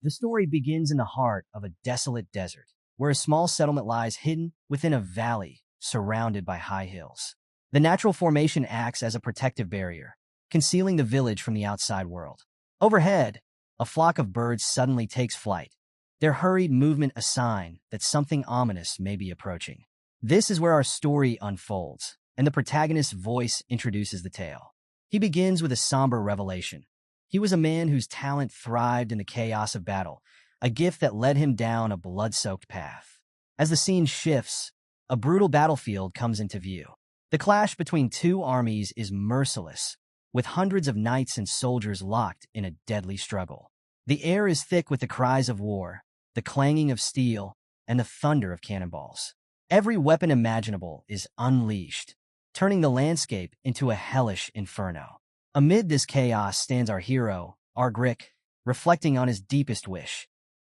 The story begins in the heart of a desolate desert, where a small settlement lies hidden within a valley surrounded by high hills. The natural formation acts as a protective barrier, concealing the village from the outside world. Overhead, a flock of birds suddenly takes flight, their hurried movement a sign that something ominous may be approaching. This is where our story unfolds, and the protagonist's voice introduces the tale. He begins with a somber revelation. He was a man whose talent thrived in the chaos of battle, a gift that led him down a blood-soaked path. As the scene shifts, a brutal battlefield comes into view. The clash between two armies is merciless, with hundreds of knights and soldiers locked in a deadly struggle. The air is thick with the cries of war, the clanging of steel, and the thunder of cannonballs. Every weapon imaginable is unleashed, turning the landscape into a hellish inferno. Amid this chaos stands our hero, Argrick, reflecting on his deepest wish,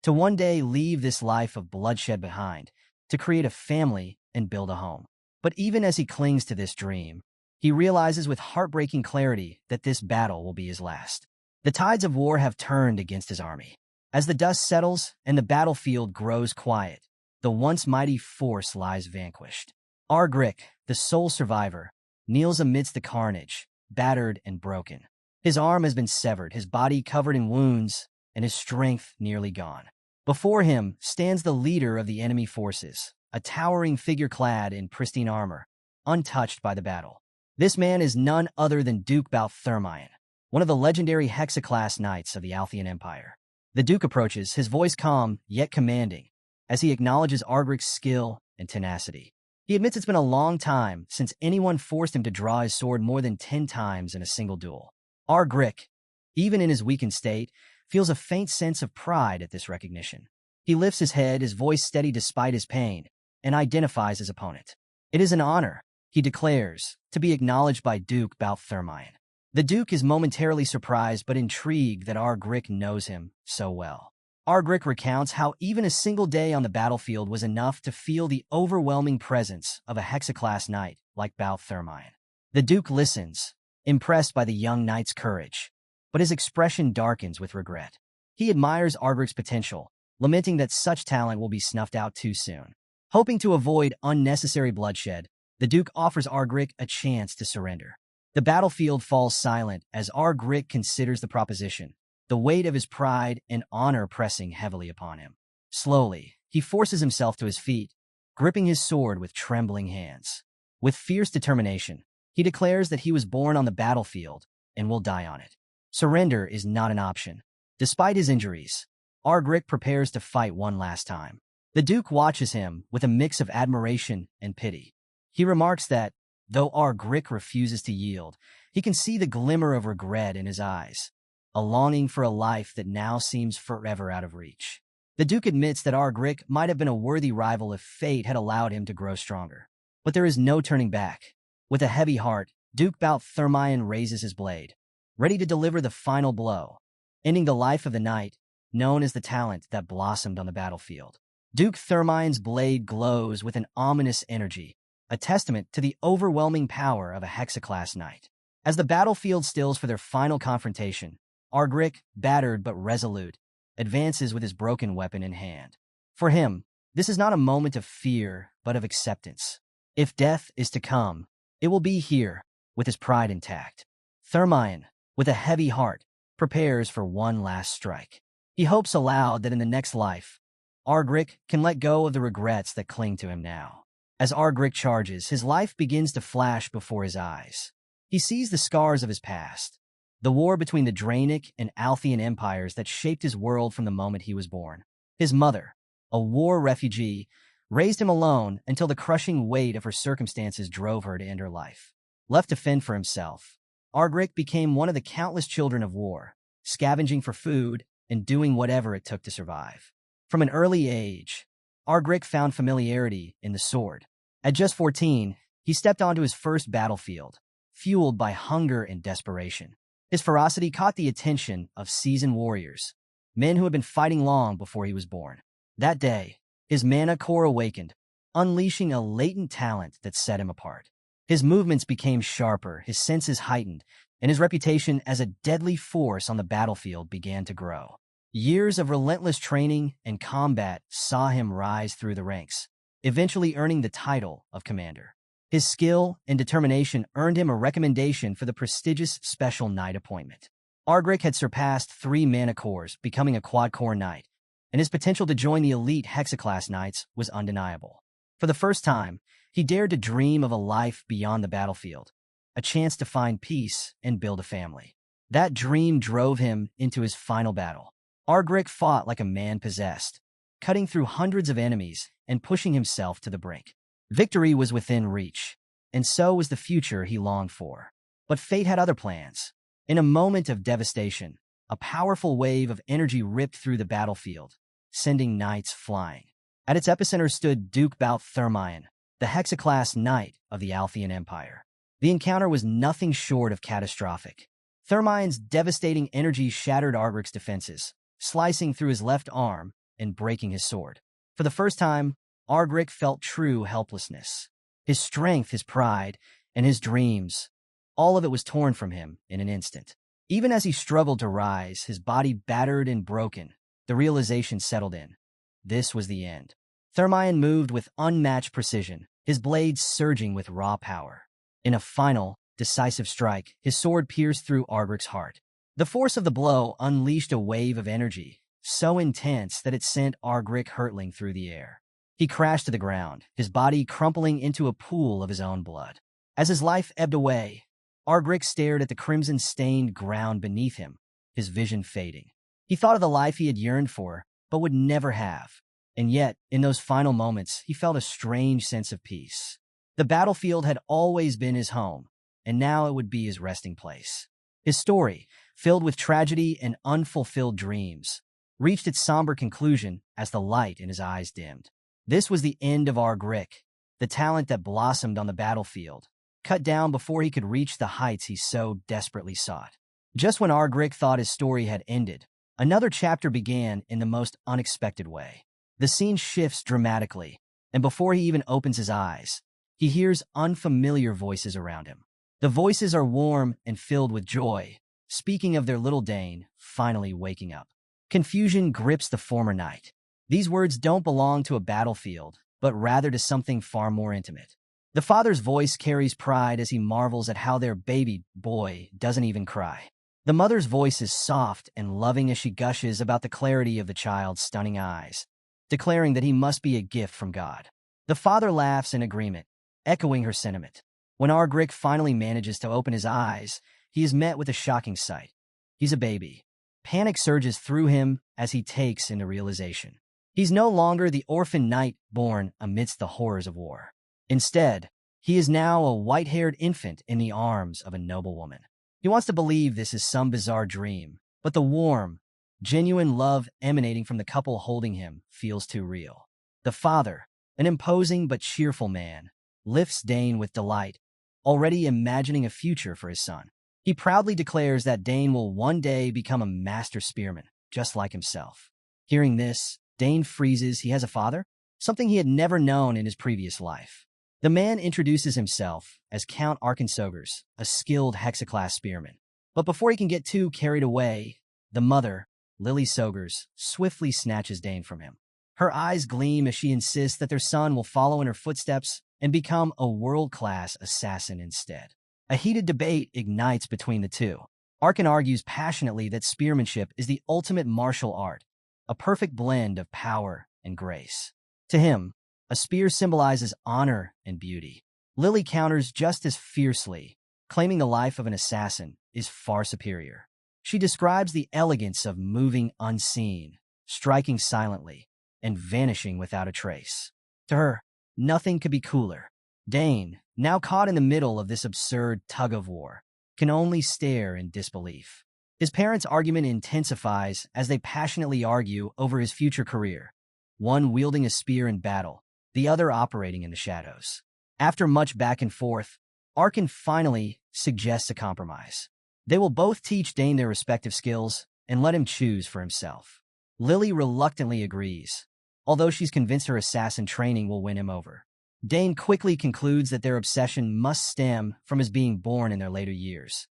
to one day leave this life of bloodshed behind, to create a family and build a home. But even as he clings to this dream, he realizes with heartbreaking clarity that this battle will be his last. The tides of war have turned against his army. As the dust settles and the battlefield grows quiet, the once mighty force lies vanquished. Argrick, the sole survivor, kneels amidst the carnage, battered and broken. His arm has been severed, his body covered in wounds, and his strength nearly gone. Before him stands the leader of the enemy forces, a towering figure clad in pristine armor, untouched by the battle. This man is none other than Duke Balthermion, one of the legendary Hexaclass knights of the Althian Empire. The Duke approaches, his voice calm yet commanding, as he acknowledges Argrick's skill and tenacity. He admits it's been a long time since anyone forced him to draw his sword more than 10 times in a single duel. Argrick, even in his weakened state, feels a faint sense of pride at this recognition. He lifts his head, his voice steady despite his pain, and identifies his opponent. It is an honor, he declares, to be acknowledged by Duke Balthermion. The Duke is momentarily surprised but intrigued that Argrick knows him so well. Argrick recounts how even a single day on the battlefield was enough to feel the overwhelming presence of a Hexaclass knight like Balthermion. The Duke listens, impressed by the young knight's courage, but his expression darkens with regret. He admires Argrick's potential, lamenting that such talent will be snuffed out too soon. Hoping to avoid unnecessary bloodshed, the Duke offers Argrick a chance to surrender. The battlefield falls silent as Argrick considers the proposition, the weight of his pride and honor pressing heavily upon him. Slowly, he forces himself to his feet, gripping his sword with trembling hands. With fierce determination, he declares that he was born on the battlefield and will die on it. Surrender is not an option. Despite his injuries, Argrick prepares to fight one last time. The Duke watches him with a mix of admiration and pity. He remarks that, though Argrick refuses to yield, he can see the glimmer of regret in his eyes, a longing for a life that now seems forever out of reach. The Duke admits that Argrick might have been a worthy rival if fate had allowed him to grow stronger. But there is no turning back. With a heavy heart, Duke Balthermion raises his blade, ready to deliver the final blow, ending the life of the knight, known as the talent that blossomed on the battlefield. Duke Thermion's blade glows with an ominous energy, a testament to the overwhelming power of a Hexaclass knight. As the battlefield stills for their final confrontation, Argrick, battered but resolute, advances with his broken weapon in hand. For him, this is not a moment of fear, but of acceptance. If death is to come, it will be here, with his pride intact. Thermion, with a heavy heart, prepares for one last strike. He hopes aloud that in the next life, Argrick can let go of the regrets that cling to him now. As Argrick charges, his life begins to flash before his eyes. He sees the scars of his past, the war between the Draenic and Althian empires that shaped his world from the moment he was born. His mother, a war refugee, raised him alone until the crushing weight of her circumstances drove her to end her life. Left to fend for himself, Argrick became one of the countless children of war, scavenging for food and doing whatever it took to survive. From an early age, Argrick found familiarity in the sword. At just 14, he stepped onto his first battlefield, fueled by hunger and desperation. His ferocity caught the attention of seasoned warriors, men who had been fighting long before he was born. That day, his mana core awakened, unleashing a latent talent that set him apart. His movements became sharper, his senses heightened, and his reputation as a deadly force on the battlefield began to grow. Years of relentless training and combat saw him rise through the ranks, eventually earning the title of commander. His skill and determination earned him a recommendation for the prestigious Special Knight appointment. Ardric had surpassed 3 mana cores, becoming a quad-core knight, and his potential to join the elite Hexaclass Knights was undeniable. For the first time, he dared to dream of a life beyond the battlefield, a chance to find peace and build a family. That dream drove him into his final battle. Ardric fought like a man possessed, cutting through hundreds of enemies and pushing himself to the brink. Victory was within reach, and so was the future he longed for. But fate had other plans. In a moment of devastation, a powerful wave of energy ripped through the battlefield, sending knights flying. At its epicenter stood Duke Balthermion, the Hexaclass Knight of the Althean Empire. The encounter was nothing short of catastrophic. Thermion's devastating energy shattered Ardric's defenses, slicing through his left arm and breaking his sword. For the first time, Ardric felt true helplessness. His strength, his pride, and his dreams, all of it was torn from him in an instant. Even as he struggled to rise, his body battered and broken, the realization settled in. This was the end. Thermion moved with unmatched precision, his blades surging with raw power. In a final, decisive strike, his sword pierced through Ardric's heart. The force of the blow unleashed a wave of energy, so intense that it sent Ardric hurtling through the air. He crashed to the ground, his body crumpling into a pool of his own blood. As his life ebbed away, Ardric stared at the crimson-stained ground beneath him, his vision fading. He thought of the life he had yearned for, but would never have. And yet, in those final moments, he felt a strange sense of peace. The battlefield had always been his home, and now it would be his resting place. His story, filled with tragedy and unfulfilled dreams, reached its somber conclusion as the light in his eyes dimmed. This was the end of Ardric, the talent that blossomed on the battlefield, cut down before he could reach the heights he so desperately sought. Just when Ardric thought his story had ended, another chapter began in the most unexpected way. The scene shifts dramatically, and before he even opens his eyes, he hears unfamiliar voices around him. The voices are warm and filled with joy, speaking of their little Dane finally waking up. Confusion grips the former knight. These words don't belong to a battlefield, but rather to something far more intimate. The father's voice carries pride as he marvels at how their baby boy doesn't even cry. The mother's voice is soft and loving as she gushes about the clarity of the child's stunning eyes, declaring that he must be a gift from God. The father laughs in agreement, echoing her sentiment. When Ardric finally manages to open his eyes, he is met with a shocking sight. He's a baby. Panic surges through him as he takes into realization. He's no longer the orphan knight born amidst the horrors of war. Instead, he is now a white-haired infant in the arms of a noble woman. He wants to believe this is some bizarre dream, but the warm, genuine love emanating from the couple holding him feels too real. The father, an imposing but cheerful man, lifts Dane with delight, already imagining a future for his son. He proudly declares that Dane will one day become a master spearman, just like himself. Hearing this, Dane freezes. He has a father, something he had never known in his previous life. The man introduces himself as Count Arkensogers, a skilled Hexaclass spearman. But before he can get too carried away, the mother, Lily Sogers, swiftly snatches Dane from him. Her eyes gleam as she insists that their son will follow in her footsteps and become a world-class assassin instead. A heated debate ignites between the two. Arken argues passionately that spearmanship is the ultimate martial art, a perfect blend of power and grace. To him, a spear symbolizes honor and beauty. Lily counters just as fiercely, claiming the life of an assassin is far superior. She describes the elegance of moving unseen, striking silently, and vanishing without a trace. To her, nothing could be cooler. Dane, now caught in the middle of this absurd tug-of-war, can only stare in disbelief. His parents' argument intensifies as they passionately argue over his future career, one wielding a spear in battle, the other operating in the shadows. After much back and forth, Arken finally suggests a compromise. They will both teach Dane their respective skills and let him choose for himself. Lily reluctantly agrees, although she's convinced her assassin training will win him over. Dane quickly concludes that their obsession must stem from his being born in their later years.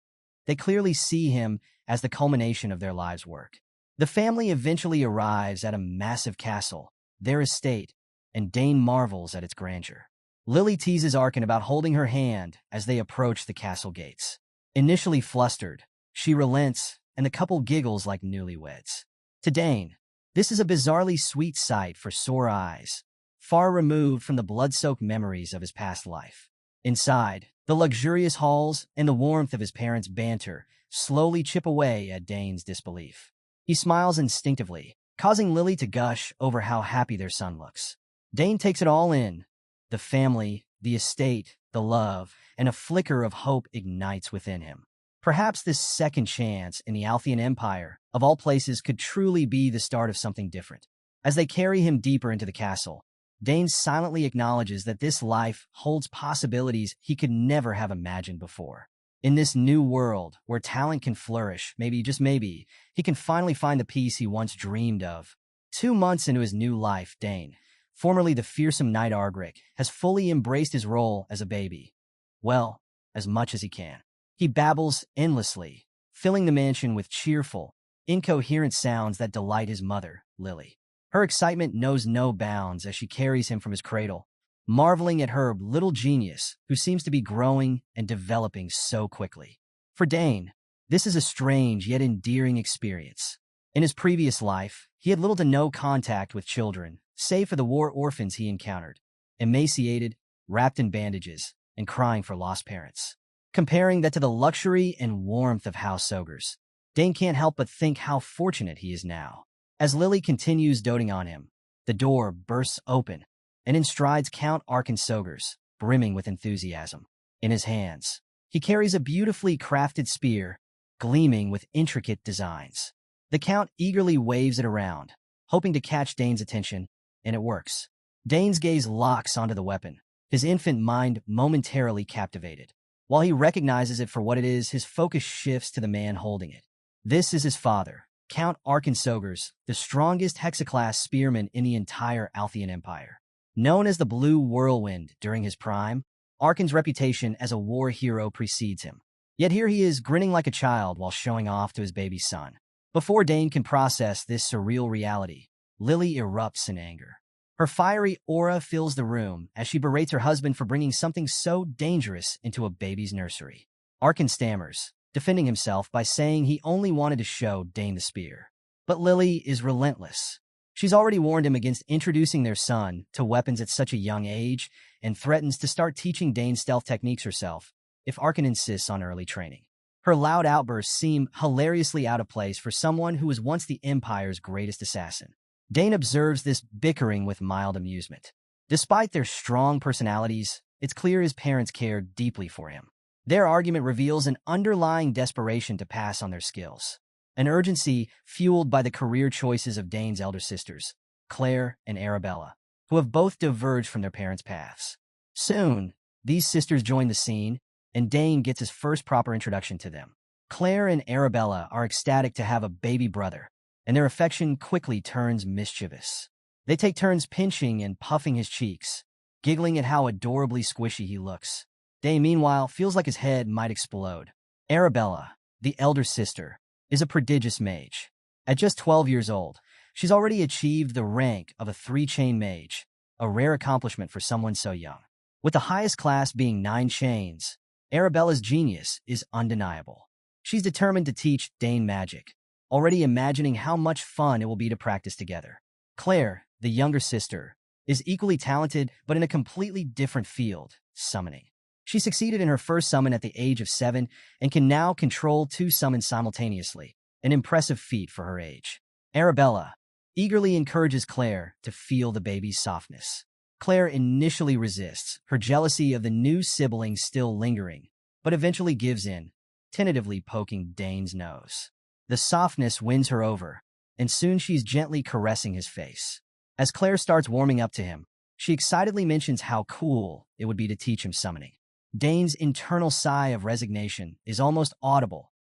They clearly see him as the culmination of their lives' work. The family eventually arrives at a massive castle, their estate, and Dane marvels at its grandeur. Lily teases Arkin about holding her hand as they approach the castle gates. Initially flustered, she relents, and the couple giggles like newlyweds. To Dane, this is a bizarrely sweet sight for sore eyes, far removed from the blood-soaked memories of his past life. Inside, the luxurious halls and the warmth of his parents' banter slowly chip away at Dane's disbelief. He smiles instinctively, causing Lily to gush over how happy their son looks. Dane takes it all in. The family, the estate, the love, and a flicker of hope ignites within him. Perhaps this second chance in the Althean Empire, of all places, could truly be the start of something different. As they carry him deeper into the castle, Dane silently acknowledges that this life holds possibilities he could never have imagined before. In this new world, where talent can flourish, maybe, just maybe, he can finally find the peace he once dreamed of. 2 months into his new life, Dane, formerly the fearsome Knight Argrick, has fully embraced his role as a baby. Well, as much as he can. He babbles endlessly, filling the mansion with cheerful, incoherent sounds that delight his mother, Lily. Her excitement knows no bounds as she carries him from his cradle, marveling at her little genius who seems to be growing and developing so quickly. For Dane, this is a strange yet endearing experience. In his previous life, he had little to no contact with children, save for the war orphans he encountered, emaciated, wrapped in bandages, and crying for lost parents. Comparing that to the luxury and warmth of House Ogres, Dane can't help but think how fortunate he is now. As Lily continues doting on him, the door bursts open, and in strides Count Arkin Sogers, brimming with enthusiasm. In his hands, he carries a beautifully crafted spear, gleaming with intricate designs. The Count eagerly waves it around, hoping to catch Dane's attention, and it works. Dane's gaze locks onto the weapon, his infant mind momentarily captivated. While he recognizes it for what it is, his focus shifts to the man holding it. This is his father, Count Arkin Sogers, the strongest hexaclass spearman in the entire Althean Empire. Known as the Blue Whirlwind during his prime, Arkin's reputation as a war hero precedes him. Yet here he is, grinning like a child while showing off to his baby son. Before Dane can process this surreal reality, Lily erupts in anger. Her fiery aura fills the room as she berates her husband for bringing something so dangerous into a baby's nursery. Arkin stammers, defending himself by saying he only wanted to show Dane the spear. But Lily is relentless. She's already warned him against introducing their son to weapons at such a young age and threatens to start teaching Dane stealth techniques herself if Arkin insists on early training. Her loud outbursts seem hilariously out of place for someone who was once the Empire's greatest assassin. Dane observes this bickering with mild amusement. Despite their strong personalities, it's clear his parents care deeply for him. Their argument reveals an underlying desperation to pass on their skills, an urgency fueled by the career choices of Dane's elder sisters, Claire and Arabella, who have both diverged from their parents' paths. Soon, these sisters join the scene, and Dane gets his first proper introduction to them. Claire and Arabella are ecstatic to have a baby brother, and their affection quickly turns mischievous. They take turns pinching and puffing his cheeks, giggling at how adorably squishy he looks. Dane, meanwhile, feels like his head might explode. Arabella, the elder sister, is a prodigious mage. At just 12 years old, she's already achieved the rank of a 3-chain mage, a rare accomplishment for someone so young. With the highest class being 9 chains, Arabella's genius is undeniable. She's determined to teach Dane magic, already imagining how much fun it will be to practice together. Claire, the younger sister, is equally talented but in a completely different field, summoning. She succeeded in her first summon at the age of 7 and can now control 2 summons simultaneously, an impressive feat for her age. Arabella eagerly encourages Claire to feel the baby's softness. Claire initially resists, her jealousy of the new sibling still lingering, but eventually gives in, tentatively poking Dane's nose. The softness wins her over, and soon she's gently caressing his face. As Claire starts warming up to him, she excitedly mentions how cool it would be to teach him summoning. Dane's internal sigh of resignation is almost audible.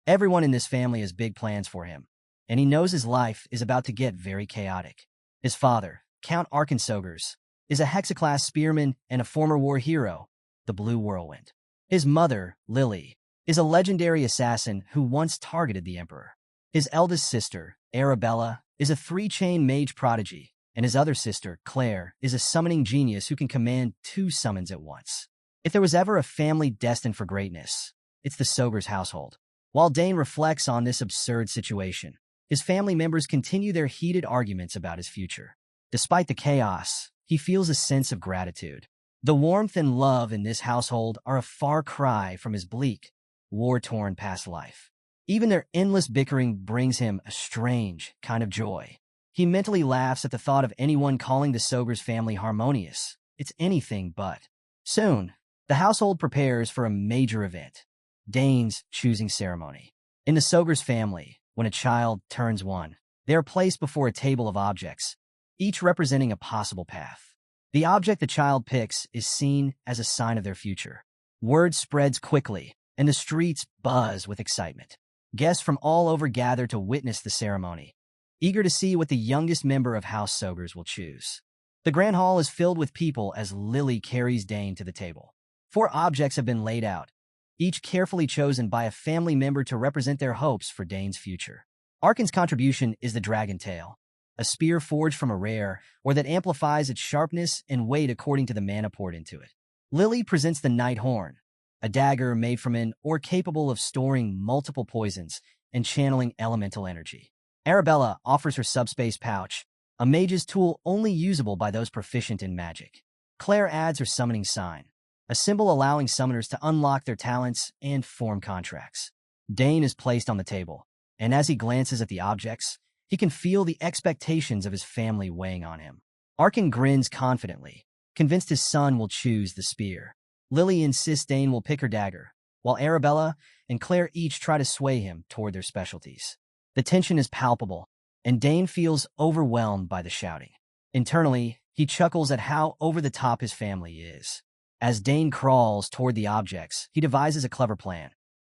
Everyone in this family has big plans for him, and he knows his life is about to get very chaotic. His father, Count Arkin Sogers, is a hexaclass spearman and a former war hero, the Blue Whirlwind. His mother, Lily, is a legendary assassin who once targeted the Emperor. His eldest sister, Arabella, is a three-chain mage prodigy, and his other sister, Claire, is a summoning genius who can command two summons at once. If there was ever a family destined for greatness, it's the Sogur's household. While Dane reflects on this absurd situation, his family members continue their heated arguments about his future. Despite the chaos, he feels a sense of gratitude. The warmth and love in this household are a far cry from his bleak, war-torn past life. Even their endless bickering brings him a strange kind of joy. He mentally laughs at the thought of anyone calling the Sogur's family harmonious. It's anything but. Soon, the household prepares for a major event, Dane's choosing ceremony. In the Sogur's family, when a child turns 1, they are placed before a table of objects, each representing a possible path. The object the child picks is seen as a sign of their future. Word spreads quickly, and the streets buzz with excitement. Guests from all over gather to witness the ceremony, eager to see what the youngest member of House Sogurs will choose. The grand hall is filled with people as Lily carries Dane to the table. 4 objects have been laid out, each carefully chosen by a family member to represent their hopes for Dane's future. Arkan's contribution is the dragon tail, a spear forged from a rare, or that amplifies its sharpness and weight according to the mana poured into it. Lily presents the Night Horn, a dagger made from an ore capable of storing multiple poisons and channeling elemental energy. Arabella offers her subspace pouch, a mage's tool only usable by those proficient in magic. Claire adds her summoning sign, a symbol allowing summoners to unlock their talents and form contracts. Dane is placed on the table, and as he glances at the objects, he can feel the expectations of his family weighing on him. Arkan grins confidently, convinced his son will choose the spear. Lily insists Dane will pick her dagger, while Arabella and Claire each try to sway him toward their specialties. The tension is palpable, and Dane feels overwhelmed by the shouting. Internally, he chuckles at how over-the-top his family is. As Dane crawls toward the objects, he devises a clever plan.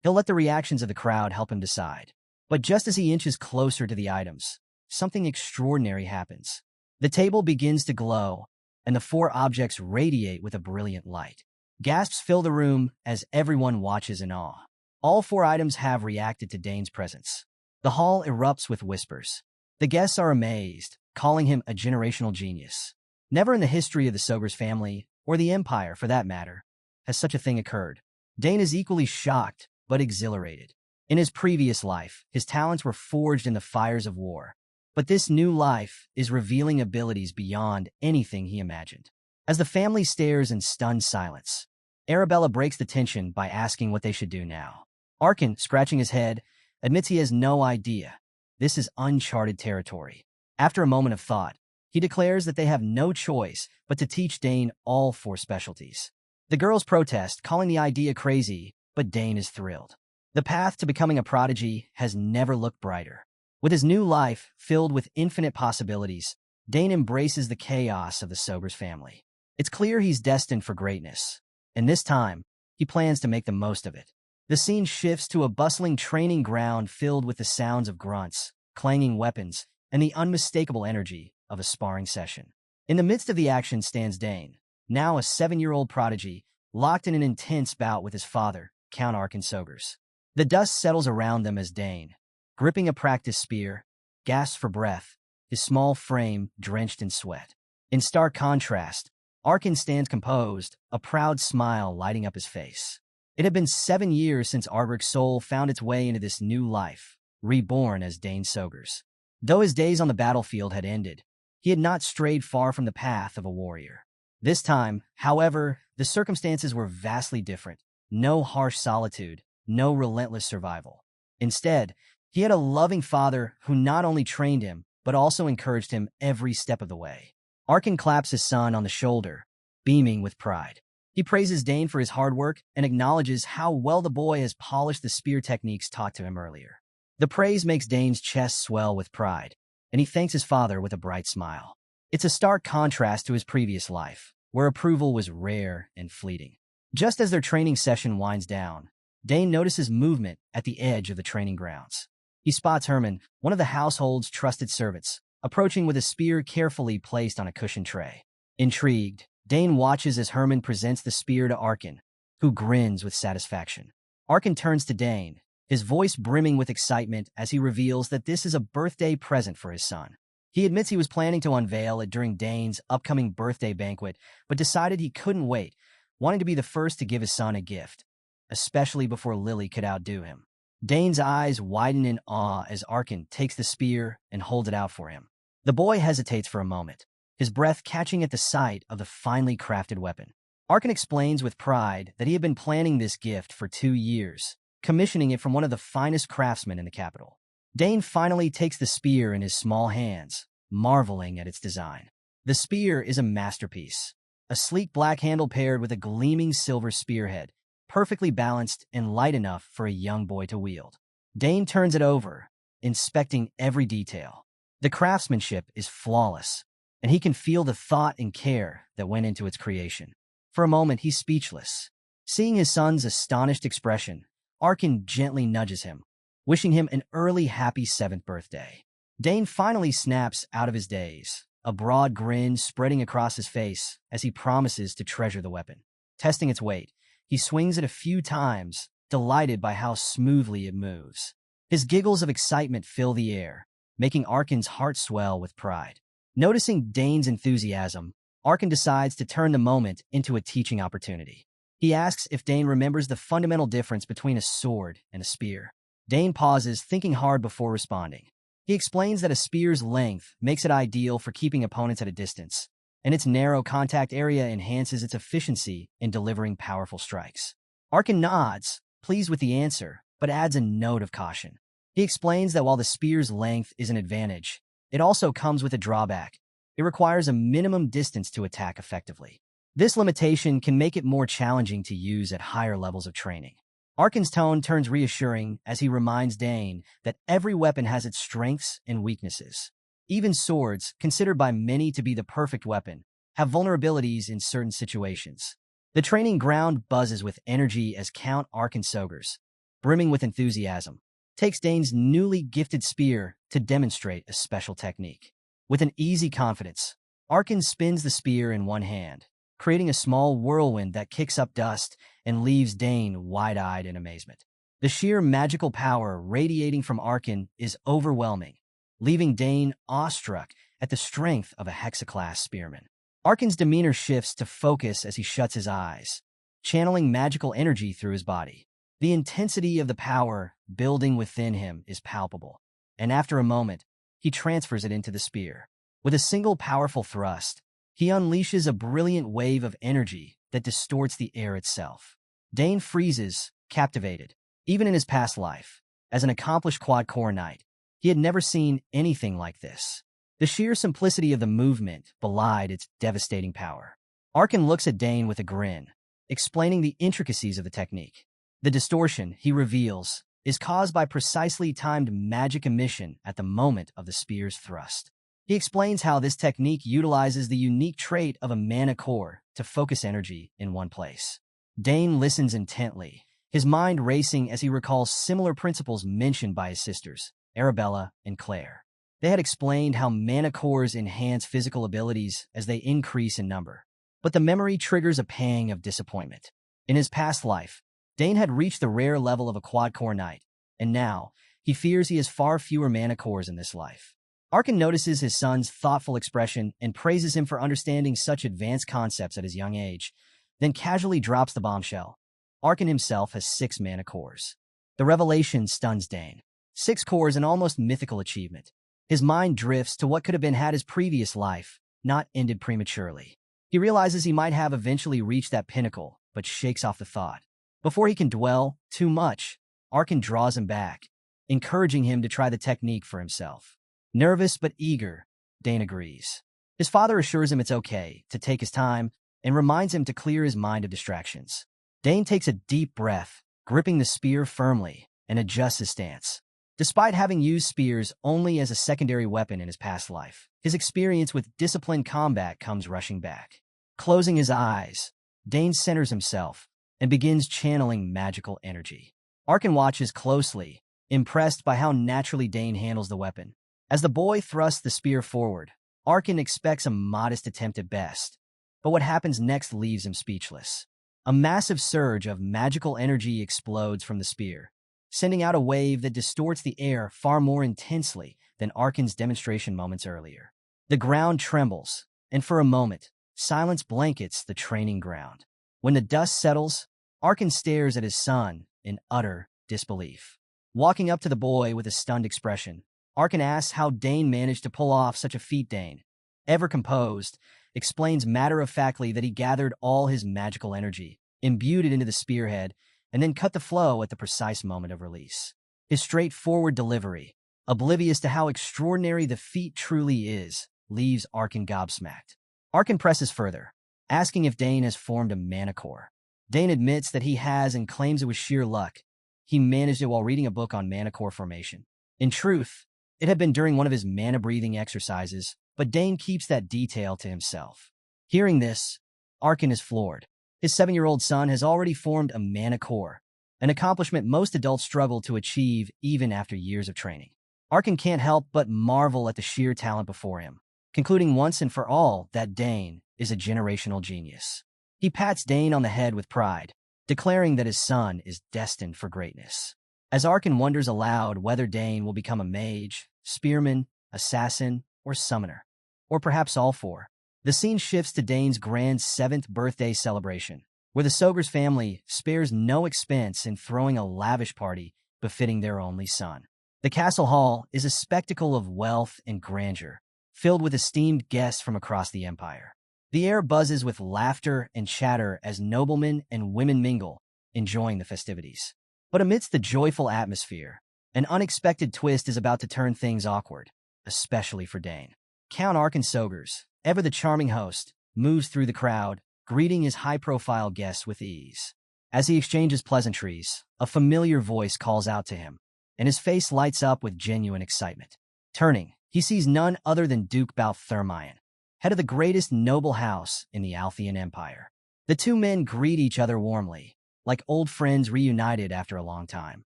He'll let the reactions of the crowd help him decide. But just as he inches closer to the items, something extraordinary happens. The table begins to glow, and the 4 objects radiate with a brilliant light. Gasps fill the room as everyone watches in awe. All 4 items have reacted to Dane's presence. The hall erupts with whispers. The guests are amazed, calling him a generational genius. Never in the history of the Sogur's family, or the Empire for that matter, has such a thing occurred. Dane is equally shocked, but exhilarated. In his previous life, his talents were forged in the fires of war. But this new life is revealing abilities beyond anything he imagined. As the family stares in stunned silence, Arabella breaks the tension by asking what they should do now. Arkan, scratching his head, admits he has no idea. This is uncharted territory. After a moment of thought, he declares that they have no choice but to teach Dane all 4 specialties. The girls protest, calling the idea crazy, but Dane is thrilled. The path to becoming a prodigy has never looked brighter. With his new life filled with infinite possibilities, Dane embraces the chaos of the Sogur's family. It's clear he's destined for greatness, and this time, he plans to make the most of it. The scene shifts to a bustling training ground filled with the sounds of grunts, clanging weapons, and the unmistakable energy of a sparring session. In the midst of the action stands Dane, now a 7-year-old prodigy, locked in an intense bout with his father, Count Arkan Sogurs. The dust settles around them as Dane, gripping a practice spear, gasps for breath, his small frame drenched in sweat. In stark contrast, Arkan stands composed, a proud smile lighting up his face. It had been 7 years since Arberic's soul found its way into this new life, reborn as Dane Sogurs. Though his days on the battlefield had ended, he had not strayed far from the path of a warrior. This time, however, the circumstances were vastly different. No harsh solitude, no relentless survival. Instead, he had a loving father who not only trained him, but also encouraged him every step of the way. Arkan claps his son on the shoulder, beaming with pride. He praises Dane for his hard work and acknowledges how well the boy has polished the spear techniques taught to him earlier. The praise makes Dane's chest swell with pride, and he thanks his father with a bright smile. It's a stark contrast to his previous life, where approval was rare and fleeting. Just as their training session winds down, Dane notices movement at the edge of the training grounds. He spots Herman, one of the household's trusted servants, approaching with a spear carefully placed on a cushioned tray. Intrigued, Dane watches as Herman presents the spear to Arkan, who grins with satisfaction. Arkan turns to Dane, his voice brimming with excitement as he reveals that this is a birthday present for his son. He admits he was planning to unveil it during Dane's upcoming birthday banquet, but decided he couldn't wait, wanting to be the first to give his son a gift, especially before Lily could outdo him. Dane's eyes widen in awe as Arkan takes the spear and holds it out for him. The boy hesitates for a moment, his breath catching at the sight of the finely crafted weapon. Arkan explains with pride that he had been planning this gift for 2 years, commissioning it from one of the finest craftsmen in the capital. Dane finally takes the spear in his small hands, marveling at its design. The spear is a masterpiece, a sleek black handle paired with a gleaming silver spearhead, perfectly balanced and light enough for a young boy to wield. Dane turns it over, inspecting every detail. The craftsmanship is flawless, and he can feel the thought and care that went into its creation. For a moment, he's speechless. Seeing his son's astonished expression, Arkan gently nudges him, wishing him an early happy 7th birthday. Dane finally snaps out of his daze, a broad grin spreading across his face as he promises to treasure the weapon. Testing its weight, he swings it a few times, delighted by how smoothly it moves. His giggles of excitement fill the air, making Arkan's heart swell with pride. Noticing Dane's enthusiasm, Arkan decides to turn the moment into a teaching opportunity. He asks if Dane remembers the fundamental difference between a sword and a spear. Dane pauses, thinking hard before responding. He explains that a spear's length makes it ideal for keeping opponents at a distance, and its narrow contact area enhances its efficiency in delivering powerful strikes. Arkan nods, pleased with the answer, but adds a note of caution. He explains that while the spear's length is an advantage, it also comes with a drawback. It requires a minimum distance to attack effectively. This limitation can make it more challenging to use at higher levels of training. Arkan's tone turns reassuring as he reminds Dane that every weapon has its strengths and weaknesses. Even swords, considered by many to be the perfect weapon, have vulnerabilities in certain situations. The training ground buzzes with energy as Count Arkan Sogers, brimming with enthusiasm, takes Dane's newly gifted spear to demonstrate a special technique. With an easy confidence, Arkan spins the spear in one hand, creating a small whirlwind that kicks up dust and leaves Dane wide-eyed in amazement. The sheer magical power radiating from Arkan is overwhelming, leaving Dane awestruck at the strength of a hexaclass spearman. Arkan's demeanor shifts to focus as he shuts his eyes, channeling magical energy through his body. The intensity of the power building within him is palpable, and after a moment, he transfers it into the spear. With a single powerful thrust, he unleashes a brilliant wave of energy that distorts the air itself. Dane freezes, captivated. Even in his past life, as an accomplished quad-core knight, he had never seen anything like this. The sheer simplicity of the movement belied its devastating power. Arkan looks at Dane with a grin, explaining the intricacies of the technique. The distortion, he reveals, is caused by precisely timed magic emission at the moment of the spear's thrust. He explains how this technique utilizes the unique trait of a mana core to focus energy in one place. Dane listens intently, his mind racing as he recalls similar principles mentioned by his sisters, Arabella and Claire. They had explained how mana cores enhance physical abilities as they increase in number. But the memory triggers a pang of disappointment. In his past life, Dane had reached the rare level of a quad-core knight, and now he fears he has far fewer mana cores in this life. Arkan notices his son's thoughtful expression and praises him for understanding such advanced concepts at his young age, then casually drops the bombshell. Arkan himself has 6 mana cores. The revelation stuns Dane. 6 cores, an almost mythical achievement. His mind drifts to what could have been had his previous life, not ended prematurely. He realizes he might have eventually reached that pinnacle, but shakes off the thought. Before he can dwell too much, Arkan draws him back, encouraging him to try the technique for himself. Nervous but eager, Dane agrees. His father assures him it's okay to take his time and reminds him to clear his mind of distractions. Dane takes a deep breath, gripping the spear firmly, and adjusts his stance. Despite having used spears only as a secondary weapon in his past life, his experience with disciplined combat comes rushing back. Closing his eyes, Dane centers himself and begins channeling magical energy. Arkan watches closely, impressed by how naturally Dane handles the weapon. As the boy thrusts the spear forward, Arkan expects a modest attempt at best, but what happens next leaves him speechless. A massive surge of magical energy explodes from the spear, sending out a wave that distorts the air far more intensely than Arkan's demonstration moments earlier. The ground trembles, and for a moment, silence blankets the training ground. When the dust settles, Arkan stares at his son in utter disbelief. Walking up to the boy with a stunned expression, Arkan asks how Dane managed to pull off such a feat. Dane, ever composed, explains matter-of-factly that he gathered all his magical energy, imbued it into the spearhead, and then cut the flow at the precise moment of release. His straightforward delivery, oblivious to how extraordinary the feat truly is, leaves Arkan gobsmacked. Arkan presses further, asking if Dane has formed a mana core. Dane admits that he has and claims it was sheer luck. He managed it while reading a book on mana core formation. In truth, it had been during one of his mana-breathing exercises, but Dane keeps that detail to himself. Hearing this, Arkan is floored. His 7-year-old son has already formed a mana core, an accomplishment most adults struggle to achieve even after years of training. Arkan can't help but marvel at the sheer talent before him, concluding once and for all that Dane is a generational genius. He pats Dane on the head with pride, declaring that his son is destined for greatness. As Arkan wonders aloud whether Dane will become a mage, spearman, assassin, or summoner, or perhaps all four, the scene shifts to Dane's grand 7th birthday celebration, where the Sogur's family spares no expense in throwing a lavish party befitting their only son. The castle hall is a spectacle of wealth and grandeur, filled with esteemed guests from across the empire. The air buzzes with laughter and chatter as noblemen and women mingle, enjoying the festivities. But amidst the joyful atmosphere, an unexpected twist is about to turn things awkward, especially for Dane. Count Arkan Sogurs, ever the charming host, moves through the crowd, greeting his high-profile guests with ease. As he exchanges pleasantries, a familiar voice calls out to him, and his face lights up with genuine excitement. Turning, he sees none other than Duke Balthermion, head of the greatest noble house in the Althian Empire. The two men greet each other warmly, like old friends reunited after a long time.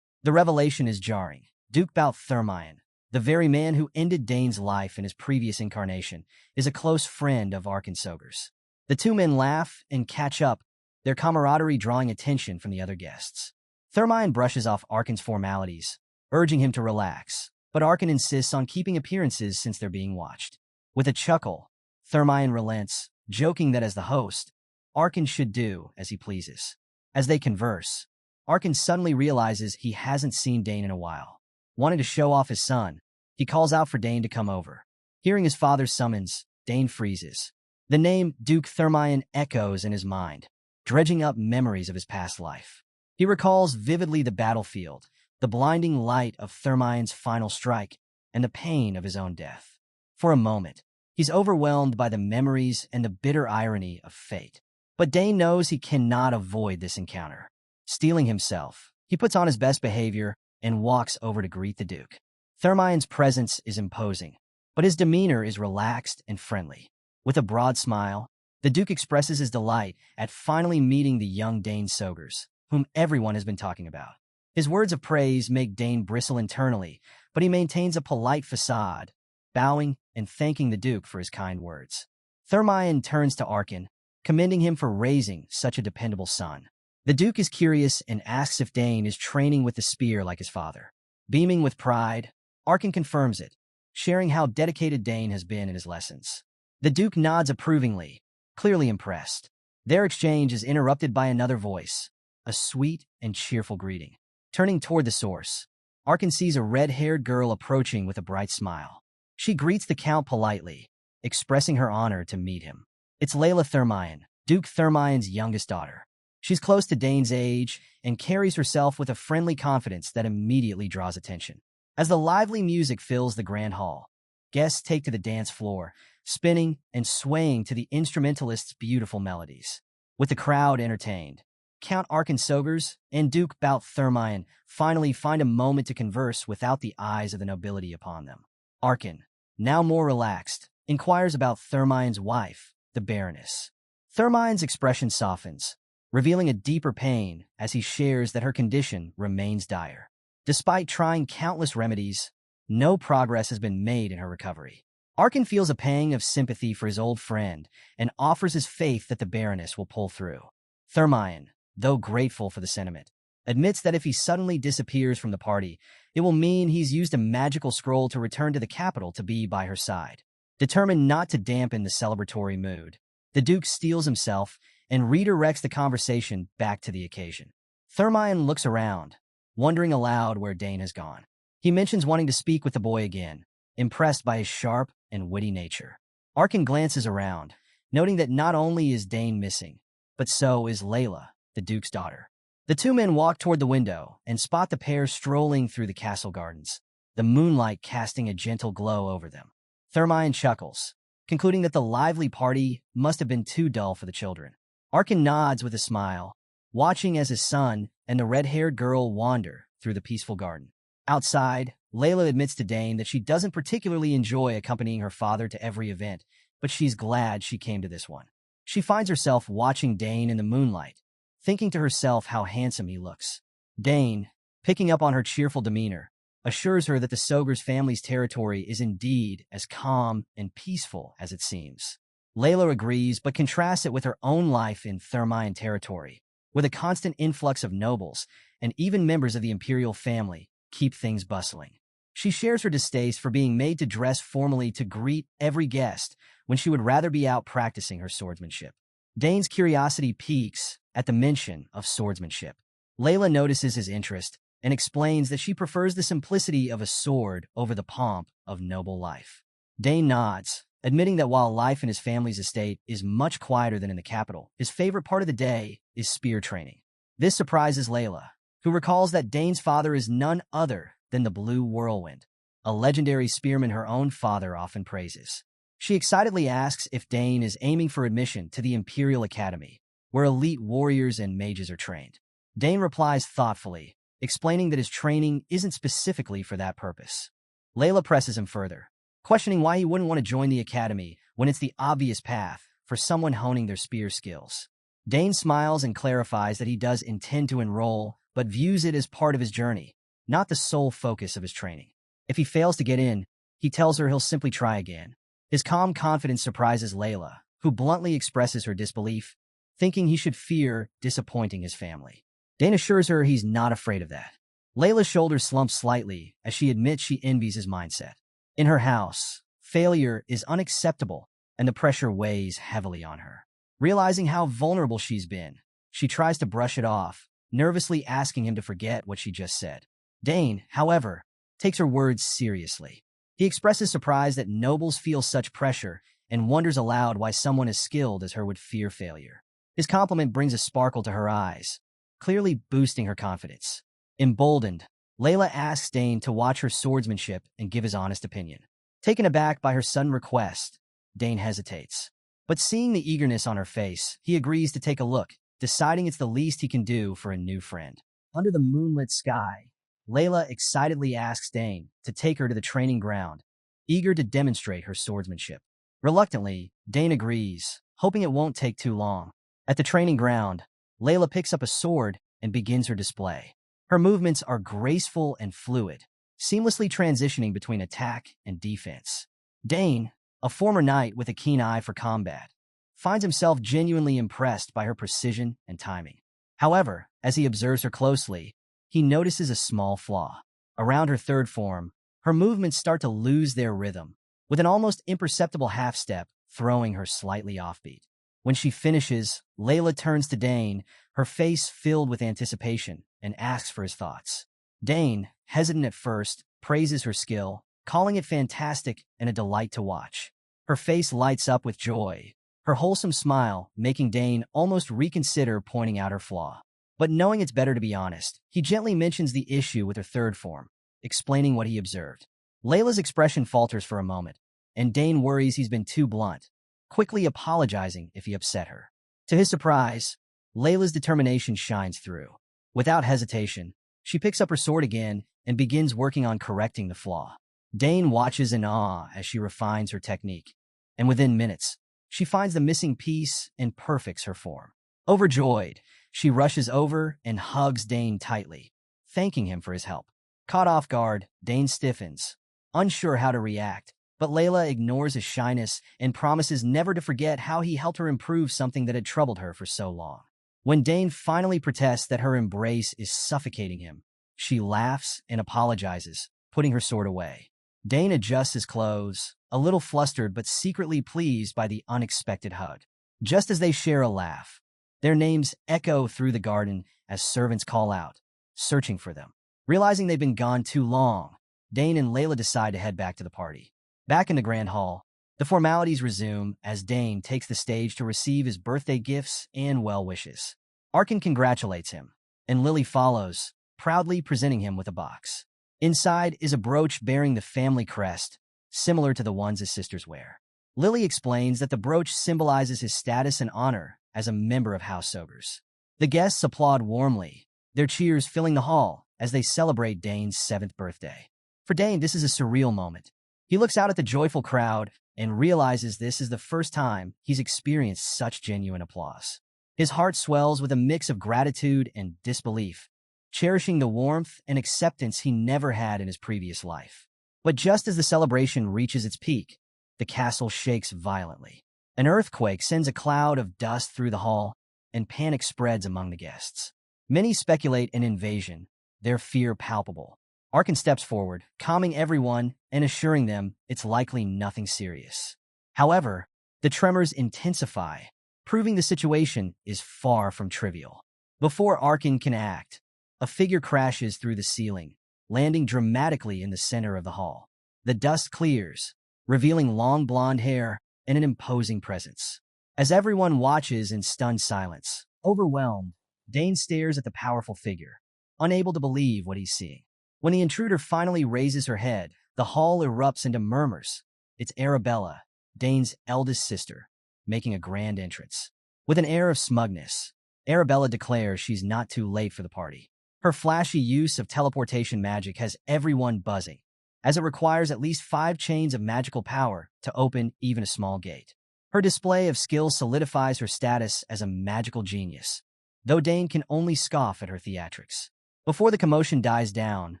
The revelation is jarring. Duke Balthermion, the very man who ended Dane's life in his previous incarnation, is a close friend of Arkan Sogurs. The two men laugh and catch up, their camaraderie drawing attention from the other guests. Thermion brushes off Arkan's formalities, urging him to relax, but Arkan insists on keeping appearances since they're being watched. With a chuckle, Thermion relents, joking that as the host, Arkan should do as he pleases. As they converse, Arkan suddenly realizes he hasn't seen Dane in a while. Wanting to show off his son, he calls out for Dane to come over. Hearing his father's summons, Dane freezes. The name Duke Thermion echoes in his mind, dredging up memories of his past life. He recalls vividly the battlefield, the blinding light of Thermion's final strike, and the pain of his own death. For a moment, he's overwhelmed by the memories and the bitter irony of fate. But Dane knows he cannot avoid this encounter. Steeling himself, he puts on his best behavior and walks over to greet the Duke. Thermion's presence is imposing, but his demeanor is relaxed and friendly. With a broad smile, the Duke expresses his delight at finally meeting the young Dane Sogurs, whom everyone has been talking about. His words of praise make Dane bristle internally, but he maintains a polite facade, bowing and thanking the Duke for his kind words. Thermion turns to Arkan, commending him for raising such a dependable son. The Duke is curious and asks if Dane is training with the spear like his father. Beaming with pride, Arkan confirms it, sharing how dedicated Dane has been in his lessons. The Duke nods approvingly, clearly impressed. Their exchange is interrupted by another voice, a sweet and cheerful greeting. Turning toward the source, Arkan sees a red-haired girl approaching with a bright smile. She greets the Count politely, expressing her honor to meet him. It's Leila Thermion, Duke Thermion's youngest daughter. She's close to Dane's age and carries herself with a friendly confidence that immediately draws attention. As the lively music fills the grand hall, guests take to the dance floor, spinning and swaying to the instrumentalist's beautiful melodies. With the crowd entertained, Count Arkan Sogurs and Duke Balthermion finally find a moment to converse without the eyes of the nobility upon them. Arkan, now more relaxed, inquires about Thermion's wife, the Baroness. Thermion's expression softens, revealing a deeper pain as he shares that her condition remains dire. Despite trying countless remedies, no progress has been made in her recovery. Arkan feels a pang of sympathy for his old friend and offers his faith that the Baroness will pull through. Thermion, though grateful for the sentiment, admits that if he suddenly disappears from the party, it will mean he's used a magical scroll to return to the capital to be by her side. Determined not to dampen the celebratory mood, the Duke steels himself and redirects the conversation back to the occasion. Thermion looks around, wondering aloud where Dane has gone. He mentions wanting to speak with the boy again, impressed by his sharp and witty nature. Arkin glances around, noting that not only is Dane missing, but so is Leila, the Duke's daughter. The two men walk toward the window and spot the pair strolling through the castle gardens, the moonlight casting a gentle glow over them. Thermion chuckles, concluding that the lively party must have been too dull for the children. Arkin nods with a smile, watching as his son and the red-haired girl wander through the peaceful garden. Outside, Leila admits to Dane that she doesn't particularly enjoy accompanying her father to every event, but she's glad she came to this one. She finds herself watching Dane in the moonlight, thinking to herself how handsome he looks. Dane, picking up on her cheerful demeanor, assures her that the Sogur's family's territory is indeed as calm and peaceful as it seems. Leila agrees, but contrasts it with her own life in Thermion territory, where the constant influx of nobles and even members of the imperial family keep things bustling. She shares her distaste for being made to dress formally to greet every guest when she would rather be out practicing her swordsmanship. Dane's curiosity peaks at the mention of swordsmanship. Leila notices his interest and explains that she prefers the simplicity of a sword over the pomp of noble life. Dane nods, admitting that while life in his family's estate is much quieter than in the capital, his favorite part of the day is spear training. This surprises Leila, who recalls that Dane's father is none other than the Blue Whirlwind, a legendary spearman her own father often praises. She excitedly asks if Dane is aiming for admission to the Imperial Academy, where elite warriors and mages are trained. Dane replies thoughtfully, explaining that his training isn't specifically for that purpose. Leila presses him further, questioning why he wouldn't want to join the academy when it's the obvious path for someone honing their spear skills. Dane smiles and clarifies that he does intend to enroll, but views it as part of his journey, not the sole focus of his training. If he fails to get in, he tells her he'll simply try again. His calm confidence surprises Leila, who bluntly expresses her disbelief, thinking he should fear disappointing his family. Dane assures her he's not afraid of that. Leila's shoulders slump slightly as she admits she envies his mindset. In her house, failure is unacceptable, and the pressure weighs heavily on her. Realizing how vulnerable she's been, she tries to brush it off, nervously asking him to forget what she just said. Dane, however, takes her words seriously. He expresses surprise that nobles feel such pressure and wonders aloud why someone as skilled as her would fear failure. His compliment brings a sparkle to her eyes, clearly boosting her confidence. Emboldened, Leila asks Dane to watch her swordsmanship and give his honest opinion. Taken aback by her sudden request, Dane hesitates. But seeing the eagerness on her face, he agrees to take a look, deciding it's the least he can do for a new friend. Under the moonlit sky, Leila excitedly asks Dane to take her to the training ground, eager to demonstrate her swordsmanship. Reluctantly, Dane agrees, hoping it won't take too long. At the training ground, Leila picks up a sword and begins her display. Her movements are graceful and fluid, seamlessly transitioning between attack and defense. Dane, a former knight with a keen eye for combat, finds himself genuinely impressed by her precision and timing. However, as he observes her closely, he notices a small flaw. Around her third form, her movements start to lose their rhythm, with an almost imperceptible half-step throwing her slightly offbeat. When she finishes, Leila turns to Dane, her face filled with anticipation, and asks for his thoughts. Dane, hesitant at first, praises her skill, calling it fantastic and a delight to watch. Her face lights up with joy, her wholesome smile making Dane almost reconsider pointing out her flaw. But knowing it's better to be honest, he gently mentions the issue with her third form, explaining what he observed. Leila's expression falters for a moment, and Dane worries he's been too blunt, quickly apologizing if he upset her. To his surprise, Leila's determination shines through. Without hesitation, she picks up her sword again and begins working on correcting the flaw. Dane watches in awe as she refines her technique, and within minutes, she finds the missing piece and perfects her form. Overjoyed, she rushes over and hugs Dane tightly, thanking him for his help. Caught off guard, Dane stiffens, unsure how to react, but Leila ignores his shyness and promises never to forget how he helped her improve something that had troubled her for so long. When Dane finally protests that her embrace is suffocating him, she laughs and apologizes, putting her sword away. Dane adjusts his clothes, a little flustered but secretly pleased by the unexpected hug. Just as they share a laugh, their names echo through the garden as servants call out, searching for them. Realizing they've been gone too long, Dane and Leila decide to head back to the party. Back in the Grand Hall, the formalities resume as Dane takes the stage to receive his birthday gifts and well wishes. Arkin congratulates him, and Lily follows, proudly presenting him with a box. Inside is a brooch bearing the family crest, similar to the ones his sisters wear. Lily explains that the brooch symbolizes his status and honor as a member of House Ogres. The guests applaud warmly, their cheers filling the hall as they celebrate Dane's 7th birthday. For Dane, this is a surreal moment. He looks out at the joyful crowd and realizes this is the first time he's experienced such genuine applause. His heart swells with a mix of gratitude and disbelief, cherishing the warmth and acceptance he never had in his previous life. But just as the celebration reaches its peak, the castle shakes violently. An earthquake sends a cloud of dust through the hall, and panic spreads among the guests. Many speculate an invasion, their fear palpable. Arkin steps forward, calming everyone and assuring them it's likely nothing serious. However, the tremors intensify, proving the situation is far from trivial. Before Arkin can act, a figure crashes through the ceiling, landing dramatically in the center of the hall. The dust clears, revealing long blonde hair and an imposing presence. As everyone watches in stunned silence, overwhelmed, Dane stares at the powerful figure, unable to believe what he's seeing. When the intruder finally raises her head, the hall erupts into murmurs. It's Arabella, Dane's eldest sister, making a grand entrance. With an air of smugness, Arabella declares she's not too late for the party. Her flashy use of teleportation magic has everyone buzzing, as it requires at least 5 chains of magical power to open even a small gate. Her display of skill solidifies her status as a magical genius, though Dane can only scoff at her theatrics. Before the commotion dies down,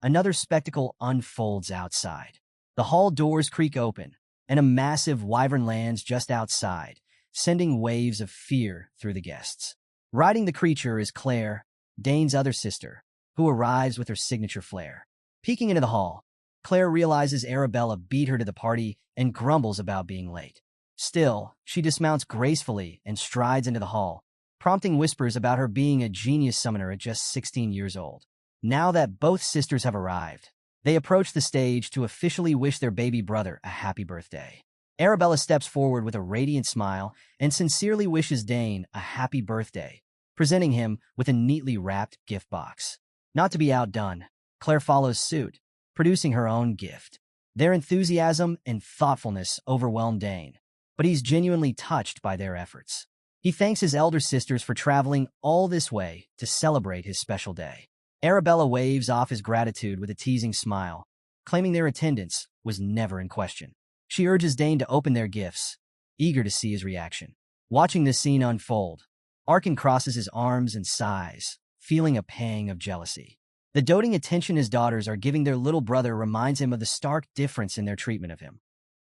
another spectacle unfolds outside. The hall doors creak open, and a massive wyvern lands just outside, sending waves of fear through the guests. Riding the creature is Claire, Dane's other sister, who arrives with her signature flair. Peeking into the hall, Claire realizes Arabella beat her to the party and grumbles about being late. Still, she dismounts gracefully and strides into the hall, prompting whispers about her being a genius summoner at just 16 years old. Now that both sisters have arrived, they approach the stage to officially wish their baby brother a happy birthday. Arabella steps forward with a radiant smile and sincerely wishes Dane a happy birthday, presenting him with a neatly wrapped gift box. Not to be outdone, Claire follows suit, producing her own gift. Their enthusiasm and thoughtfulness overwhelm Dane, but he's genuinely touched by their efforts. He thanks his elder sisters for traveling all this way to celebrate his special day. Arabella waves off his gratitude with a teasing smile, claiming their attendance was never in question. She urges Dane to open their gifts, eager to see his reaction. Watching this scene unfold, Arkin crosses his arms and sighs, feeling a pang of jealousy. The doting attention his daughters are giving their little brother reminds him of the stark difference in their treatment of him.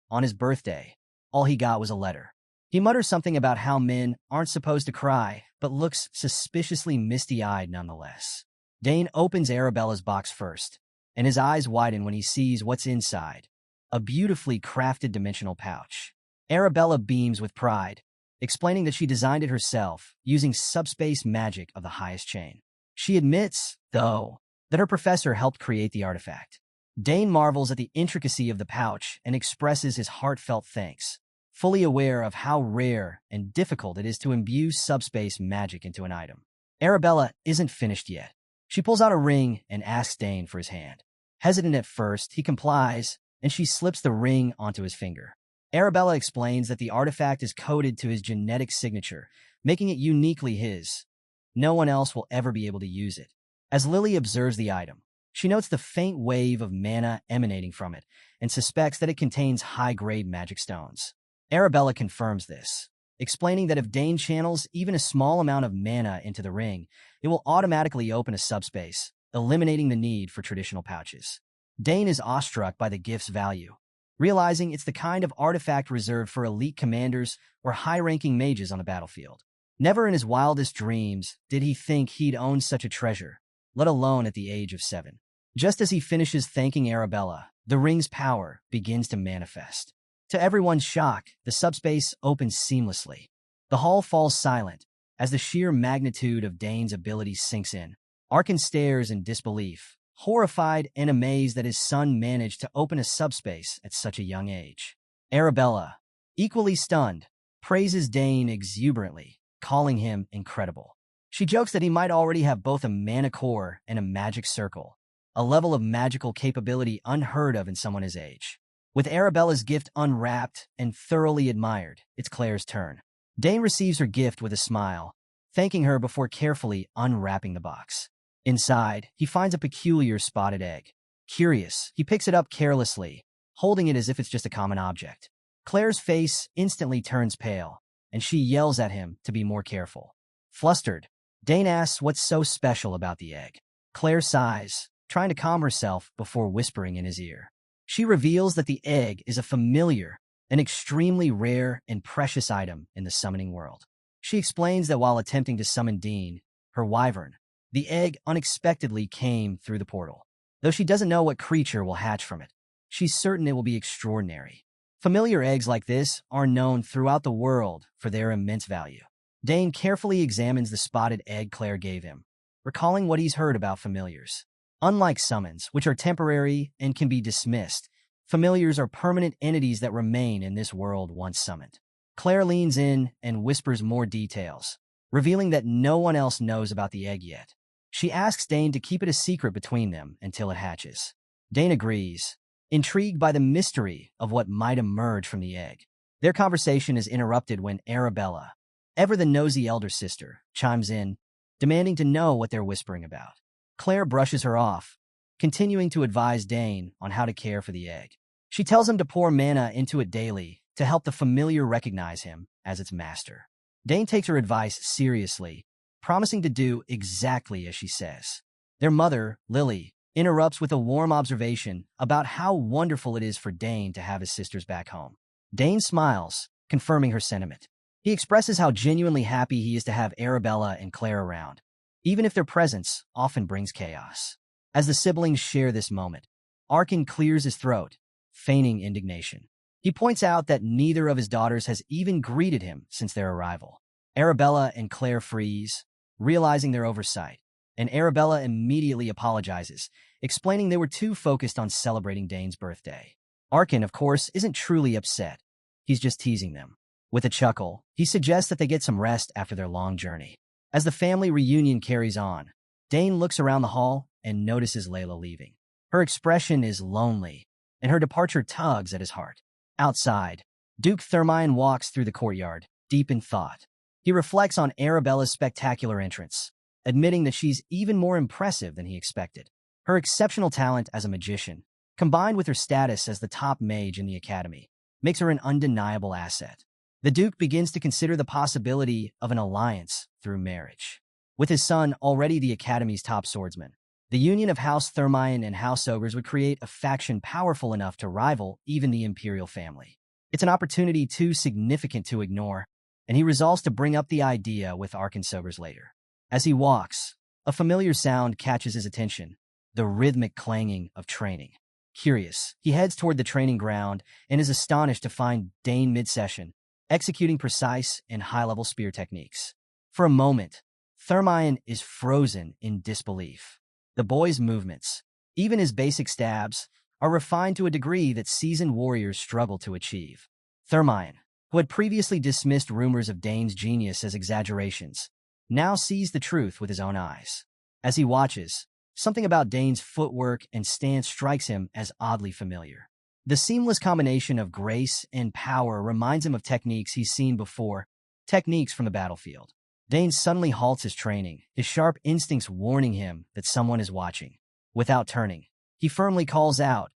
On his birthday, all he got was a letter. He mutters something about how men aren't supposed to cry, but looks suspiciously misty-eyed nonetheless. Dane opens Arabella's box first, and his eyes widen when he sees what's inside, a beautifully crafted dimensional pouch. Arabella beams with pride, explaining that she designed it herself using subspace magic of the highest chain. She admits, though, that her professor helped create the artifact. Dane marvels at the intricacy of the pouch and expresses his heartfelt thanks, fully aware of how rare and difficult it is to imbue subspace magic into an item. Arabella isn't finished yet. She pulls out a ring and asks Dane for his hand. Hesitant at first, he complies, and she slips the ring onto his finger. Arabella explains that the artifact is coded to his genetic signature, making it uniquely his. No one else will ever be able to use it. As Lily observes the item, she notes the faint wave of mana emanating from it and suspects that it contains high-grade magic stones. Arabella confirms this, explaining that if Dane channels even a small amount of mana into the ring, it will automatically open a subspace, eliminating the need for traditional pouches. Dane is awestruck by the gift's value, realizing it's the kind of artifact reserved for elite commanders or high-ranking mages on the battlefield. Never in his wildest dreams did he think he'd own such a treasure, let alone at the age of 7. Just as he finishes thanking Arabella, the ring's power begins to manifest. To everyone's shock, the subspace opens seamlessly. The hall falls silent as the sheer magnitude of Dane's abilities sinks in. Arkan stares in disbelief, horrified and amazed that his son managed to open a subspace at such a young age. Arabella, equally stunned, praises Dane exuberantly, calling him incredible. She jokes that he might already have both a mana core and a magic circle, a level of magical capability unheard of in someone his age. With Arabella's gift unwrapped and thoroughly admired, it's Claire's turn. Dane receives her gift with a smile, thanking her before carefully unwrapping the box. Inside, he finds a peculiar spotted egg. Curious, he picks it up carelessly, holding it as if it's just a common object. Claire's face instantly turns pale, and she yells at him to be more careful. Flustered, Dane asks what's so special about the egg. Claire sighs, trying to calm herself before whispering in his ear. She reveals that the egg is a familiar, an extremely rare and precious item in the summoning world. She explains that while attempting to summon Dean, her wyvern, the egg unexpectedly came through the portal. Though she doesn't know what creature will hatch from it, she's certain it will be extraordinary. Familiar eggs like this are known throughout the world for their immense value. Dane carefully examines the spotted egg Claire gave him, recalling what he's heard about familiars. Unlike summons, which are temporary and can be dismissed, familiars are permanent entities that remain in this world once summoned. Claire leans in and whispers more details, revealing that no one else knows about the egg yet. She asks Dane to keep it a secret between them until it hatches. Dane agrees, intrigued by the mystery of what might emerge from the egg. Their conversation is interrupted when Arabella, ever the nosy elder sister, chimes in, demanding to know what they're whispering about. Claire brushes her off, continuing to advise Dane on how to care for the egg. She tells him to pour mana into it daily to help the familiar recognize him as its master. Dane takes her advice seriously, promising to do exactly as she says. Their mother, Lily, interrupts with a warm observation about how wonderful it is for Dane to have his sisters back home. Dane smiles, confirming her sentiment. He expresses how genuinely happy he is to have Arabella and Claire around, even if their presence often brings chaos. As the siblings share this moment, Arkan clears his throat, feigning indignation. He points out that neither of his daughters has even greeted him since their arrival. Arabella and Claire freeze, realizing their oversight, and Arabella immediately apologizes, explaining they were too focused on celebrating Dane's birthday. Arkan, of course, isn't truly upset. He's just teasing them. With a chuckle, he suggests that they get some rest after their long journey. As the family reunion carries on, Dane looks around the hall and notices Leila leaving. Her expression is lonely, and her departure tugs at his heart. Outside, Duke Thermion walks through the courtyard, deep in thought. He reflects on Arabella's spectacular entrance, admitting that she's even more impressive than he expected. Her exceptional talent as a magician, combined with her status as the top mage in the academy, makes her an undeniable asset. The Duke begins to consider the possibility of an alliance through marriage. With his son already the Academy's top swordsman, the union of House Thermion and House Ogres would create a faction powerful enough to rival even the Imperial family. It's an opportunity too significant to ignore, and he resolves to bring up the idea with Arkan Ogres later. As he walks, a familiar sound catches his attention, the rhythmic clanging of training. Curious, he heads toward the training ground and is astonished to find Dane mid-session, executing precise and high-level spear techniques. For a moment, Thermion is frozen in disbelief. The boy's movements, even his basic stabs, are refined to a degree that seasoned warriors struggle to achieve. Thermion, who had previously dismissed rumors of Dane's genius as exaggerations, now sees the truth with his own eyes. As he watches, something about Dane's footwork and stance strikes him as oddly familiar. The seamless combination of grace and power reminds him of techniques he's seen before, techniques from the battlefield. Dane suddenly halts his training, his sharp instincts warning him that someone is watching. Without turning, he firmly calls out,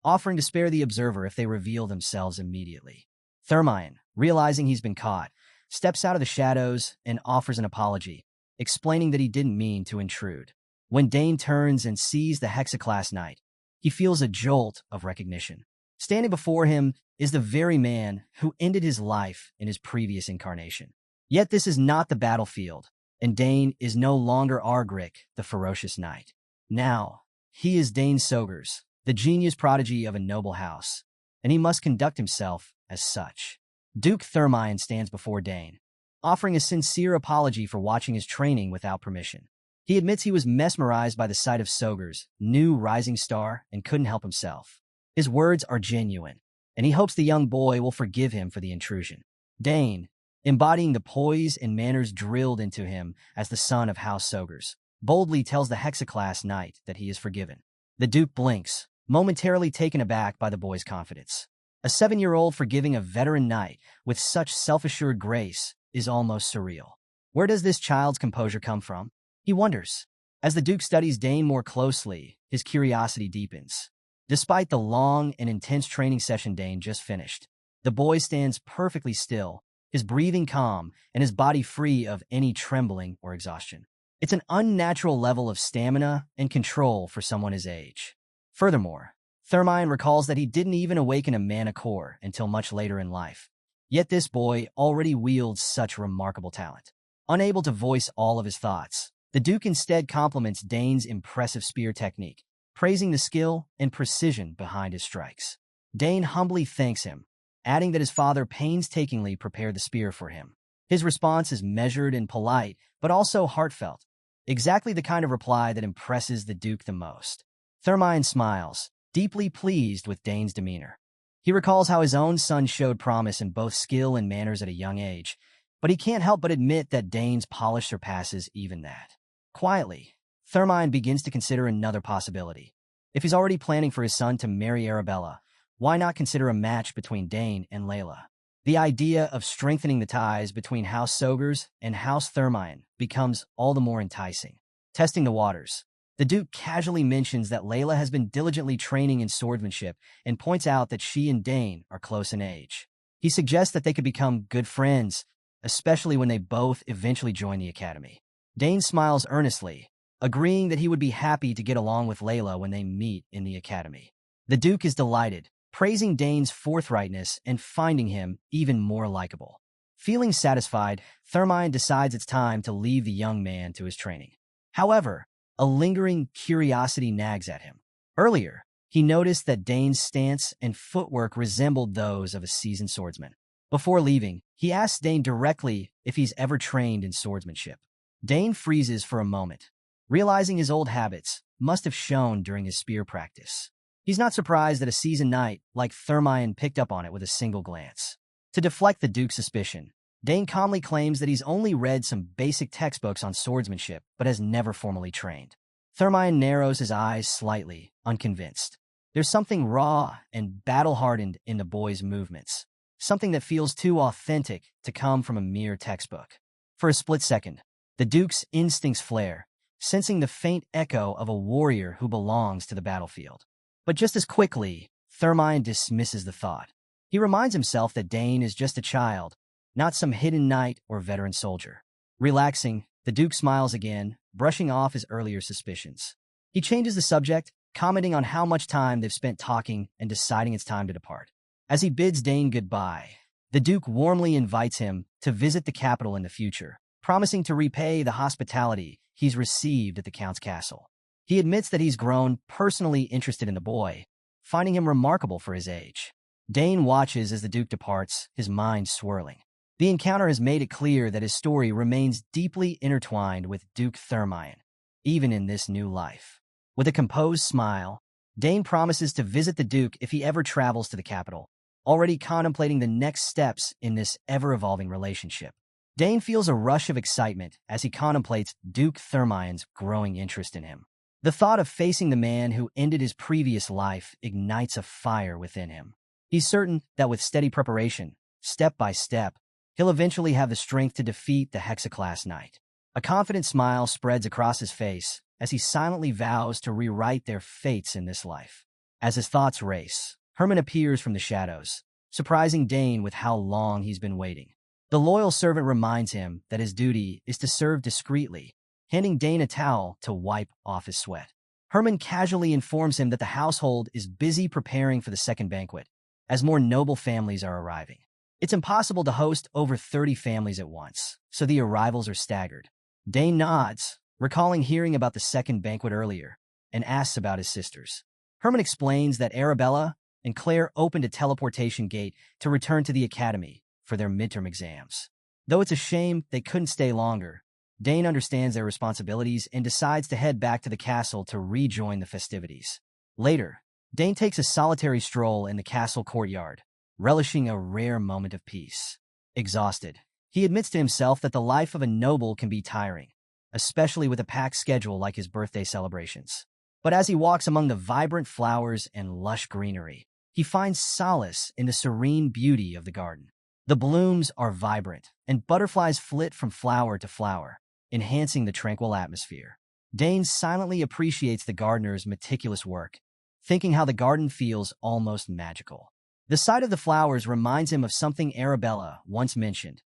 offering to spare the observer if they reveal themselves immediately. Thermion, realizing he's been caught, steps out of the shadows and offers an apology, explaining that he didn't mean to intrude. When Dane turns and sees the Hexaclass Knight, he feels a jolt of recognition. Standing before him is the very man who ended his life in his previous incarnation. Yet this is not the battlefield, and Dane is no longer Argrick, the ferocious knight. Now, he is Dane Sogers, the genius prodigy of a noble house, and he must conduct himself as such. Duke Thermine stands before Dane, offering a sincere apology for watching his training without permission. He admits he was mesmerized by the sight of Sogers' new rising star and couldn't help himself. His words are genuine, and he hopes the young boy will forgive him for the intrusion. Dane, embodying the poise and manners drilled into him as the son of House Sogers, boldly tells the Hexaclass Knight that he is forgiven. The Duke blinks, momentarily taken aback by the boy's confidence. A 7-year-old forgiving a veteran knight with such self-assured grace is almost surreal. Where does this child's composure come from? He wonders. As the Duke studies Dane more closely, his curiosity deepens. Despite the long and intense training session Dane just finished, the boy stands perfectly still, his breathing calm and his body free of any trembling or exhaustion. It's an unnatural level of stamina and control for someone his age. Furthermore, Thermine recalls that he didn't even awaken a mana core until much later in life. Yet this boy already wields such remarkable talent. Unable to voice all of his thoughts, the Duke instead compliments Dane's impressive spear technique, praising the skill and precision behind his strikes. Dane humbly thanks him, adding that his father painstakingly prepared the spear for him. His response is measured and polite, but also heartfelt, exactly the kind of reply that impresses the Duke the most. Thermine smiles, deeply pleased with Dane's demeanor. He recalls how his own son showed promise in both skill and manners at a young age, but he can't help but admit that Dane's polish surpasses even that. Quietly, Thermine begins to consider another possibility. If he's already planning for his son to marry Arabella, why not consider a match between Dane and Leila? The idea of strengthening the ties between House Sogers and House Thermine becomes all the more enticing. Testing the waters, the Duke casually mentions that Leila has been diligently training in swordsmanship and points out that she and Dane are close in age. He suggests that they could become good friends, especially when they both eventually join the academy. Dane smiles earnestly, agreeing that he would be happy to get along with Leila when they meet in the academy. The Duke is delighted, praising Dane's forthrightness and finding him even more likable. Feeling satisfied, Thermine decides it's time to leave the young man to his training. However, a lingering curiosity nags at him. Earlier, he noticed that Dane's stance and footwork resembled those of a seasoned swordsman. Before leaving, he asks Dane directly if he's ever trained in swordsmanship. Dane freezes for a moment, realizing his old habits must have shown during his spear practice. He's not surprised that a seasoned knight like Thermine picked up on it with a single glance. To deflect the Duke's suspicion, Dane calmly claims that he's only read some basic textbooks on swordsmanship but has never formally trained. Thermine narrows his eyes slightly, unconvinced. There's something raw and battle-hardened in the boy's movements, something that feels too authentic to come from a mere textbook. For a split second, the Duke's instincts flare, sensing the faint echo of a warrior who belongs to the battlefield. But just as quickly, Thermine dismisses the thought. He reminds himself that Dane is just a child, not some hidden knight or veteran soldier. Relaxing, the Duke smiles again, brushing off his earlier suspicions. He changes the subject, commenting on how much time they've spent talking and deciding it's time to depart. As he bids Dane goodbye, the Duke warmly invites him to visit the capital in the future, promising to repay the hospitality he's received at the Count's castle. He admits that he's grown personally interested in the boy, finding him remarkable for his age. Dane watches as the Duke departs, his mind swirling. The encounter has made it clear that his story remains deeply intertwined with Duke Thermine, even in this new life. With a composed smile, Dane promises to visit the Duke if he ever travels to the capital, already contemplating the next steps in this ever-evolving relationship. Dane feels a rush of excitement as he contemplates Duke Thermine's growing interest in him. The thought of facing the man who ended his previous life ignites a fire within him. He's certain that with steady preparation, step by step, he'll eventually have the strength to defeat the Hexaclass Knight. A confident smile spreads across his face as he silently vows to rewrite their fates in this life. As his thoughts race, Herman appears from the shadows, surprising Dane with how long he's been waiting. The loyal servant reminds him that his duty is to serve discreetly, handing Dane a towel to wipe off his sweat. Herman casually informs him that the household is busy preparing for the second banquet, as more noble families are arriving. It's impossible to host over 30 families at once, so the arrivals are staggered. Dane nods, recalling hearing about the second banquet earlier, and asks about his sisters. Herman explains that Arabella and Claire opened a teleportation gate to return to the academy for their midterm exams. Though it's a shame they couldn't stay longer, Dane understands their responsibilities and decides to head back to the castle to rejoin the festivities. Later, Dane takes a solitary stroll in the castle courtyard, relishing a rare moment of peace. Exhausted, he admits to himself that the life of a noble can be tiring, especially with a packed schedule like his birthday celebrations. But as he walks among the vibrant flowers and lush greenery, he finds solace in the serene beauty of the garden. The blooms are vibrant, and butterflies flit from flower to flower, enhancing the tranquil atmosphere. Dane silently appreciates the gardener's meticulous work, thinking how the garden feels almost magical. The sight of the flowers reminds him of something Arabella once mentioned,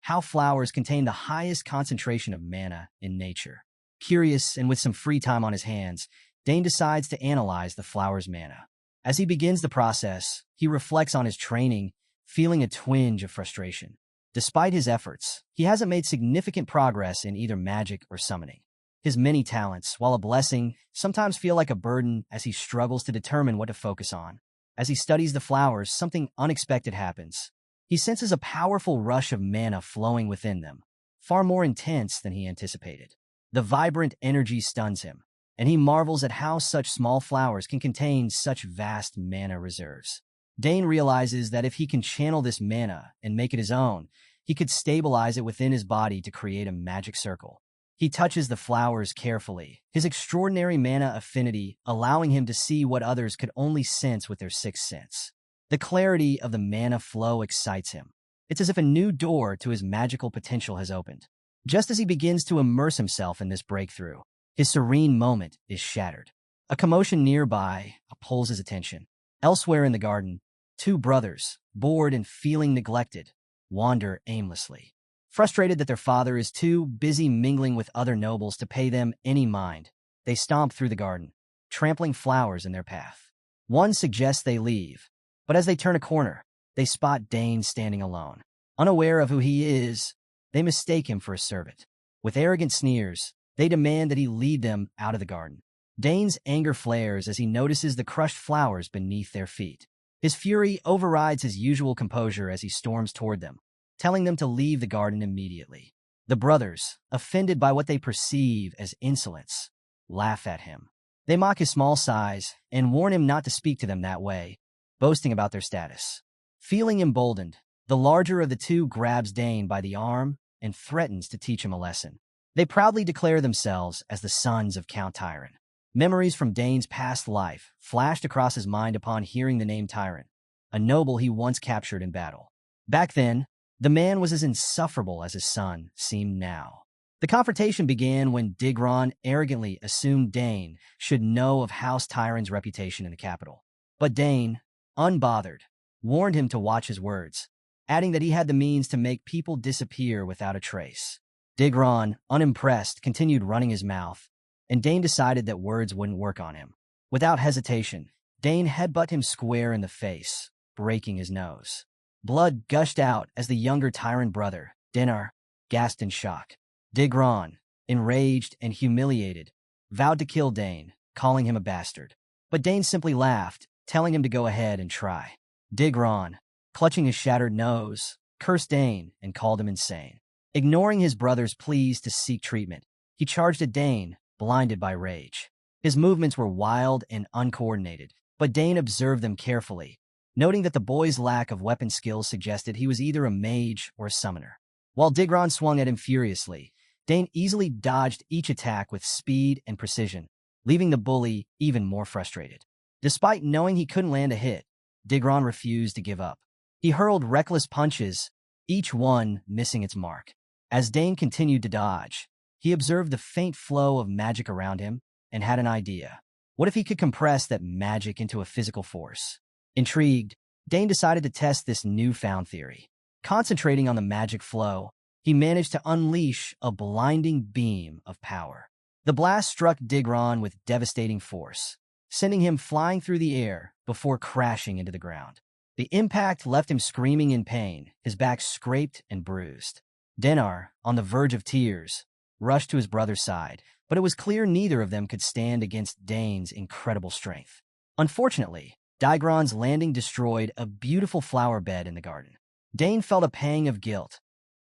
how flowers contain the highest concentration of mana in nature. Curious and with some free time on his hands, Dane decides to analyze the flower's mana. As he begins the process, he reflects on his training, feeling a twinge of frustration. Despite his efforts, he hasn't made significant progress in either magic or summoning. His many talents, while a blessing, sometimes feel like a burden as he struggles to determine what to focus on. As he studies the flowers, something unexpected happens. He senses a powerful rush of mana flowing within them, far more intense than he anticipated. The vibrant energy stuns him, and he marvels at how such small flowers can contain such vast mana reserves. Dane realizes that if he can channel this mana and make it his own, he could stabilize it within his body to create a magic circle. He touches the flowers carefully, his extraordinary mana affinity allowing him to see what others could only sense with their sixth sense. The clarity of the mana flow excites him. It's as if a new door to his magical potential has opened. Just as he begins to immerse himself in this breakthrough, his serene moment is shattered. A commotion nearby pulls his attention. Elsewhere in the garden, two brothers, bored and feeling neglected, wander aimlessly. Frustrated that their father is too busy mingling with other nobles to pay them any mind, they stomp through the garden, trampling flowers in their path. One suggests they leave, but as they turn a corner, they spot Dane standing alone. Unaware of who he is, they mistake him for a servant. With arrogant sneers, they demand that he lead them out of the garden. Dane's anger flares as he notices the crushed flowers beneath their feet. His fury overrides his usual composure as he storms toward them, telling them to leave the garden immediately. The brothers, offended by what they perceive as insolence, laugh at him. They mock his small size and warn him not to speak to them that way, boasting about their status. Feeling emboldened, the larger of the two grabs Dane by the arm and threatens to teach him a lesson. They proudly declare themselves as the sons of Count Tyron. Memories from Dane's past life flashed across his mind upon hearing the name Tyron, a noble he once captured in battle. Back then, the man was as insufferable as his son seemed now. The confrontation began when Digron arrogantly assumed Dane should know of House Tyron's reputation in the capital. But Dane, unbothered, warned him to watch his words, adding that he had the means to make people disappear without a trace. Digron, unimpressed, continued running his mouth, and Dane decided that words wouldn't work on him. Without hesitation, Dane headbutted him square in the face, breaking his nose. Blood gushed out as the younger Tyron brother, Dinar, gasped in shock. Digron, enraged and humiliated, vowed to kill Dane, calling him a bastard. But Dane simply laughed, telling him to go ahead and try. Digron, clutching his shattered nose, cursed Dane and called him insane. Ignoring his brother's pleas to seek treatment, he charged at Dane, blinded by rage. His movements were wild and uncoordinated, but Dane observed them carefully, noting that the boy's lack of weapon skills suggested he was either a mage or a summoner. While Digron swung at him furiously, Dane easily dodged each attack with speed and precision, leaving the bully even more frustrated. Despite knowing he couldn't land a hit, Digron refused to give up. He hurled reckless punches, each one missing its mark. As Dane continued to dodge, he observed the faint flow of magic around him and had an idea. What if he could compress that magic into a physical force? Intrigued, Dane decided to test this newfound theory. Concentrating on the magic flow, he managed to unleash a blinding beam of power. The blast struck Digron with devastating force, sending him flying through the air before crashing into the ground. The impact left him screaming in pain, his back scraped and bruised. Dinar, on the verge of tears, rushed to his brother's side, but it was clear neither of them could stand against Dane's incredible strength. Unfortunately, Digron's landing destroyed a beautiful flower bed in the garden. Dane felt a pang of guilt.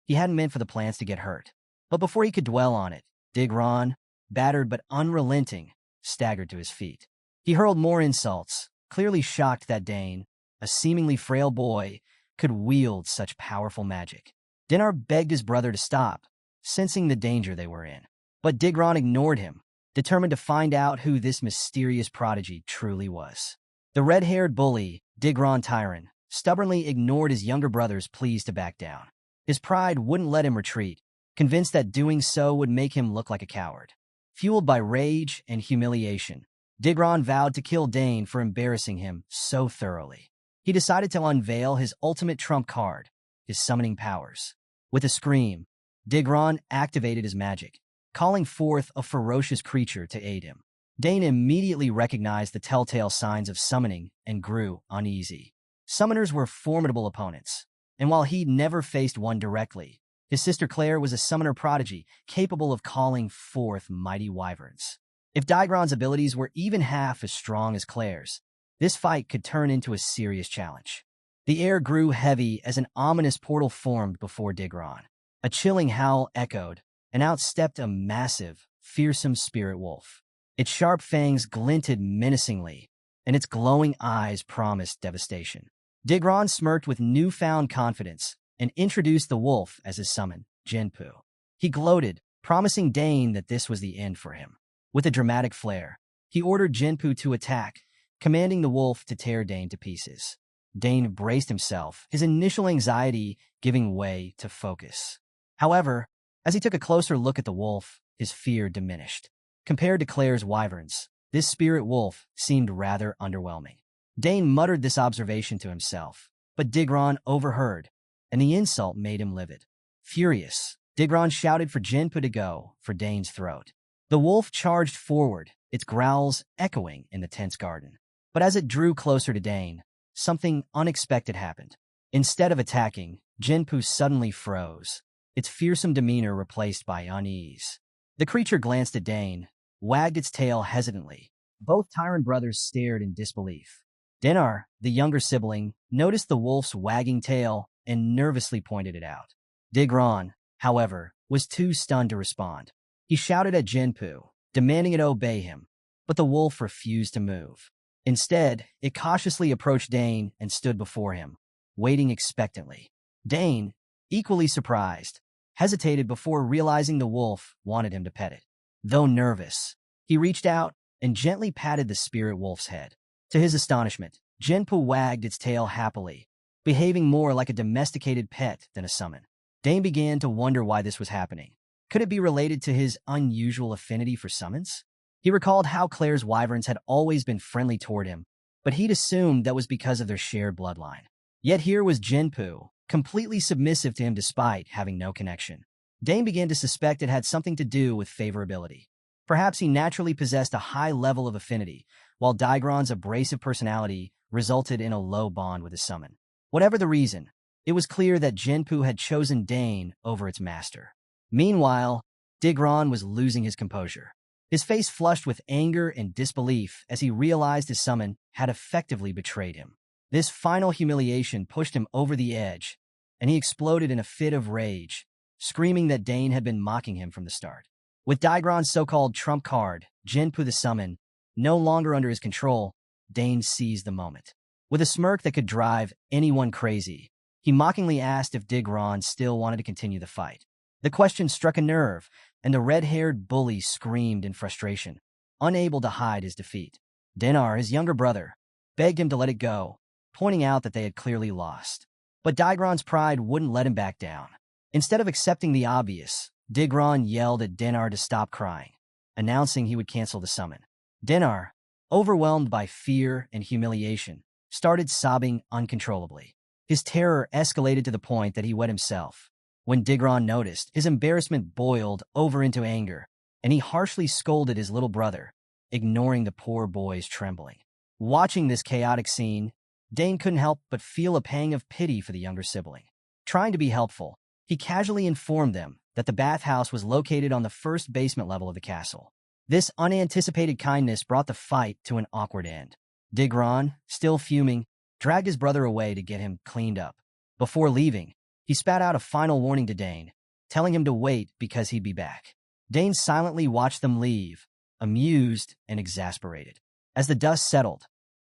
He hadn't meant for the plants to get hurt. But before he could dwell on it, Digron, battered but unrelenting, staggered to his feet. He hurled more insults, clearly shocked that Dane, a seemingly frail boy, could wield such powerful magic. Dinar begged his brother to stop, sensing the danger they were in. But Digron ignored him, determined to find out who this mysterious prodigy truly was. The red-haired bully, Digron Tyron, stubbornly ignored his younger brother's pleas to back down. His pride wouldn't let him retreat, convinced that doing so would make him look like a coward. Fueled by rage and humiliation, Digron vowed to kill Dane for embarrassing him so thoroughly. He decided to unveil his ultimate trump card, his summoning powers. With a scream, Digron activated his magic, calling forth a ferocious creature to aid him. Dane immediately recognized the telltale signs of summoning and grew uneasy. Summoners were formidable opponents, and while he'd never faced one directly, his sister Claire was a summoner prodigy capable of calling forth mighty wyverns. If Digron's abilities were even half as strong as Claire's, this fight could turn into a serious challenge. The air grew heavy as an ominous portal formed before Digron. A chilling howl echoed, and out stepped a massive, fearsome spirit wolf. Its sharp fangs glinted menacingly, and its glowing eyes promised devastation. Digron smirked with newfound confidence and introduced the wolf as his summon, Jinpu. He gloated, promising Dane that this was the end for him. With a dramatic flair, he ordered Jinpu to attack, commanding the wolf to tear Dane to pieces. Dane braced himself, his initial anxiety giving way to focus. However, as he took a closer look at the wolf, his fear diminished. Compared to Claire's wyverns, this spirit wolf seemed rather underwhelming. Dane muttered this observation to himself, but Digron overheard, and the insult made him livid. Furious, Digron shouted for Jinpu to go for Dane's throat. The wolf charged forward, its growls echoing in the tense garden. But as it drew closer to Dane, something unexpected happened. Instead of attacking, Jinpu suddenly froze, its fearsome demeanor replaced by unease. The creature glanced at Dane, wagged its tail hesitantly. Both Tyron brothers stared in disbelief. Dinar, the younger sibling, noticed the wolf's wagging tail and nervously pointed it out. Digron, however, was too stunned to respond. He shouted at Jinpu, demanding it obey him, but the wolf refused to move. Instead, it cautiously approached Dane and stood before him, waiting expectantly. Dane, equally surprised, hesitated before realizing the wolf wanted him to pet it. Though nervous, he reached out and gently patted the spirit wolf's head. To his astonishment, Jinpu wagged its tail happily, behaving more like a domesticated pet than a summon. Dane began to wonder why this was happening. Could it be related to his unusual affinity for summons? He recalled how Claire's wyverns had always been friendly toward him, but he'd assumed that was because of their shared bloodline. Yet here was Jinpu, completely submissive to him despite having no connection. Dane began to suspect it had something to do with favorability. Perhaps he naturally possessed a high level of affinity, while Digron's abrasive personality resulted in a low bond with his summon. Whatever the reason, it was clear that Jinpu had chosen Dane over its master. Meanwhile, Digron was losing his composure. His face flushed with anger and disbelief as he realized his summon had effectively betrayed him. This final humiliation pushed him over the edge, and he exploded in a fit of rage, screaming that Dane had been mocking him from the start. With Digron's so-called trump card, Jinpu the summon, no longer under his control, Dane seized the moment. With a smirk that could drive anyone crazy, he mockingly asked if Digron still wanted to continue the fight. The question struck a nerve, and the red-haired bully screamed in frustration, unable to hide his defeat. Dinar, his younger brother, begged him to let it go, pointing out that they had clearly lost. But Digron's pride wouldn't let him back down. Instead of accepting the obvious, Digron yelled at Dinar to stop crying, announcing he would cancel the summon. Dinar, overwhelmed by fear and humiliation, started sobbing uncontrollably. His terror escalated to the point that he wet himself. When Digron noticed, his embarrassment boiled over into anger, and he harshly scolded his little brother, ignoring the poor boy's trembling. Watching this chaotic scene, Dane couldn't help but feel a pang of pity for the younger sibling. Trying to be helpful, he casually informed them that the bathhouse was located on the first basement level of the castle. This unanticipated kindness brought the fight to an awkward end. Digron, still fuming, dragged his brother away to get him cleaned up. Before leaving, he spat out a final warning to Dane, telling him to wait because he'd be back. Dane silently watched them leave, amused and exasperated. As the dust settled,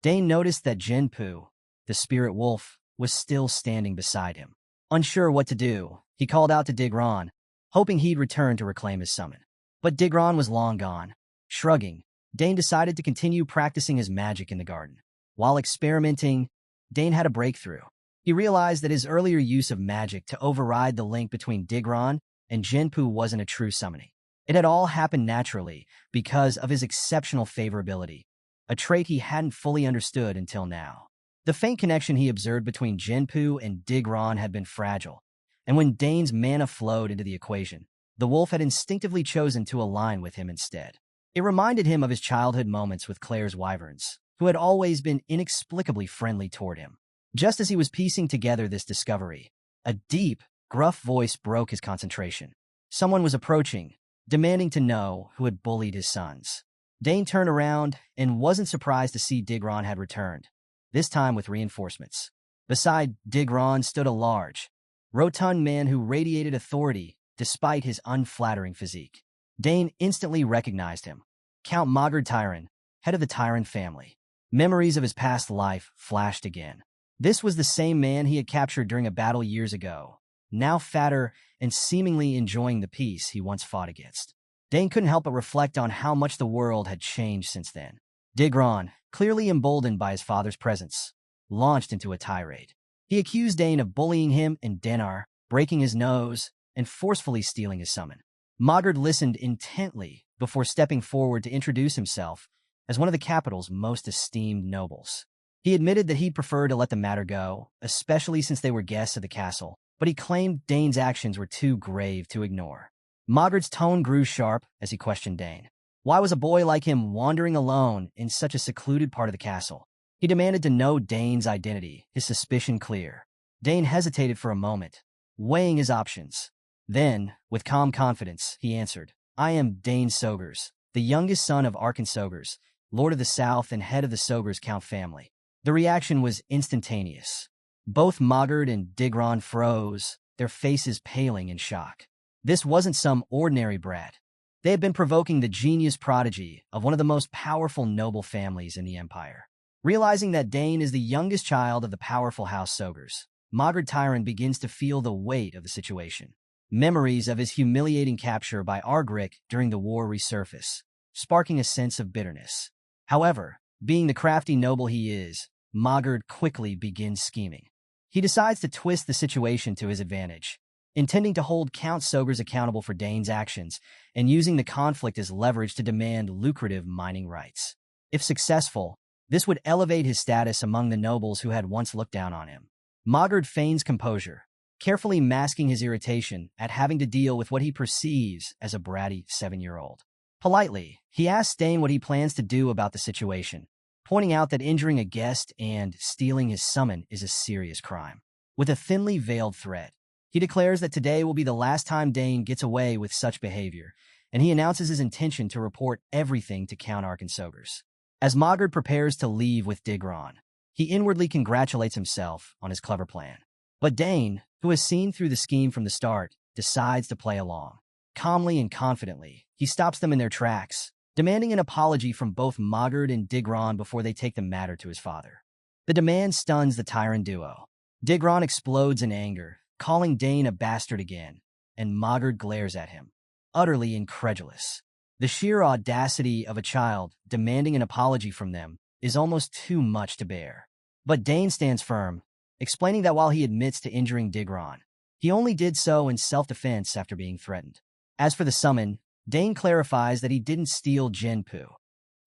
Dane noticed that Jinpu, the spirit wolf, was still standing beside him. Unsure what to do, he called out to Digron, hoping he'd return to reclaim his summon. But Digron was long gone. Shrugging, Dane decided to continue practicing his magic in the garden. While experimenting, Dane had a breakthrough. He realized that his earlier use of magic to override the link between Digron and Jinpu wasn't a true summoning. It had all happened naturally because of his exceptional favorability, a trait he hadn't fully understood until now. The faint connection he observed between Jinpu and Digron had been fragile, and when Dane's mana flowed into the equation, the wolf had instinctively chosen to align with him instead. It reminded him of his childhood moments with Claire's wyverns, who had always been inexplicably friendly toward him. Just as he was piecing together this discovery, a deep, gruff voice broke his concentration. Someone was approaching, demanding to know who had bullied his sons. Dane turned around and wasn't surprised to see Digron had returned, this time with reinforcements. Beside Digron stood a large, rotund man who radiated authority despite his unflattering physique. Dane instantly recognized him. Count Magard Tyran, head of the Tyran family. Memories of his past life flashed again. This was the same man he had captured during a battle years ago, now fatter and seemingly enjoying the peace he once fought against. Dane couldn't help but reflect on how much the world had changed since then. Digron, clearly emboldened by his father's presence, launched into a tirade. He accused Dane of bullying him and Denar, breaking his nose, and forcefully stealing his summon. Magard listened intently before stepping forward to introduce himself as one of the capital's most esteemed nobles. He admitted that he'd prefer to let the matter go, especially since they were guests of the castle, but he claimed Dane's actions were too grave to ignore. Magard's tone grew sharp as he questioned Dane. Why was a boy like him wandering alone in such a secluded part of the castle? He demanded to know Dane's identity, his suspicion clear. Dane hesitated for a moment, weighing his options. Then, with calm confidence, he answered, I am Dane Sogers, the youngest son of Arkan Sogers, Lord of the South and head of the Sogers Count family. The reaction was instantaneous. Both Magard and Digron froze, their faces paling in shock. This wasn't some ordinary brat. They had been provoking the genius prodigy of one of the most powerful noble families in the Empire. Realizing that Dane is the youngest child of the powerful House Sogers, Magard Tyran begins to feel the weight of the situation. Memories of his humiliating capture by Argrick during the war resurface, sparking a sense of bitterness. However, being the crafty noble he is, Magard quickly begins scheming. He decides to twist the situation to his advantage, intending to hold Count Sogers accountable for Dane's actions and using the conflict as leverage to demand lucrative mining rights. If successful, this would elevate his status among the nobles who had once looked down on him. Magard feigns composure, carefully masking his irritation at having to deal with what he perceives as a bratty 7-year-old. Politely, he asks Dane what he plans to do about the situation, pointing out that injuring a guest and stealing his summon is a serious crime. With a thinly veiled threat, he declares that today will be the last time Dane gets away with such behavior, and he announces his intention to report everything to Count Arkan Sogers. As Magard prepares to leave with Digron, he inwardly congratulates himself on his clever plan. But Dane, who has seen through the scheme from the start, decides to play along. Calmly and confidently, he stops them in their tracks, demanding an apology from both Magard and Digron before they take the matter to his father. The demand stuns the Tyran duo. Digron explodes in anger, calling Dane a bastard again, and Magard glares at him, utterly incredulous. The sheer audacity of a child demanding an apology from them is almost too much to bear. But Dane stands firm, explaining that while he admits to injuring Digron, he only did so in self-defense after being threatened. As for the summon, Dane clarifies that he didn't steal Jinpu.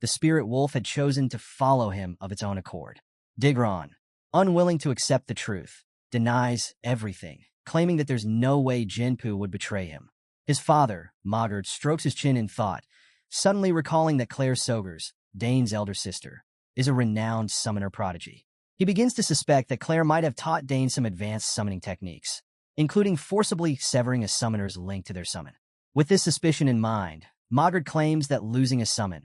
The spirit wolf had chosen to follow him of its own accord. Digron, unwilling to accept the truth, denies everything, claiming that there's no way Jinpu would betray him. His father, Magard, strokes his chin in thought, suddenly recalling that Claire Sogers, Dane's elder sister, is a renowned summoner prodigy. He begins to suspect that Claire might have taught Dane some advanced summoning techniques, including forcibly severing a summoner's link to their summon. With this suspicion in mind, Mogard claims that losing a summon,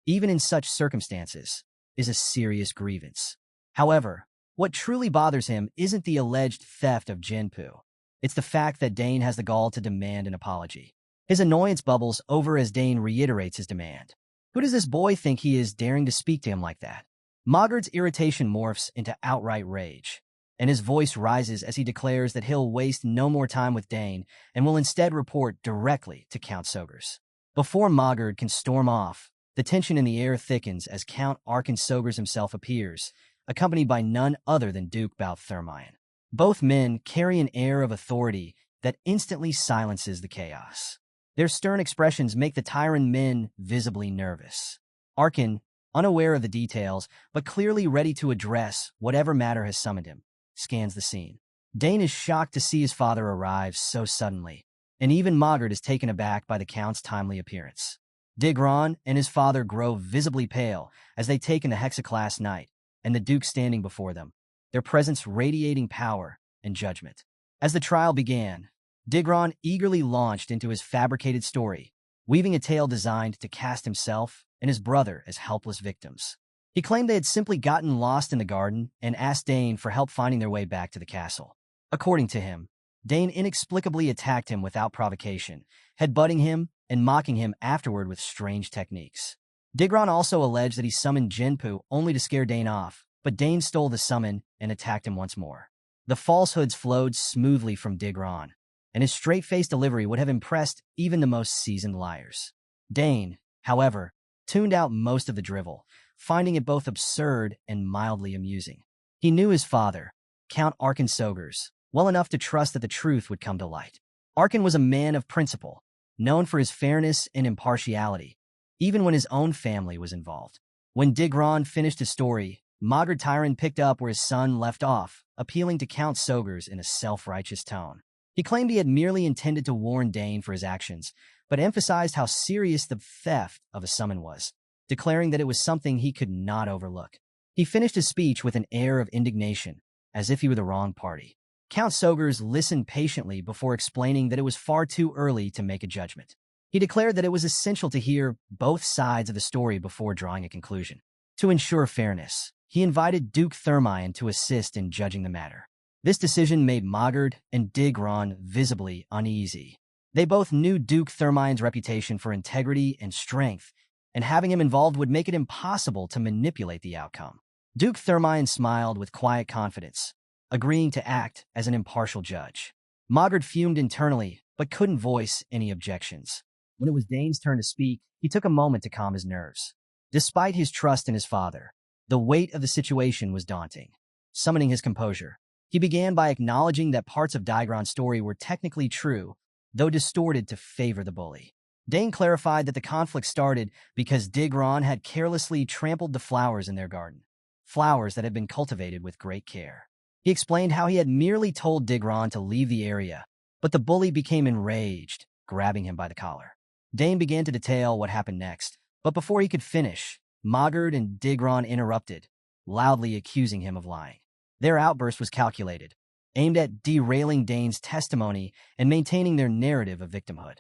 even in such circumstances, is a serious grievance. However, what truly bothers him isn't the alleged theft of Jinpu. It's the fact that Dane has the gall to demand an apology. His annoyance bubbles over as Dane reiterates his demand. Who does this boy think he is, daring to speak to him like that? Mogard's irritation morphs into outright rage, and his voice rises as he declares that he'll waste no more time with Dane and will instead report directly to Count Sogers. Before Mogard can storm off, the tension in the air thickens as Count Arkan Sogers himself appears, accompanied by none other than Duke Balthermion. Both men carry an air of authority that instantly silences the chaos. Their stern expressions make the Tyran men visibly nervous. Arkan, unaware of the details, but clearly ready to address whatever matter has summoned him, scans the scene. Dane is shocked to see his father arrive so suddenly, and even Mogard is taken aback by the Count's timely appearance. Digron and his father grow visibly pale as they take in the Hexaclass Knight, and the Duke standing before them, their presence radiating power and judgment. As the trial began, Digron eagerly launched into his fabricated story, weaving a tale designed to cast himself and his brother as helpless victims. He claimed they had simply gotten lost in the garden and asked Dane for help finding their way back to the castle. According to him, Dane inexplicably attacked him without provocation, headbutting him and mocking him afterward with strange techniques. Digron also alleged that he summoned Jinpu only to scare Dane off, but Dane stole the summon and attacked him once more. The falsehoods flowed smoothly from Digron, and his straight-faced delivery would have impressed even the most seasoned liars. Dane, however, tuned out most of the drivel, finding it both absurd and mildly amusing. He knew his father, Count Arkan Sogers, well enough to trust that the truth would come to light. Arkan was a man of principle, known for his fairness and impartiality, even when his own family was involved. When Digron finished his story, Mogard Tyran picked up where his son left off, appealing to Count Sogers in a self-righteous tone. He claimed he had merely intended to warn Dane for his actions, but emphasized how serious the theft of a summon was, declaring that it was something he could not overlook. He finished his speech with an air of indignation, as if he were the wrong party. Count Sogers listened patiently before explaining that it was far too early to make a judgment. He declared that it was essential to hear both sides of the story before drawing a conclusion. To ensure fairness, he invited Duke Thermion to assist in judging the matter. This decision made Mogard and Digron visibly uneasy. They both knew Duke Thermion's reputation for integrity and strength, and having him involved would make it impossible to manipulate the outcome. Duke Thermion smiled with quiet confidence, agreeing to act as an impartial judge. Mogard fumed internally, but couldn't voice any objections. When it was Dane's turn to speak, he took a moment to calm his nerves. Despite his trust in his father, the weight of the situation was daunting. Summoning his composure, he began by acknowledging that parts of Digron's story were technically true, though distorted to favor the bully. Dane clarified that the conflict started because Digron had carelessly trampled the flowers in their garden, flowers that had been cultivated with great care. He explained how he had merely told Digron to leave the area, but the bully became enraged, grabbing him by the collar. Dane began to detail what happened next, but before he could finish, Mogard and Digron interrupted, loudly accusing him of lying. Their outburst was calculated, aimed at derailing Dane's testimony and maintaining their narrative of victimhood.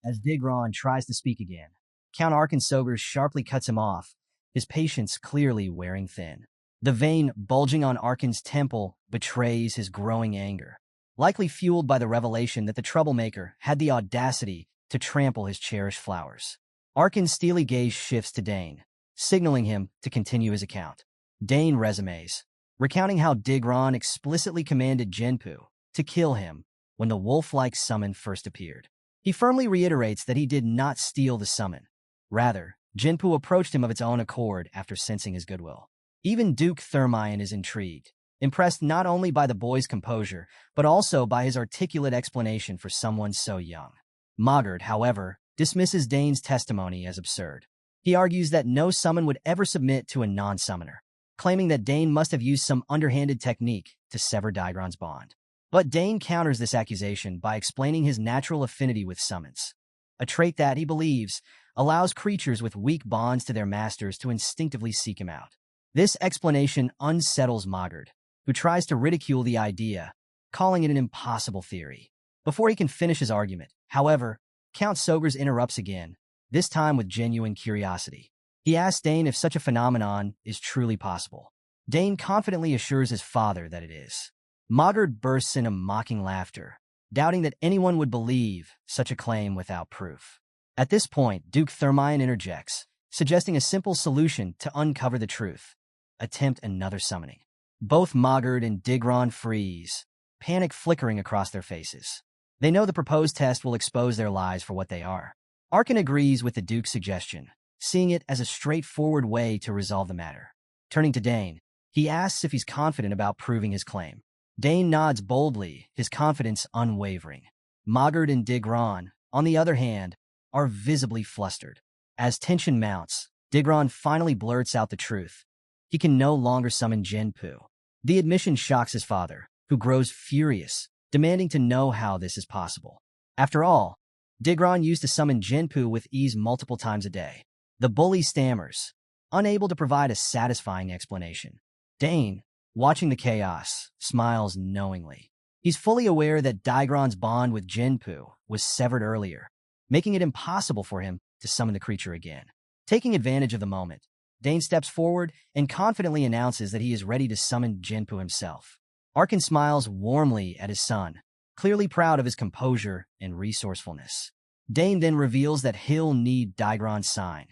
As Digron tries to speak again, Count Arkan Sogers sharply cuts him off, his patience clearly wearing thin. The vein bulging on Arkan's temple betrays his growing anger, likely fueled by the revelation that the troublemaker had the audacity to trample his cherished flowers. Arkan's steely gaze shifts to Dane, signaling him to continue his account. Dane resumes, recounting how Digron explicitly commanded Jinpu to kill him when the wolf-like summon first appeared. He firmly reiterates that he did not steal the summon. Rather, Jinpu approached him of its own accord after sensing his goodwill. Even Duke Thermion is intrigued, impressed not only by the boy's composure, but also by his articulate explanation for someone so young. Mogard, however, dismisses Dane's testimony as absurd. He argues that no summon would ever submit to a non-summoner, claiming that Dane must have used some underhanded technique to sever Digron's bond. But Dane counters this accusation by explaining his natural affinity with summons, a trait that, he believes, allows creatures with weak bonds to their masters to instinctively seek him out. This explanation unsettles Mogard, who tries to ridicule the idea, calling it an impossible theory. Before he can finish his argument, however, Count Sogers interrupts again, this time with genuine curiosity. He asks Dane if such a phenomenon is truly possible. Dane confidently assures his father that it is. Mogard bursts into mocking laughter, doubting that anyone would believe such a claim without proof. At this point, Duke Thermion interjects, suggesting a simple solution to uncover the truth. Attempt another summoning. Both Mogard and Digron freeze, panic flickering across their faces. They know the proposed test will expose their lies for what they are. Arkin agrees with the Duke's suggestion, seeing it as a straightforward way to resolve the matter. Turning to Dane, he asks if he's confident about proving his claim. Dane nods boldly, his confidence unwavering. Mogard and Digron, on the other hand, are visibly flustered. As tension mounts, Digron finally blurts out the truth. He can no longer summon Genpu. The admission shocks his father, who grows furious, demanding to know how this is possible. After all, Digron used to summon Genpu with ease multiple times a day. The bully stammers, unable to provide a satisfying explanation. Dane, watching the chaos, smiles knowingly. He's fully aware that Digron's bond with Genpu was severed earlier, making it impossible for him to summon the creature again. Taking advantage of the moment, Dane steps forward and confidently announces that he is ready to summon Genpu himself. Arkin smiles warmly at his son, clearly proud of his composure and resourcefulness. Dane then reveals that he'll need Digron's sign,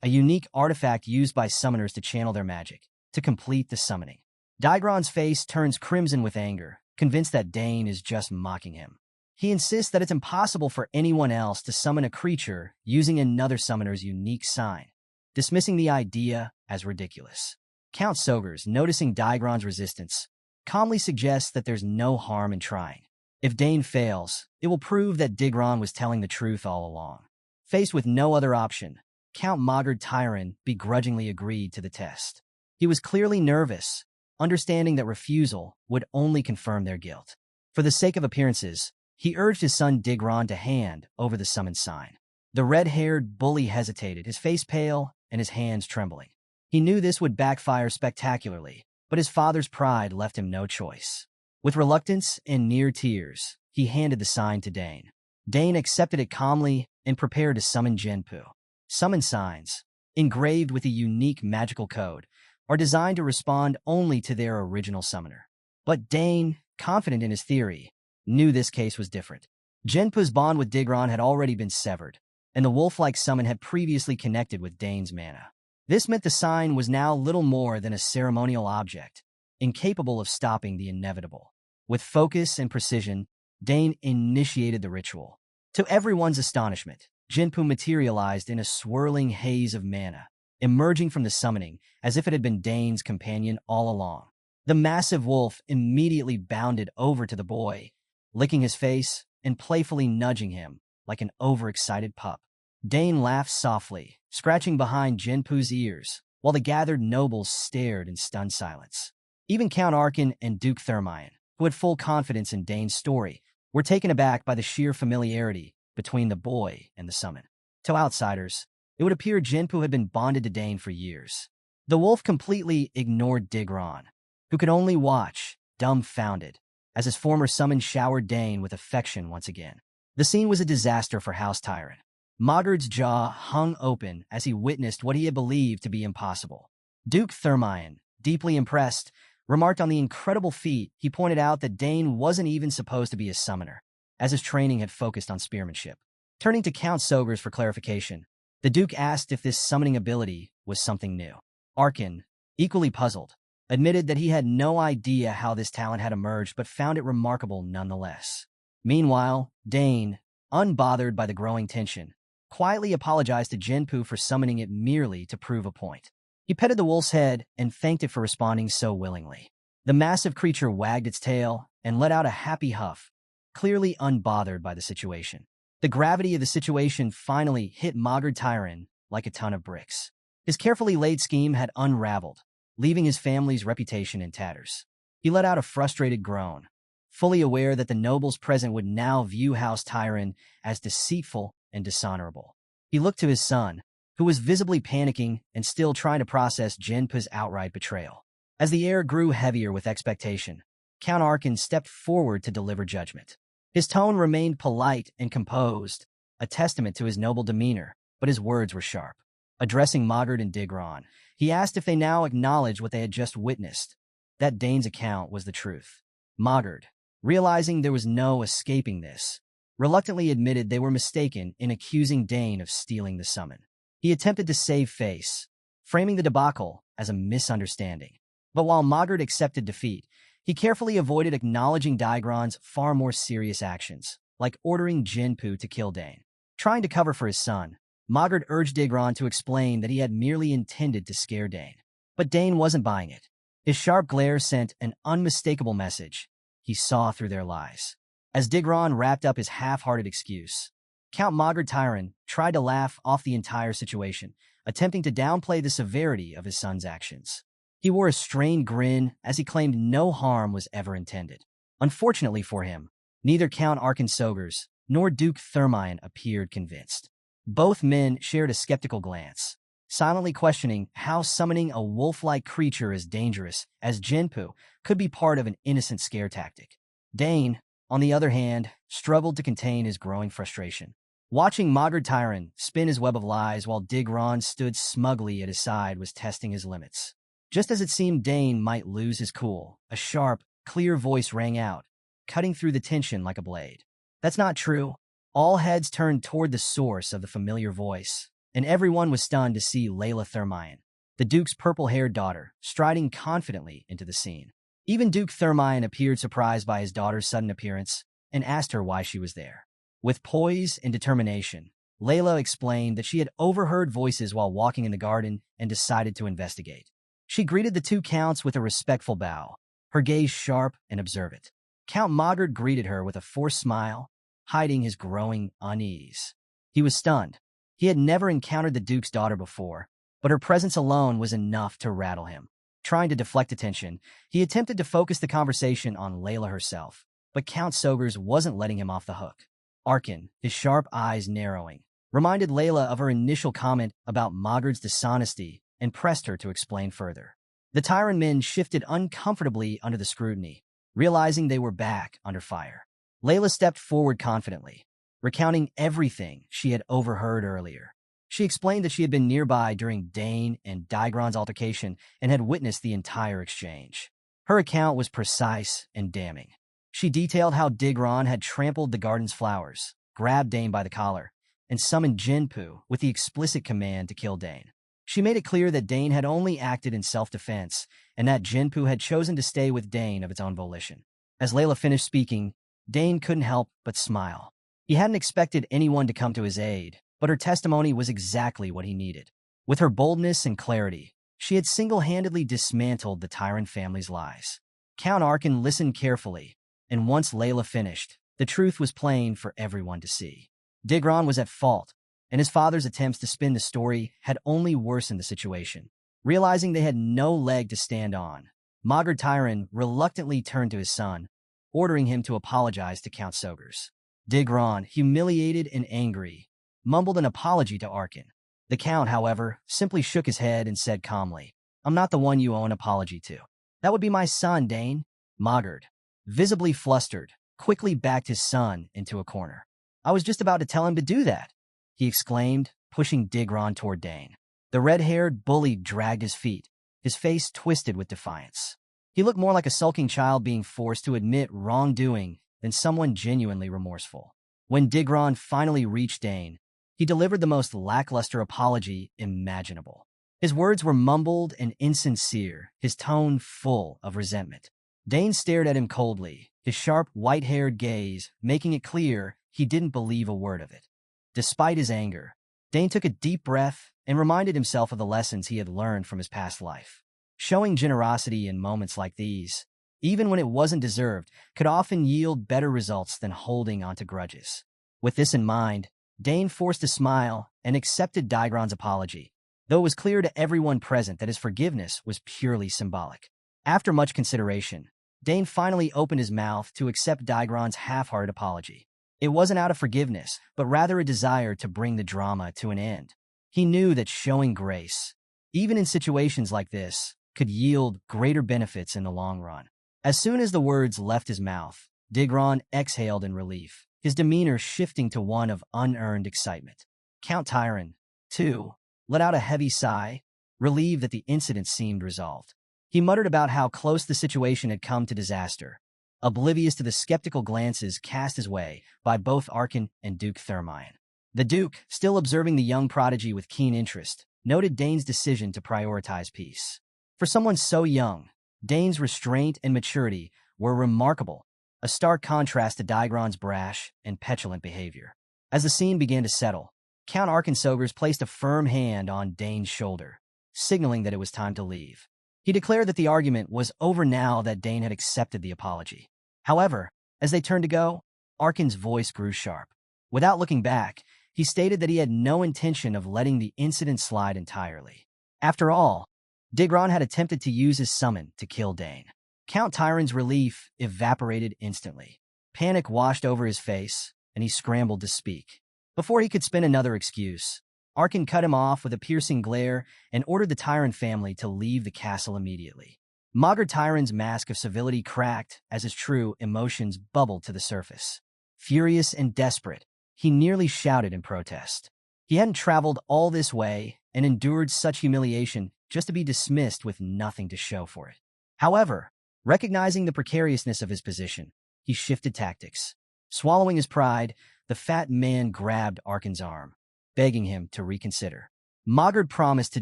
a unique artifact used by summoners to channel their magic, to complete the summoning. Digron's face turns crimson with anger, convinced that Dane is just mocking him. He insists that it's impossible for anyone else to summon a creature using another summoner's unique sign, dismissing the idea as ridiculous. Count Sogers, noticing Digron's resistance, calmly suggests that there's no harm in trying. If Dane fails, it will prove that Digron was telling the truth all along. Faced with no other option, Count Mogard Tyron begrudgingly agreed to the test. He was clearly nervous, understanding that refusal would only confirm their guilt. For the sake of appearances, he urged his son Digron to hand over the summon sign. The red-haired bully hesitated, his face pale and his hands trembling. He knew this would backfire spectacularly, but his father's pride left him no choice. With reluctance and near tears, he handed the sign to Dane. Dane accepted it calmly and prepared to summon Genpu. Summon signs, engraved with a unique magical code, are designed to respond only to their original summoner. But Dane, confident in his theory, knew this case was different. Genpu's bond with Digron had already been severed, and the wolf-like summon had previously connected with Dane's mana. This meant the sign was now little more than a ceremonial object, incapable of stopping the inevitable. With focus and precision, Dane initiated the ritual. To everyone's astonishment, Genpu materialized in a swirling haze of mana, emerging from the summoning as if it had been Dane's companion all along. The massive wolf immediately bounded over to the boy, licking his face and playfully nudging him like an overexcited pup. Dane laughed softly, scratching behind Genpu's ears, while the gathered nobles stared in stunned silence. Even Count Arkin and Duke Thermion, who had full confidence in Dane's story, were taken aback by the sheer familiarity between the boy and the summon. To outsiders, it would appear Genpu had been bonded to Dane for years. The wolf completely ignored Digron, who could only watch, dumbfounded, as his former summon showered Dane with affection once again. The scene was a disaster for House Tyrant. Mogard's jaw hung open as he witnessed what he had believed to be impossible. Duke Thermion, deeply impressed, remarked on the incredible feat. He pointed out that Dane wasn't even supposed to be a summoner, as his training had focused on spearmanship. Turning to Count Sogers for clarification, the Duke asked if this summoning ability was something new. Arkin, equally puzzled, admitted that he had no idea how this talent had emerged but found it remarkable nonetheless. Meanwhile, Dane, unbothered by the growing tension, quietly apologized to Genpu for summoning it merely to prove a point. He petted the wolf's head and thanked it for responding so willingly. The massive creature wagged its tail and let out a happy huff, clearly unbothered by the situation. The gravity of the situation finally hit Mogard Tyron like a ton of bricks. His carefully laid scheme had unraveled, leaving his family's reputation in tatters. He let out a frustrated groan, fully aware that the nobles present would now view House Tyron as deceitful and dishonorable. He looked to his son, who was visibly panicking and still trying to process Jinpu's outright betrayal. As the air grew heavier with expectation, Count Arkin stepped forward to deliver judgment. His tone remained polite and composed, a testament to his noble demeanor, but his words were sharp. Addressing Mogart and Digron, he asked if they now acknowledged what they had just witnessed, that Dane's account was the truth. Mogart, realizing there was no escaping this, reluctantly admitted they were mistaken in accusing Dane of stealing the summon. He attempted to save face, framing the debacle as a misunderstanding. But while Mogart accepted defeat, he carefully avoided acknowledging Digron's far more serious actions, like ordering Jinpu to kill Dane. Trying to cover for his son, Mogart urged Digron to explain that he had merely intended to scare Dane. But Dane wasn't buying it. His sharp glare sent an unmistakable message. He saw through their lies. As Digron wrapped up his half-hearted excuse, Count Mogart Tyron tried to laugh off the entire situation, attempting to downplay the severity of his son's actions. He wore a strained grin as he claimed no harm was ever intended. Unfortunately for him, neither Count Arkin Sogers nor Duke Thermine appeared convinced. Both men shared a skeptical glance, silently questioning how summoning a wolf-like creature as dangerous as Jinpu could be part of an innocent scare tactic. Dane, on the other hand, struggled to contain his growing frustration. Watching Mogart Tyron spin his web of lies while Digron stood smugly at his side was testing his limits. Just as it seemed Dane might lose his cool, a sharp, clear voice rang out, cutting through the tension like a blade. That's not true. All heads turned toward the source of the familiar voice, and everyone was stunned to see Leila Thermine, the Duke's purple-haired daughter, striding confidently into the scene. Even Duke Thermine appeared surprised by his daughter's sudden appearance and asked her why she was there. With poise and determination, Leila explained that she had overheard voices while walking in the garden and decided to investigate. She greeted the two counts with a respectful bow, her gaze sharp and observant. Count Mogart greeted her with a forced smile, hiding his growing unease. He was stunned. He had never encountered the Duke's daughter before, but her presence alone was enough to rattle him. Trying to deflect attention, he attempted to focus the conversation on Leila herself, but Count Sogers wasn't letting him off the hook. Arkin, his sharp eyes narrowing, reminded Leila of her initial comment about Mogart's dishonesty and pressed her to explain further. The Tyron men shifted uncomfortably under the scrutiny, realizing they were back under fire. Leila stepped forward confidently, recounting everything she had overheard earlier. She explained that she had been nearby during Dane and Digron's altercation and had witnessed the entire exchange. Her account was precise and damning. She detailed how Digron had trampled the garden's flowers, grabbed Dane by the collar, and summoned Jinpu with the explicit command to kill Dane. She made it clear that Dane had only acted in self-defense and that Jinpu had chosen to stay with Dane of its own volition. As Leila finished speaking, Dane couldn't help but smile. He hadn't expected anyone to come to his aid, but her testimony was exactly what he needed. With her boldness and clarity, she had single-handedly dismantled the Tyron family's lies. Count Arkin listened carefully, and once Leila finished, the truth was plain for everyone to see. Digron was at fault, and his father's attempts to spin the story had only worsened the situation. Realizing they had no leg to stand on, Mogart Tyron reluctantly turned to his son, ordering him to apologize to Count Sogers. Digron, humiliated and angry, mumbled an apology to Arkin. The Count, however, simply shook his head and said calmly, "I'm not the one you owe an apology to. That would be my son, Dane." Mogart, visibly flustered, quickly backed his son into a corner. "I was just about to tell him to do that," he exclaimed, pushing Digron toward Dane. The red-haired bully dragged his feet, his face twisted with defiance. He looked more like a sulking child being forced to admit wrongdoing than someone genuinely remorseful. When Digron finally reached Dane, he delivered the most lackluster apology imaginable. His words were mumbled and insincere, his tone full of resentment. Dane stared at him coldly, his sharp, white-haired gaze making it clear he didn't believe a word of it. Despite his anger, Dane took a deep breath and reminded himself of the lessons he had learned from his past life. Showing generosity in moments like these, even when it wasn't deserved, could often yield better results than holding onto grudges. With this in mind, Dane forced a smile and accepted Digron's apology, though it was clear to everyone present that his forgiveness was purely symbolic. After much consideration, Dane finally opened his mouth to accept Digron's half-hearted apology. It wasn't out of forgiveness, but rather a desire to bring the drama to an end. He knew that showing grace, even in situations like this, could yield greater benefits in the long run. As soon as the words left his mouth, Digron exhaled in relief, his demeanor shifting to one of unearned excitement. Count Tyron, too, let out a heavy sigh, relieved that the incident seemed resolved. He muttered about how close the situation had come to disaster, oblivious to the skeptical glances cast his way by both Arkin and Duke Thermine. The Duke, still observing the young prodigy with keen interest, noted Dane's decision to prioritize peace. For someone so young, Dane's restraint and maturity were remarkable, a stark contrast to Digron's brash and petulant behavior. As the scene began to settle, Count Arkansogers placed a firm hand on Dane's shoulder, signaling that it was time to leave. He declared that the argument was over now that Dane had accepted the apology. However, as they turned to go, Arkin's voice grew sharp. Without looking back, he stated that he had no intention of letting the incident slide entirely. After all, Digron had attempted to use his summon to kill Dane. Count Tyron's relief evaporated instantly. Panic washed over his face, and he scrambled to speak. Before he could spin another excuse, Arkin cut him off with a piercing glare and ordered the Tyron family to leave the castle immediately. Maugre Tyron's mask of civility cracked as his true emotions bubbled to the surface. Furious and desperate, he nearly shouted in protest. He hadn't traveled all this way and endured such humiliation just to be dismissed with nothing to show for it. However, recognizing the precariousness of his position, he shifted tactics. Swallowing his pride, the fat man grabbed Arkin's arm, begging him to reconsider. Maugre promised to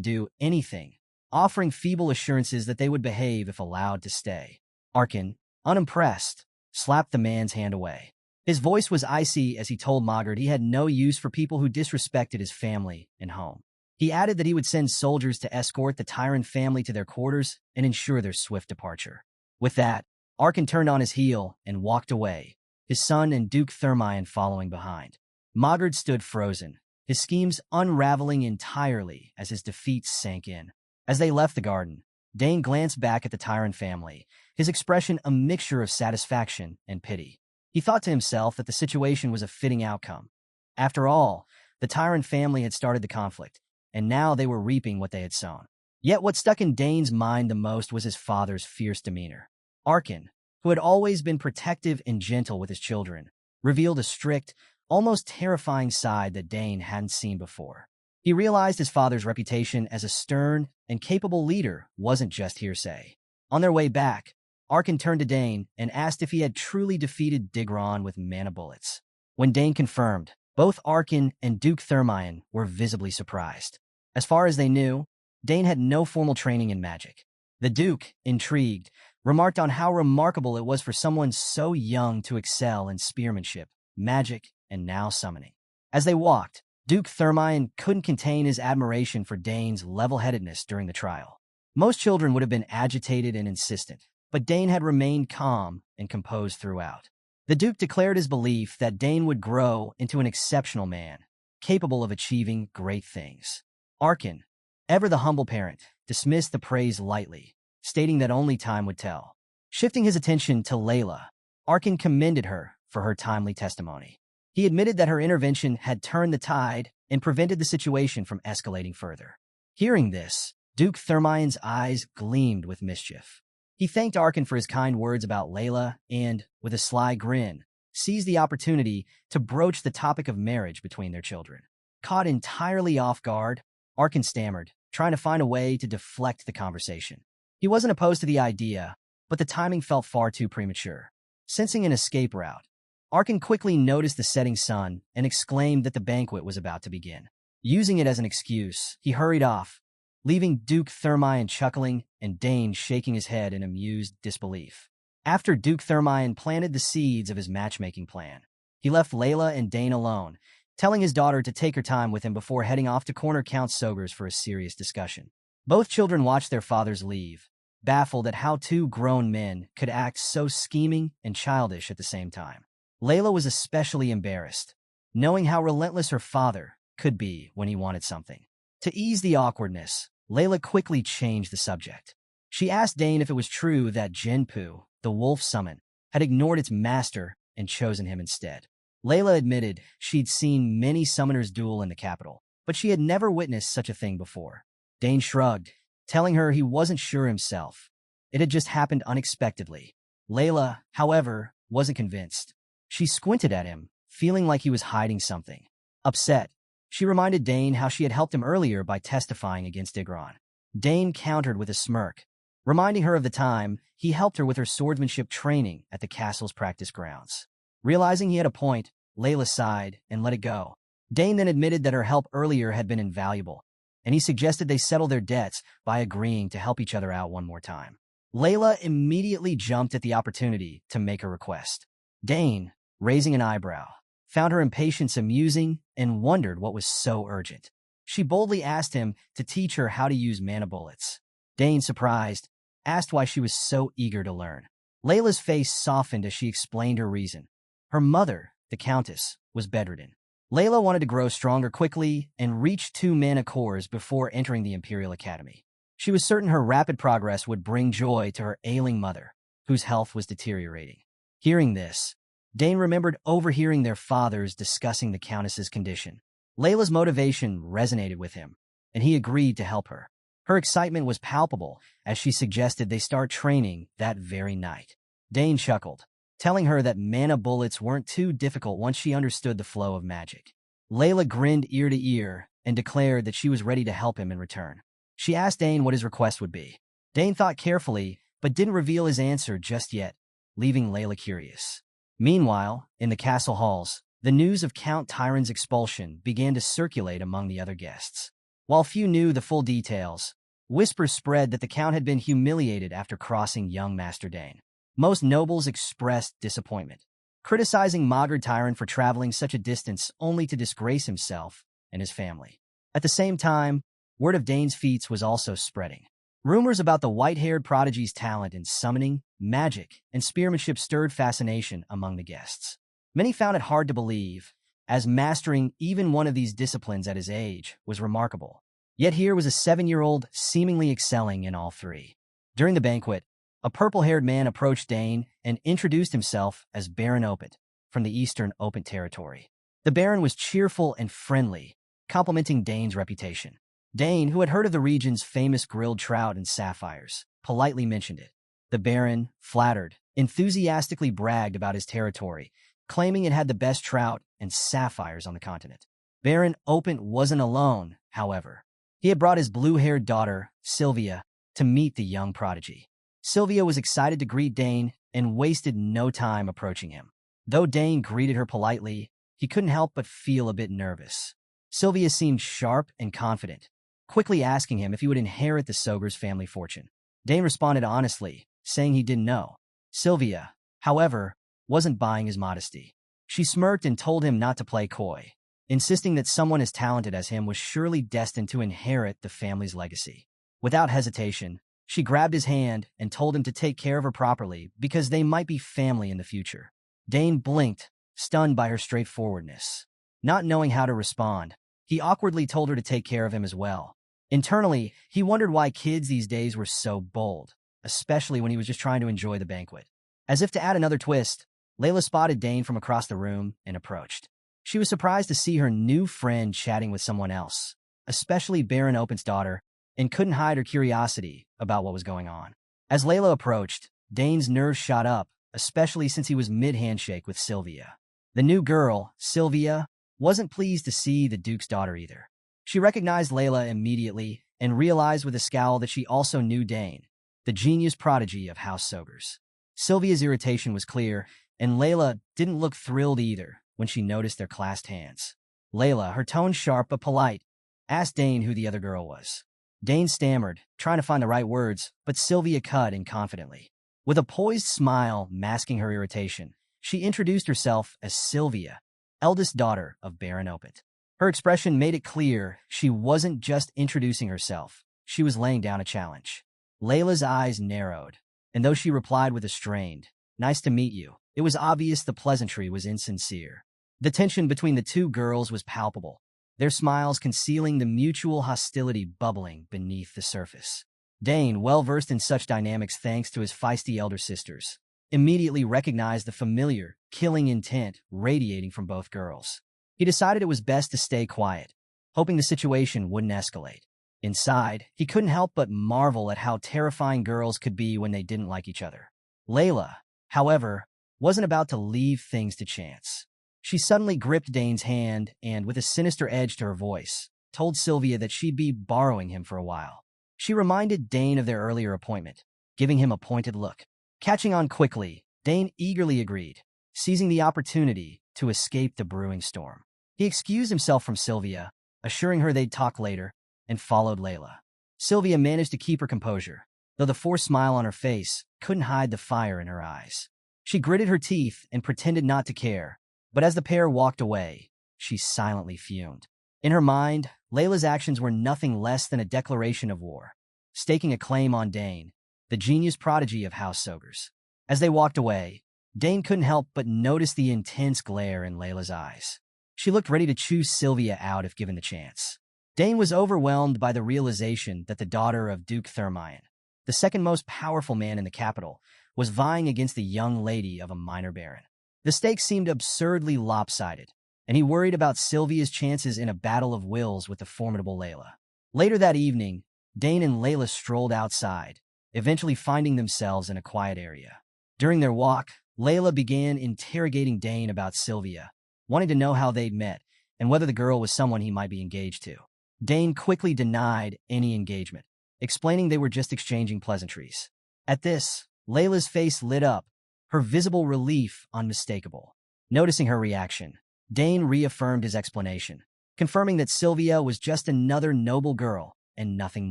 do anything, offering feeble assurances that they would behave if allowed to stay. Arkin, unimpressed, slapped the man's hand away. His voice was icy as he told Maugre he had no use for people who disrespected his family and home. He added that he would send soldiers to escort the Tyron family to their quarters and ensure their swift departure. With that, Arkin turned on his heel and walked away, his son and Duke Thermine following behind. Maugre stood frozen, his schemes unraveling entirely as his defeat sank in. As they left the garden, Dane glanced back at the Tyron family, his expression a mixture of satisfaction and pity. He thought to himself that the situation was a fitting outcome. After all, the Tyron family had started the conflict, and now they were reaping what they had sown. Yet what stuck in Dane's mind the most was his father's fierce demeanor. Arkin, who had always been protective and gentle with his children, revealed a strict, almost terrifying side that Dane hadn't seen before. He realized his father's reputation as a stern and capable leader wasn't just hearsay. On their way back, Arkin turned to Dane and asked if he had truly defeated Digron with mana bullets. When Dane confirmed, both Arkin and Duke Thermine were visibly surprised. As far as they knew, Dane had no formal training in magic. The Duke, intrigued, remarked on how remarkable it was for someone so young to excel in spearmanship, magic, and now summoning. As they walked, Duke Thermine couldn't contain his admiration for Dane's level-headedness during the trial. Most children would have been agitated and insistent, but Dane had remained calm and composed throughout. The Duke declared his belief that Dane would grow into an exceptional man, capable of achieving great things. Arkin, ever the humble parent, dismissed the praise lightly, stating that only time would tell. Shifting his attention to Leila, Arkin commended her for her timely testimony. He admitted that her intervention had turned the tide and prevented the situation from escalating further. Hearing this, Duke Thermine's eyes gleamed with mischief. He thanked Arkin for his kind words about Leila and, with a sly grin, seized the opportunity to broach the topic of marriage between their children. Caught entirely off guard, Arkin stammered, trying to find a way to deflect the conversation. He wasn't opposed to the idea, but the timing felt far too premature. Sensing an escape route, Arkin quickly noticed the setting sun and exclaimed that the banquet was about to begin. Using it as an excuse, he hurried off, leaving Duke Thermine chuckling and Dane shaking his head in amused disbelief. After Duke Thermine planted the seeds of his matchmaking plan, he left Leila and Dane alone, telling his daughter to take her time with him before heading off to corner Count Sogers for a serious discussion. Both children watched their fathers leave, baffled at how two grown men could act so scheming and childish at the same time. Leila was especially embarrassed, knowing how relentless her father could be when he wanted something. To ease the awkwardness, Leila quickly changed the subject. She asked Dane if it was true that Genpu, the wolf summon, had ignored its master and chosen him instead. Leila admitted she'd seen many summoners duel in the capital, but she had never witnessed such a thing before. Dane shrugged, telling her he wasn't sure himself. It had just happened unexpectedly. Leila, however, wasn't convinced. She squinted at him, feeling like he was hiding something. Upset, she reminded Dane how she had helped him earlier by testifying against Igron. Dane countered with a smirk, reminding her of the time he helped her with her swordsmanship training at the castle's practice grounds. Realizing he had a point, Leila sighed and let it go. Dane then admitted that her help earlier had been invaluable, and he suggested they settle their debts by agreeing to help each other out one more time. Leila immediately jumped at the opportunity to make a request. Dane, raising an eyebrow, found her impatience amusing and wondered what was so urgent. She boldly asked him to teach her how to use mana bullets. Dane, surprised, asked why she was so eager to learn. Leila's face softened as she explained her reason. Her mother, the Countess, was bedridden. Leila wanted to grow stronger quickly and reach 2 mana cores before entering the Imperial Academy. She was certain her rapid progress would bring joy to her ailing mother, whose health was deteriorating. Hearing this, Dane remembered overhearing their fathers discussing the Countess's condition. Leila's motivation resonated with him, and he agreed to help her. Her excitement was palpable as she suggested they start training that very night. Dane chuckled, telling her that mana bullets weren't too difficult once she understood the flow of magic. Leila grinned ear to ear and declared that she was ready to help him in return. She asked Dane what his request would be. Dane thought carefully, but didn't reveal his answer just yet, leaving Leila curious. Meanwhile, in the castle halls, the news of Count Tyron's expulsion began to circulate among the other guests. While few knew the full details, whispers spread that the Count had been humiliated after crossing young Master Dane. Most nobles expressed disappointment, criticizing Maghrad Tyron for traveling such a distance only to disgrace himself and his family. At the same time, word of Dane's feats was also spreading. Rumors about the white-haired prodigy's talent in summoning, magic, and spearmanship stirred fascination among the guests. Many found it hard to believe, as mastering even one of these disciplines at his age was remarkable. Yet here was a 7-year-old seemingly excelling in all three. During the banquet, a purple-haired man approached Dane and introduced himself as Baron Opent from the Eastern Opent territory. The Baron was cheerful and friendly, complimenting Dane's reputation. Dane, who had heard of the region's famous grilled trout and sapphires, politely mentioned it. The Baron, flattered, enthusiastically bragged about his territory, claiming it had the best trout and sapphires on the continent. Baron Opent wasn't alone, however. He had brought his blue-haired daughter, Sylvia, to meet the young prodigy. Sylvia was excited to greet Dane and wasted no time approaching him. Though Dane greeted her politely, he couldn't help but feel a bit nervous. Sylvia seemed sharp and confident, quickly asking him if he would inherit the Sogur's family fortune. Dane responded honestly, saying he didn't know. Sylvia, however, wasn't buying his modesty. She smirked and told him not to play coy, insisting that someone as talented as him was surely destined to inherit the family's legacy. Without hesitation, she grabbed his hand and told him to take care of her properly because they might be family in the future. Dane blinked, stunned by her straightforwardness. Not knowing how to respond, he awkwardly told her to take care of him as well. Internally, he wondered why kids these days were so bold, especially when he was just trying to enjoy the banquet. As if to add another twist, Leila spotted Dane from across the room and approached. She was surprised to see her new friend chatting with someone else, especially Baron Opent's daughter, and couldn't hide her curiosity about what was going on. As Leila approached, Dane's nerves shot up, especially since he was mid-handshake with Sylvia. The new girl, Sylvia, wasn't pleased to see the Duke's daughter either. She recognized Leila immediately and realized with a scowl that she also knew Dane, the genius prodigy of House Sogurs. Sylvia's irritation was clear, and Leila didn't look thrilled either when she noticed their clasped hands. Leila, her tone sharp but polite, asked Dane who the other girl was. Dane stammered, trying to find the right words, but Sylvia cut in confidently. With a poised smile masking her irritation, she introduced herself as Sylvia, eldest daughter of Baron Opent. Her expression made it clear she wasn't just introducing herself, she was laying down a challenge. Leila's eyes narrowed, and though she replied with a strained, "Nice to meet you," it was obvious the pleasantry was insincere. The tension between the two girls was palpable, their smiles concealing the mutual hostility bubbling beneath the surface. Dane, well-versed in such dynamics thanks to his feisty elder sisters, immediately recognized the familiar, killing intent radiating from both girls. He decided it was best to stay quiet, hoping the situation wouldn't escalate. Inside, he couldn't help but marvel at how terrifying girls could be when they didn't like each other. Leila, however, wasn't about to leave things to chance. She suddenly gripped Dane's hand and, with a sinister edge to her voice, told Sylvia that she'd be borrowing him for a while. She reminded Dane of their earlier appointment, giving him a pointed look. Catching on quickly, Dane eagerly agreed, seizing the opportunity to escape the brewing storm. He excused himself from Sylvia, assuring her they'd talk later, and followed Leila. Sylvia managed to keep her composure, though the forced smile on her face couldn't hide the fire in her eyes. She gritted her teeth and pretended not to care, but as the pair walked away, she silently fumed. In her mind, Leila's actions were nothing less than a declaration of war, staking a claim on Dane, the genius prodigy of House Sogers. As they walked away, Dane couldn't help but notice the intense glare in Leila's eyes. She looked ready to choose Sylvia out if given the chance. Dane was overwhelmed by the realization that the daughter of Duke Thermion, the second most powerful man in the capital, was vying against the young lady of a minor baron. The stakes seemed absurdly lopsided, and he worried about Sylvia's chances in a battle of wills with the formidable Leila. Later that evening, Dane and Leila strolled outside, eventually finding themselves in a quiet area. During their walk, Leila began interrogating Dane about Sylvia, wanting to know how they'd met and whether the girl was someone he might be engaged to. Dane quickly denied any engagement, explaining they were just exchanging pleasantries. At this, Leila's face lit up, her visible relief unmistakable. Noticing her reaction, Dane reaffirmed his explanation, confirming that Sylvia was just another noble girl and nothing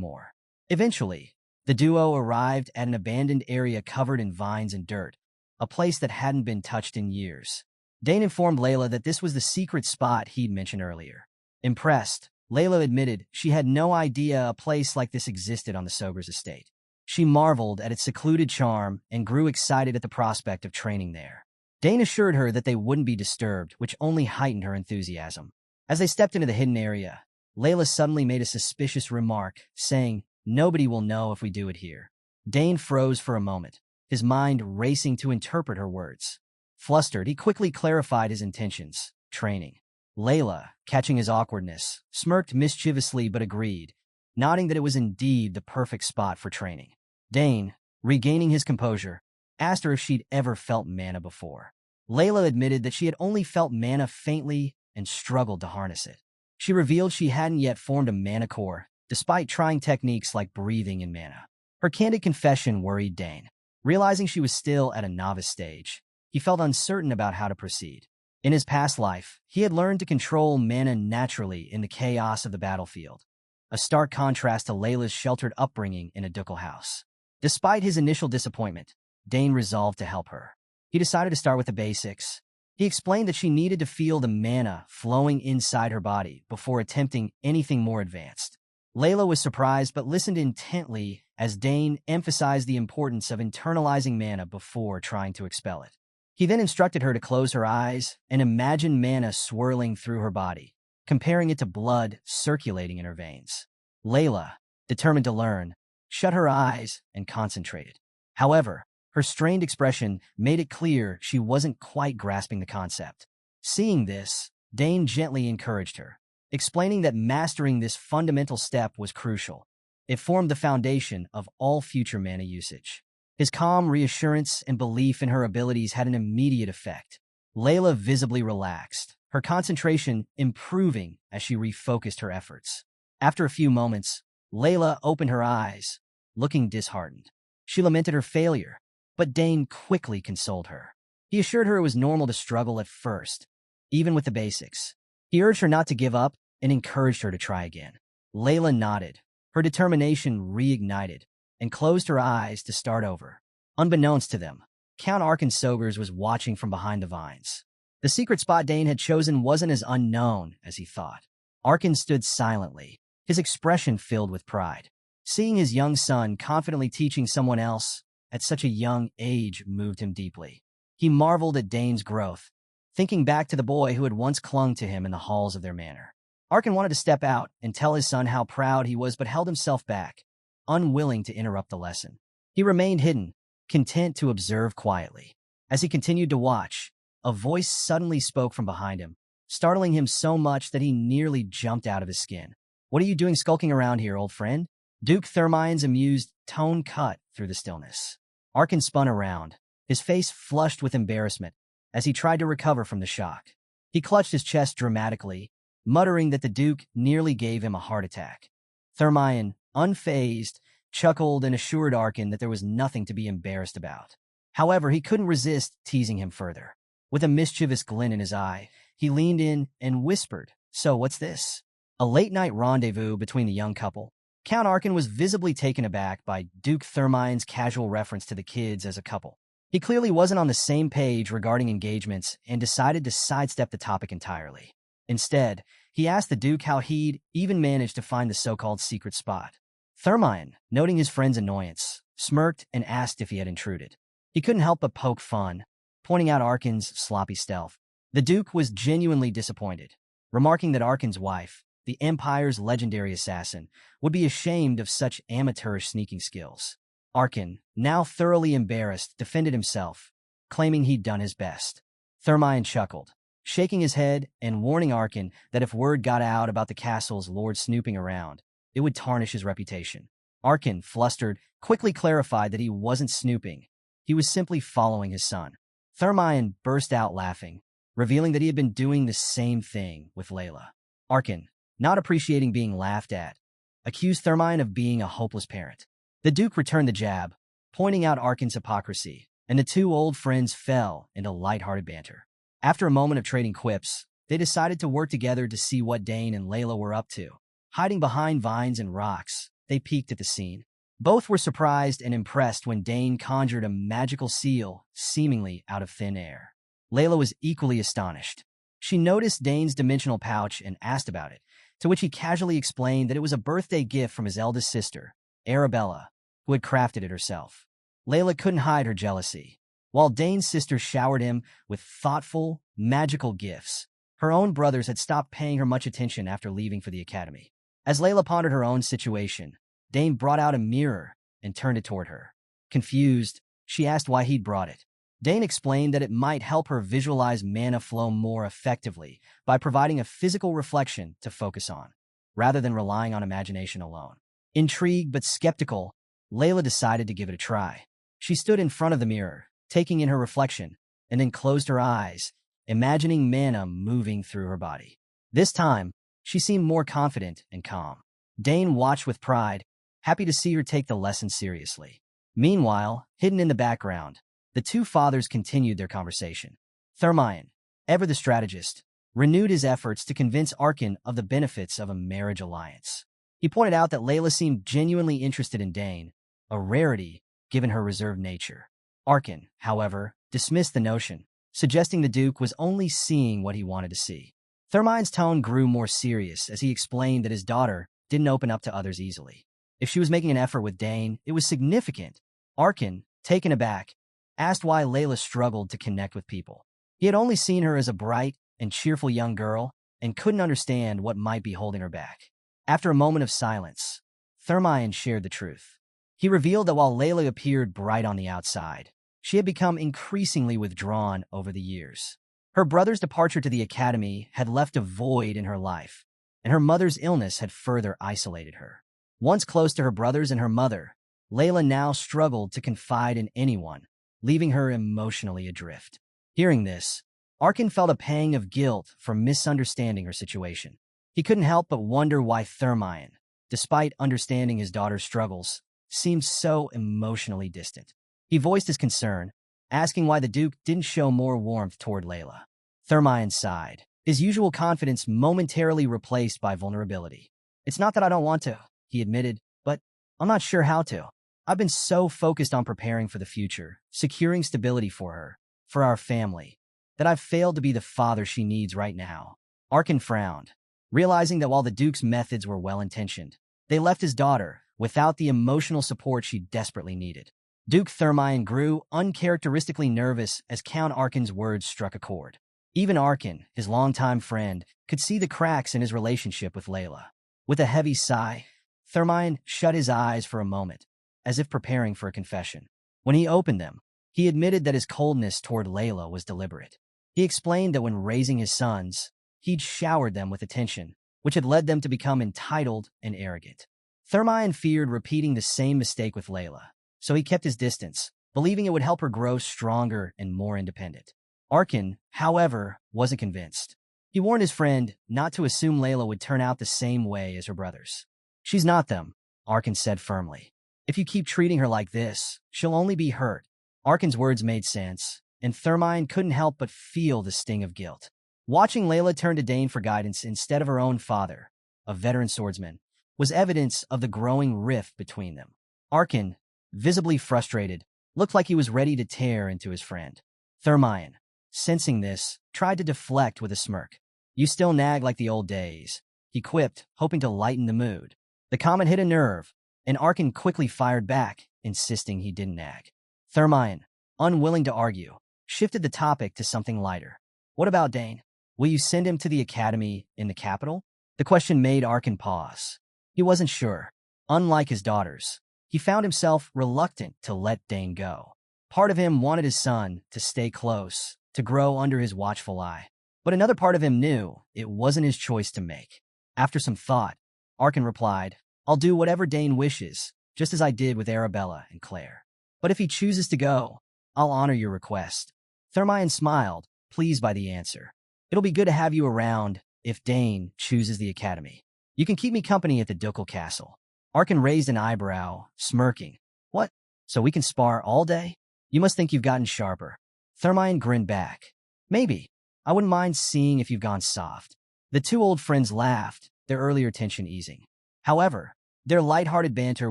more. Eventually, the duo arrived at an abandoned area covered in vines and dirt, a place that hadn't been touched in years. Dane informed Leila that this was the secret spot he'd mentioned earlier. Impressed, Leila admitted she had no idea a place like this existed on the Sogers estate. She marveled at its secluded charm and grew excited at the prospect of training there. Dane assured her that they wouldn't be disturbed, which only heightened her enthusiasm. As they stepped into the hidden area, Leila suddenly made a suspicious remark, saying, "Nobody will know if we do it here." Dane froze for a moment, his mind racing to interpret her words. Flustered, he quickly clarified his intentions: training. Leila, catching his awkwardness, smirked mischievously but agreed, nodding that it was indeed the perfect spot for training. Dane, regaining his composure, asked her if she'd ever felt mana before. Leila admitted that she had only felt mana faintly and struggled to harness it. She revealed she hadn't yet formed a mana core, despite trying techniques like breathing in mana. Her candid confession worried Dane. Realizing she was still at a novice stage, he felt uncertain about how to proceed. In his past life, he had learned to control mana naturally in the chaos of the battlefield, a stark contrast to Leila's sheltered upbringing in a ducal house. Despite his initial disappointment, Dane resolved to help her. He decided to start with the basics. He explained that she needed to feel the mana flowing inside her body before attempting anything more advanced. Leila was surprised but listened intently as Dane emphasized the importance of internalizing mana before trying to expel it. He then instructed her to close her eyes and imagine mana swirling through her body, comparing it to blood circulating in her veins. Leila, determined to learn, shut her eyes and concentrated. However, her strained expression made it clear she wasn't quite grasping the concept. Seeing this, Dane gently encouraged her, explaining that mastering this fundamental step was crucial. It formed the foundation of all future mana usage. His calm reassurance and belief in her abilities had an immediate effect. Leila visibly relaxed, her concentration improving as she refocused her efforts. After a few moments, Leila opened her eyes, looking disheartened. She lamented her failure, but Dane quickly consoled her. He assured her it was normal to struggle at first, even with the basics. He urged her not to give up and encouraged her to try again. Leila nodded, her determination reignited, and closed her eyes to start over. Unbeknownst to them, Count Arkin Sogers was watching from behind the vines. The secret spot Dane had chosen wasn't as unknown as he thought. Arkin stood silently, his expression filled with pride. Seeing his young son confidently teaching someone else at such a young age moved him deeply. He marveled at Dane's growth, thinking back to the boy who had once clung to him in the halls of their manor. Arkin wanted to step out and tell his son how proud he was but held himself back, unwilling to interrupt the lesson. He remained hidden, content to observe quietly. As he continued to watch, a voice suddenly spoke from behind him, startling him so much that he nearly jumped out of his skin. "What are you doing skulking around here, old friend?" Duke Thermion's amused tone cut through the stillness. Arkin spun around, his face flushed with embarrassment as he tried to recover from the shock. He clutched his chest dramatically, muttering that the Duke nearly gave him a heart attack. Thermion, unfazed, chuckled and assured Arkin that there was nothing to be embarrassed about. However, he couldn't resist teasing him further. With a mischievous glint in his eye, he leaned in and whispered, "So what's this?" A late-night rendezvous between the young couple. Count Arkin was visibly taken aback by Duke Thermion's casual reference to the kids as a couple. He clearly wasn't on the same page regarding engagements and decided to sidestep the topic entirely. Instead, he asked the Duke how he'd even managed to find the so-called secret spot. Thermion, noting his friend's annoyance, smirked and asked if he had intruded. He couldn't help but poke fun, pointing out Arkin's sloppy stealth. The Duke was genuinely disappointed, remarking that Arkin's wife, the Empire's legendary assassin, would be ashamed of such amateurish sneaking skills. Arkin, now thoroughly embarrassed, defended himself, claiming he'd done his best. Thermion chuckled, shaking his head and warning Arkin that if word got out about the castle's lord snooping around, it would tarnish his reputation. Arkin, flustered, quickly clarified that he wasn't snooping. He was simply following his son. Thermion burst out laughing, revealing that he had been doing the same thing with Leila. Arkin, not appreciating being laughed at, accused Thermion of being a hopeless parent. The Duke returned the jab, pointing out Arkin's hypocrisy, and the two old friends fell into lighthearted banter. After a moment of trading quips, they decided to work together to see what Dane and Leila were up to. Hiding behind vines and rocks, they peeked at the scene. Both were surprised and impressed when Dane conjured a magical seal seemingly out of thin air. Leila was equally astonished. She noticed Dane's dimensional pouch and asked about it, to which he casually explained that it was a birthday gift from his eldest sister, Arabella, who had crafted it herself. Leila couldn't hide her jealousy. While Dane's sister showered him with thoughtful, magical gifts, her own brothers had stopped paying her much attention after leaving for the academy. As Leila pondered her own situation, Dane brought out a mirror and turned it toward her. Confused, she asked why he'd brought it. Dane explained that it might help her visualize mana flow more effectively by providing a physical reflection to focus on, rather than relying on imagination alone. Intrigued but skeptical, Leila decided to give it a try. She stood in front of the mirror, taking in her reflection, and then closed her eyes, imagining mana moving through her body. This time, she seemed more confident and calm. Dane watched with pride, happy to see her take the lesson seriously. Meanwhile, hidden in the background, the two fathers continued their conversation. Thermion, ever the strategist, renewed his efforts to convince Arkin of the benefits of a marriage alliance. He pointed out that Leila seemed genuinely interested in Dane, a rarity given her reserved nature. Arkin, however, dismissed the notion, suggesting the Duke was only seeing what he wanted to see. Thermion's tone grew more serious as he explained that his daughter didn't open up to others easily. If she was making an effort with Dane, it was significant. Arkin, taken aback, asked why Leila struggled to connect with people. He had only seen her as a bright and cheerful young girl and couldn't understand what might be holding her back. After a moment of silence, Thermion shared the truth. He revealed that while Leila appeared bright on the outside, she had become increasingly withdrawn over the years. Her brother's departure to the academy had left a void in her life, and her mother's illness had further isolated her. Once close to her brothers and her mother, Leila now struggled to confide in anyone, leaving her emotionally adrift. Hearing this, Arkin felt a pang of guilt for misunderstanding her situation. He couldn't help but wonder why Thermion, despite understanding his daughter's struggles, seemed so emotionally distant. He voiced his concern, asking why the Duke didn't show more warmth toward Leila. Thermion sighed, his usual confidence momentarily replaced by vulnerability. "It's not that I don't want to," he admitted, "but I'm not sure how to. I've been so focused on preparing for the future, securing stability for her, for our family, that I've failed to be the father she needs right now." Arkin frowned, realizing that while the Duke's methods were well-intentioned, they left his daughter without the emotional support she desperately needed. Duke Thermion grew uncharacteristically nervous as Count Arkin's words struck a chord. Even Arkin, his longtime friend, could see the cracks in his relationship with Leila. With a heavy sigh, Thermion shut his eyes for a moment, as if preparing for a confession. When he opened them, he admitted that his coldness toward Leila was deliberate. He explained that when raising his sons, he'd showered them with attention, which had led them to become entitled and arrogant. Thermion feared repeating the same mistake with Leila, so he kept his distance, believing it would help her grow stronger and more independent. Arkan, however, wasn't convinced. He warned his friend not to assume Leila would turn out the same way as her brothers. "She's not them," Arkan said firmly. "If you keep treating her like this, she'll only be hurt." Arkan's words made sense, and Thermion couldn't help but feel the sting of guilt. Watching Leila turn to Dane for guidance instead of her own father, a veteran swordsman, was evidence of the growing rift between them. Arkan, visibly frustrated, looked like he was ready to tear into his friend. Thermion, sensing this, tried to deflect with a smirk. "You still nag like the old days," he quipped, hoping to lighten the mood. The comment hit a nerve, and Arkan quickly fired back, insisting he didn't nag. Thermion, unwilling to argue, shifted the topic to something lighter. "What about Dane? Will you send him to the academy in the capital?" The question made Arkan pause. He wasn't sure. Unlike his daughters, he found himself reluctant to let Dane go. Part of him wanted his son to stay close, to grow under his watchful eye. But another part of him knew it wasn't his choice to make. After some thought, Arkan replied, "I'll do whatever Dane wishes, just as I did with Arabella and Claire. But if he chooses to go, I'll honor your request." Thermion smiled, pleased by the answer. "It'll be good to have you around if Dane chooses the academy. You can keep me company at the ducal castle." Arkan raised an eyebrow, smirking. "What? So we can spar all day? You must think you've gotten sharper." Thermion grinned back. "Maybe. I wouldn't mind seeing if you've gone soft." The two old friends laughed, their earlier tension easing. However, their light-hearted banter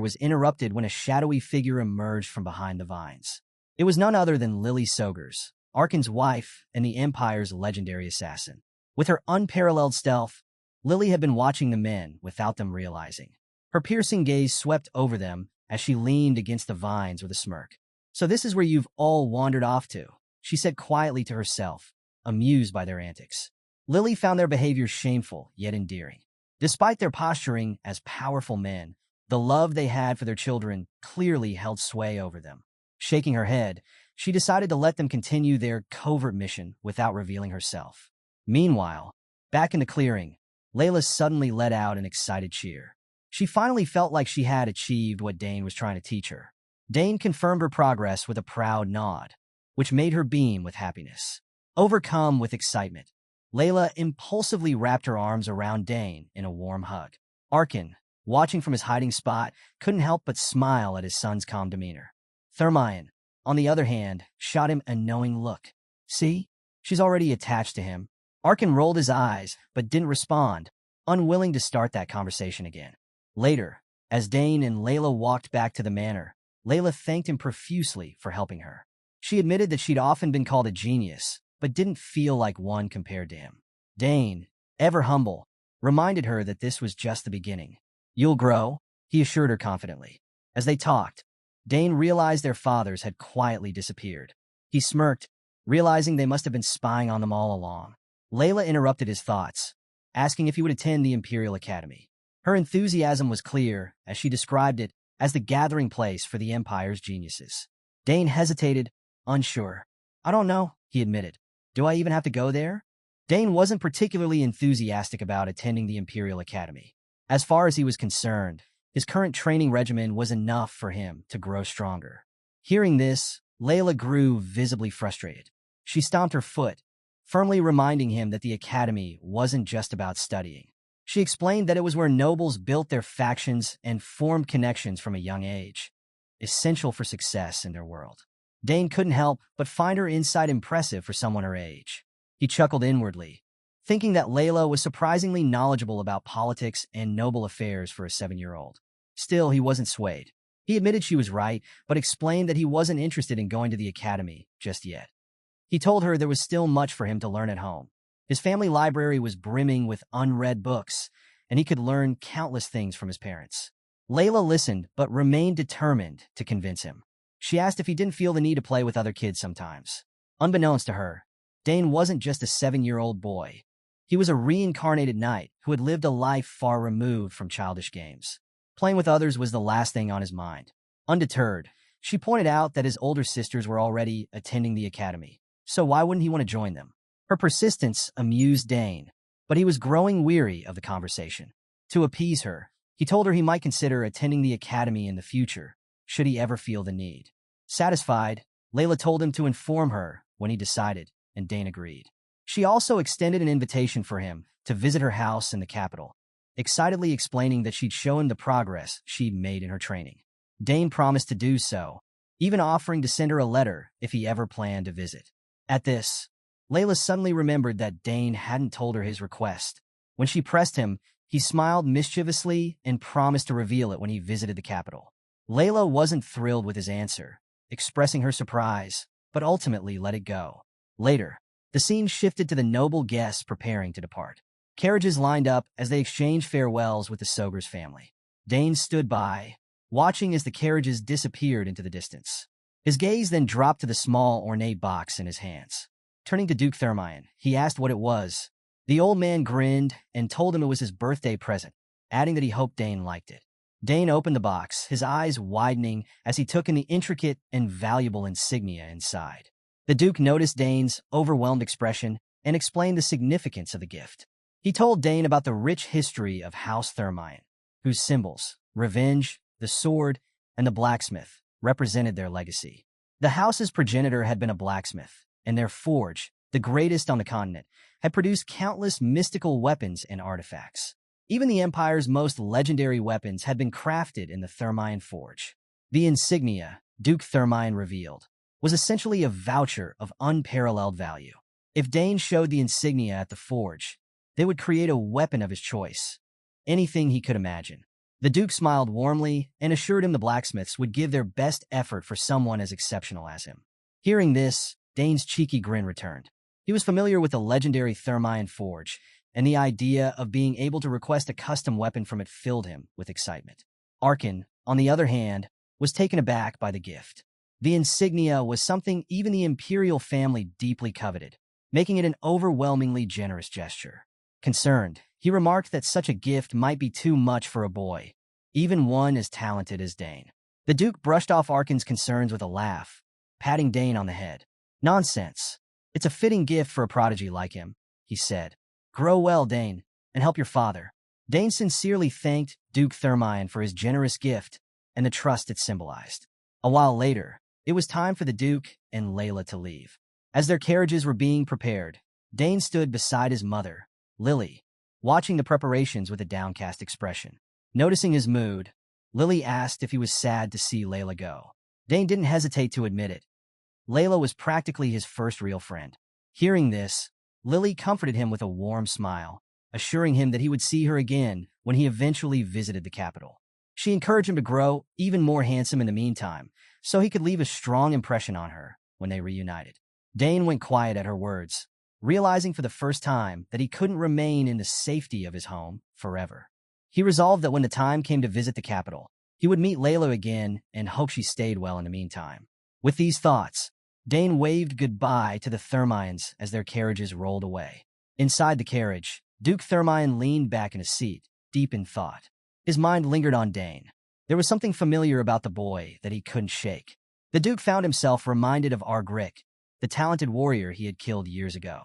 was interrupted when a shadowy figure emerged from behind the vines. It was none other than Lily Sogers, Arkan's wife and the Empire's legendary assassin. With her unparalleled stealth, Lily had been watching the men without them realizing. Her piercing gaze swept over them as she leaned against the vines with a smirk. "So this is where you've all wandered off to," she said quietly to herself, amused by their antics. Lily found their behavior shameful yet endearing. Despite their posturing as powerful men, the love they had for their children clearly held sway over them. Shaking her head, she decided to let them continue their covert mission without revealing herself. Meanwhile, back in the clearing, Leila suddenly let out an excited cheer. She finally felt like she had achieved what Dane was trying to teach her. Dane confirmed her progress with a proud nod, which made her beam with happiness. Overcome with excitement, Leila impulsively wrapped her arms around Dane in a warm hug. Arkan, watching from his hiding spot, couldn't help but smile at his son's calm demeanor. Thermion, on the other hand, shot him a knowing look. "See? She's already attached to him." Arkan rolled his eyes, but didn't respond, unwilling to start that conversation again. Later, as Dane and Leila walked back to the manor, Leila thanked him profusely for helping her. She admitted that she'd often been called a genius, but didn't feel like one compared to him. Dane, ever humble, reminded her that this was just the beginning. "You'll grow," he assured her confidently. As they talked, Dane realized their fathers had quietly disappeared. He smirked, realizing they must have been spying on them all along. Leila interrupted his thoughts, asking if he would attend the Imperial Academy. Her enthusiasm was clear, as she described it as the gathering place for the Empire's geniuses. Dane hesitated, unsure. "I don't know," he admitted. "Do I even have to go there?" Dane wasn't particularly enthusiastic about attending the Imperial Academy. As far as he was concerned, his current training regimen was enough for him to grow stronger. Hearing this, Leila grew visibly frustrated. She stomped her foot, firmly reminding him that the academy wasn't just about studying. She explained that it was where nobles built their factions and formed connections from a young age, essential for success in their world. Dane couldn't help but find her insight impressive for someone her age. He chuckled inwardly, thinking that Leila was surprisingly knowledgeable about politics and noble affairs for a 7-year-old. Still, he wasn't swayed. He admitted she was right, but explained that he wasn't interested in going to the academy just yet. He told her there was still much for him to learn at home. His family library was brimming with unread books, and he could learn countless things from his parents. Leila listened, but remained determined to convince him. She asked if he didn't feel the need to play with other kids sometimes. Unbeknownst to her, Dane wasn't just a 7-year-old boy. He was a reincarnated knight who had lived a life far removed from childish games. Playing with others was the last thing on his mind. Undeterred, she pointed out that his older sisters were already attending the academy, so why wouldn't he want to join them? Her persistence amused Dane, but he was growing weary of the conversation. To appease her, he told her he might consider attending the academy in the future, should he ever feel the need. Satisfied, Leila told him to inform her when he decided, and Dane agreed. She also extended an invitation for him to visit her house in the capital, excitedly explaining that she'd show him the progress she'd made in her training. Dane promised to do so, even offering to send her a letter if he ever planned to visit. At this, Leila suddenly remembered that Dane hadn't told her his request. When she pressed him, he smiled mischievously and promised to reveal it when he visited the capital. Leila wasn't thrilled with his answer, expressing her surprise, but ultimately let it go. Later, the scene shifted to the noble guests preparing to depart. Carriages lined up as they exchanged farewells with the Sogur's family. Dane stood by, watching as the carriages disappeared into the distance. His gaze then dropped to the small, ornate box in his hands. Turning to Duke Thermion, he asked what it was. The old man grinned and told him it was his birthday present, adding that he hoped Dane liked it. Dane opened the box, his eyes widening as he took in the intricate and valuable insignia inside. The Duke noticed Dane's overwhelmed expression and explained the significance of the gift. He told Dane about the rich history of House Thermion, whose symbols, revenge, the sword, and the blacksmith, represented their legacy. The house's progenitor had been a blacksmith, and their forge, the greatest on the continent, had produced countless mystical weapons and artifacts. Even the Empire's most legendary weapons had been crafted in the Thermion forge. The insignia, Duke Thermion revealed, was essentially a voucher of unparalleled value. If Dane showed the insignia at the forge, they would create a weapon of his choice, anything he could imagine. The Duke smiled warmly and assured him the blacksmiths would give their best effort for someone as exceptional as him. Hearing this, Dane's cheeky grin returned. He was familiar with the legendary Thermion forge, and the idea of being able to request a custom weapon from it filled him with excitement. Arkin, on the other hand, was taken aback by the gift. The insignia was something even the Imperial family deeply coveted, making it an overwhelmingly generous gesture. Concerned, he remarked that such a gift might be too much for a boy, even one as talented as Dane. The Duke brushed off Arkin's concerns with a laugh, patting Dane on the head. "Nonsense. It's a fitting gift for a prodigy like him," he said. "Grow well, Dane, and help your father." Dane sincerely thanked Duke Thermion for his generous gift and the trust it symbolized. A while later, it was time for the Duke and Leila to leave. As their carriages were being prepared, Dane stood beside his mother, Lily, watching the preparations with a downcast expression. Noticing his mood, Lily asked if he was sad to see Leila go. Dane didn't hesitate to admit it. Leila was practically his first real friend. Hearing this, Lily comforted him with a warm smile, assuring him that he would see her again when he eventually visited the capital. She encouraged him to grow even more handsome in the meantime, so he could leave a strong impression on her when they reunited. Dane went quiet at her words, realizing for the first time that he couldn't remain in the safety of his home forever. He resolved that when the time came to visit the capital, he would meet Leila again and hope she stayed well in the meantime. With these thoughts, Dane waved goodbye to the Thermions as their carriages rolled away. Inside the carriage, Duke Thermion leaned back in his seat, deep in thought. His mind lingered on Dane. There was something familiar about the boy that he couldn't shake. The Duke found himself reminded of Argrick, the talented warrior he had killed years ago.